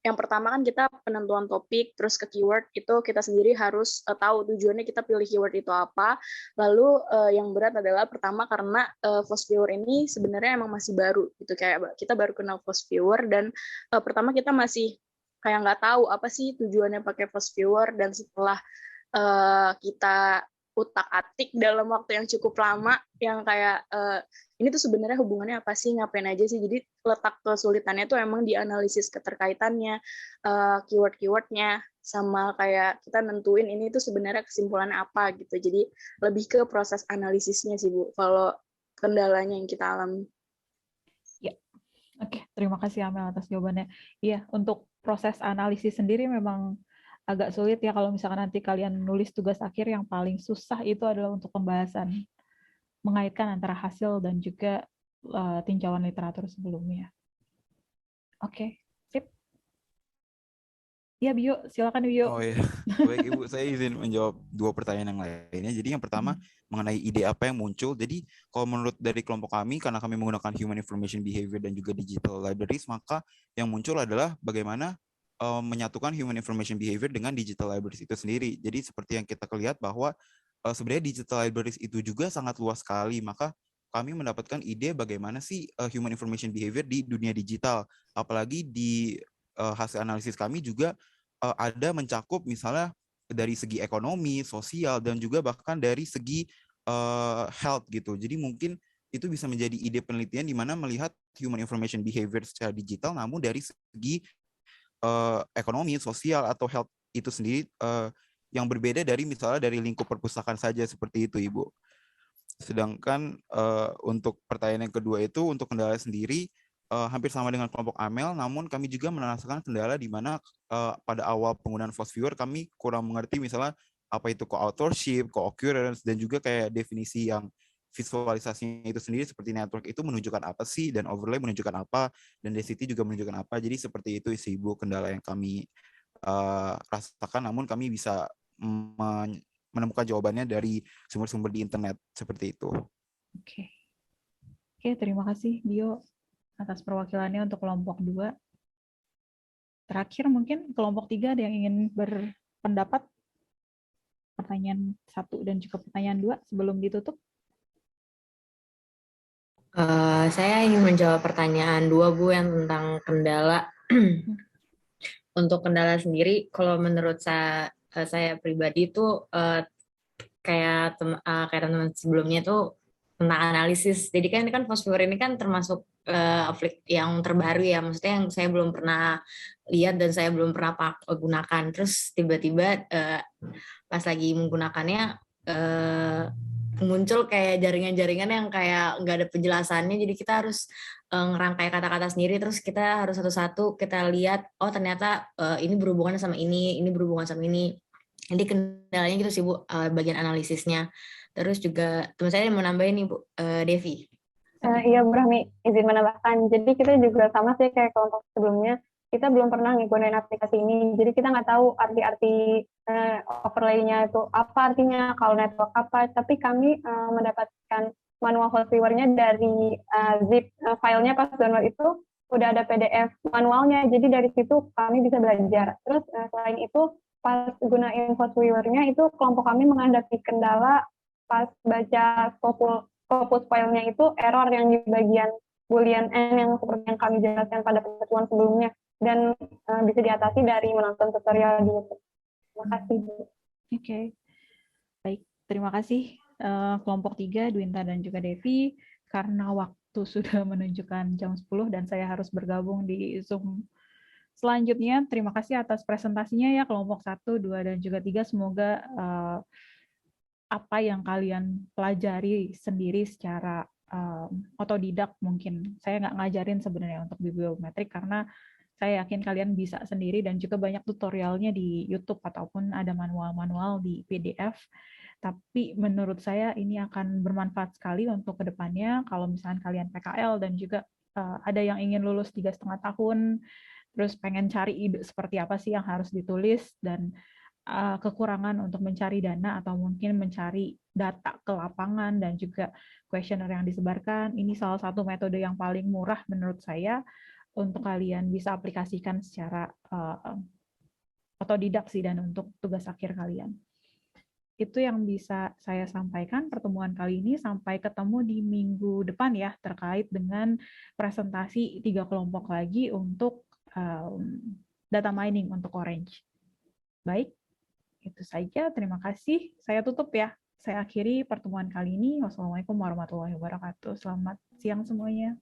yang pertama kan kita penentuan topik, terus ke keyword itu kita sendiri harus tahu tujuannya kita pilih keyword itu apa. Lalu yang berat adalah pertama karena Post Viewer ini sebenarnya emang masih baru gitu, kayak kita baru kenal Post Viewer dan pertama kita masih kayak nggak tahu apa sih tujuannya pakai Post Viewer, dan setelah kita utak-atik dalam waktu yang cukup lama, yang kayak ini tuh sebenarnya hubungannya apa sih, ngapain aja sih. Jadi letak kesulitannya tuh emang di analisis keterkaitannya, keyword-keywordnya, sama kayak kita nentuin ini tuh sebenarnya kesimpulannya apa gitu. Jadi lebih ke proses analisisnya sih Bu, kalau kendalanya yang kita alami.
Ya, oke. Terima kasih Amel atas jawabannya. Iya, untuk proses analisis sendiri memang agak sulit ya kalau misalkan nanti kalian nulis tugas akhir, yang paling susah itu adalah untuk pembahasan, mengaitkan antara hasil dan juga tinjauan literatur sebelumnya. Oke, sip. Iya, Bio, silakan Bio.
Oh iya, baik Ibu, saya izin menjawab 2 pertanyaan yang lainnya. Jadi yang pertama mengenai ide apa yang muncul. Jadi kalau menurut dari kelompok kami, karena kami menggunakan Human Information Behavior dan juga Digital Libraries, maka yang muncul adalah bagaimana menyatukan Human Information Behavior dengan Digital Libraries itu sendiri. Jadi seperti yang kita lihat bahwa sebenarnya Digital Libraries itu juga sangat luas sekali, maka kami mendapatkan ide bagaimana sih Human Information Behavior di dunia digital. Apalagi di hasil analisis kami juga ada mencakup misalnya dari segi ekonomi, sosial, dan juga bahkan dari segi health gitu. Jadi mungkin itu bisa menjadi ide penelitian di mana melihat Human Information Behavior secara digital, namun dari segi ekonomi, sosial, atau health itu sendiri yang berbeda dari misalnya dari lingkup perpustakaan saja, seperti itu Ibu. Sedangkan untuk pertanyaan yang kedua itu untuk kendala sendiri hampir sama dengan kelompok Amel, namun kami juga merasakan kendala di mana pada awal penggunaan FOSS-Viewer kami kurang mengerti misalnya apa itu co-authorship, co-occurrence, dan juga kayak definisi yang visualisasinya itu sendiri seperti network itu menunjukkan apa sih, dan overlay menunjukkan apa, dan density juga menunjukkan apa. Jadi seperti itu sih Ibu kendala yang kami rasakan, namun kami bisa menemukan jawabannya dari sumber-sumber di internet seperti itu.
Oke, terima kasih Bio atas perwakilannya untuk kelompok 2. Terakhir mungkin kelompok 3 ada yang ingin berpendapat? Pertanyaan 1 dan juga pertanyaan 2 sebelum ditutup.
Saya ingin menjawab pertanyaan 2 Bu yang tentang kendala. Untuk kendala sendiri, kalau menurut saya pribadi itu kayak teman-teman sebelumnya itu tentang analisis. Jadi kan FOSS-Viewer ini kan termasuk yang terbaru ya, maksudnya yang saya belum pernah lihat dan saya belum pernah gunakan. Terus tiba-tiba pas lagi menggunakannya muncul kayak jaringan-jaringan yang kayak nggak ada penjelasannya, jadi kita harus ngerangkai kata-kata sendiri, terus kita harus satu-satu kita lihat, oh ternyata ini berhubungan sama ini berhubungan sama ini. Jadi kendalanya gitu sih Bu, bagian analisisnya. Terus juga teman saya mau nambahin nih Bu, Devi.
Iya Bu Rahmi, izin menambahkan. Jadi kita juga sama sih kayak kelompok sebelumnya, kita belum pernah ngikutin aplikasi ini, jadi kita nggak tahu arti-arti overlay-nya itu apa artinya, kalau network apa, tapi kami mendapatkan manual FOSS-Viewer-nya dari zip filenya pas download itu udah ada PDF manualnya, jadi dari situ kami bisa belajar. Terus selain itu pas gunain FOSS-Viewer-nya itu kelompok kami menghadapi kendala pas baca Scopus filenya itu error yang di bagian boolean n yang seperti yang kami jelaskan pada pertemuan sebelumnya, dan bisa diatasi dari menonton tutorial di YouTube. Terima kasih Bu.
Oke, baik, terima kasih kelompok 3 Dwinta dan juga Devi. Karena waktu sudah menunjukkan jam 10 dan saya harus bergabung di Zoom selanjutnya, terima kasih atas presentasinya ya kelompok 1, 2, dan juga 3. Semoga apa yang kalian pelajari sendiri secara otodidak, mungkin saya nggak ngajarin sebenarnya untuk bibliometrik karena saya yakin kalian bisa sendiri, dan juga banyak tutorialnya di YouTube ataupun ada manual-manual di PDF. Tapi menurut saya ini akan bermanfaat sekali untuk kedepannya kalau misalkan kalian PKL dan juga ada yang ingin lulus 3,5 tahun, terus pengen cari ide seperti apa sih yang harus ditulis, dan kekurangan untuk mencari dana atau mungkin mencari data ke lapangan dan juga kuesioner yang disebarkan. Ini salah satu metode yang paling murah menurut saya untuk kalian bisa aplikasikan secara otodidak sih, dan untuk tugas akhir kalian. Itu yang bisa saya sampaikan pertemuan kali ini. Sampai ketemu di minggu depan ya, terkait dengan presentasi 3 kelompok lagi untuk data mining untuk Orange. Baik, itu saja. Terima kasih. Saya tutup ya. saya akhiri pertemuan kali ini. Wassalamualaikum warahmatullahi wabarakatuh. Selamat siang semuanya.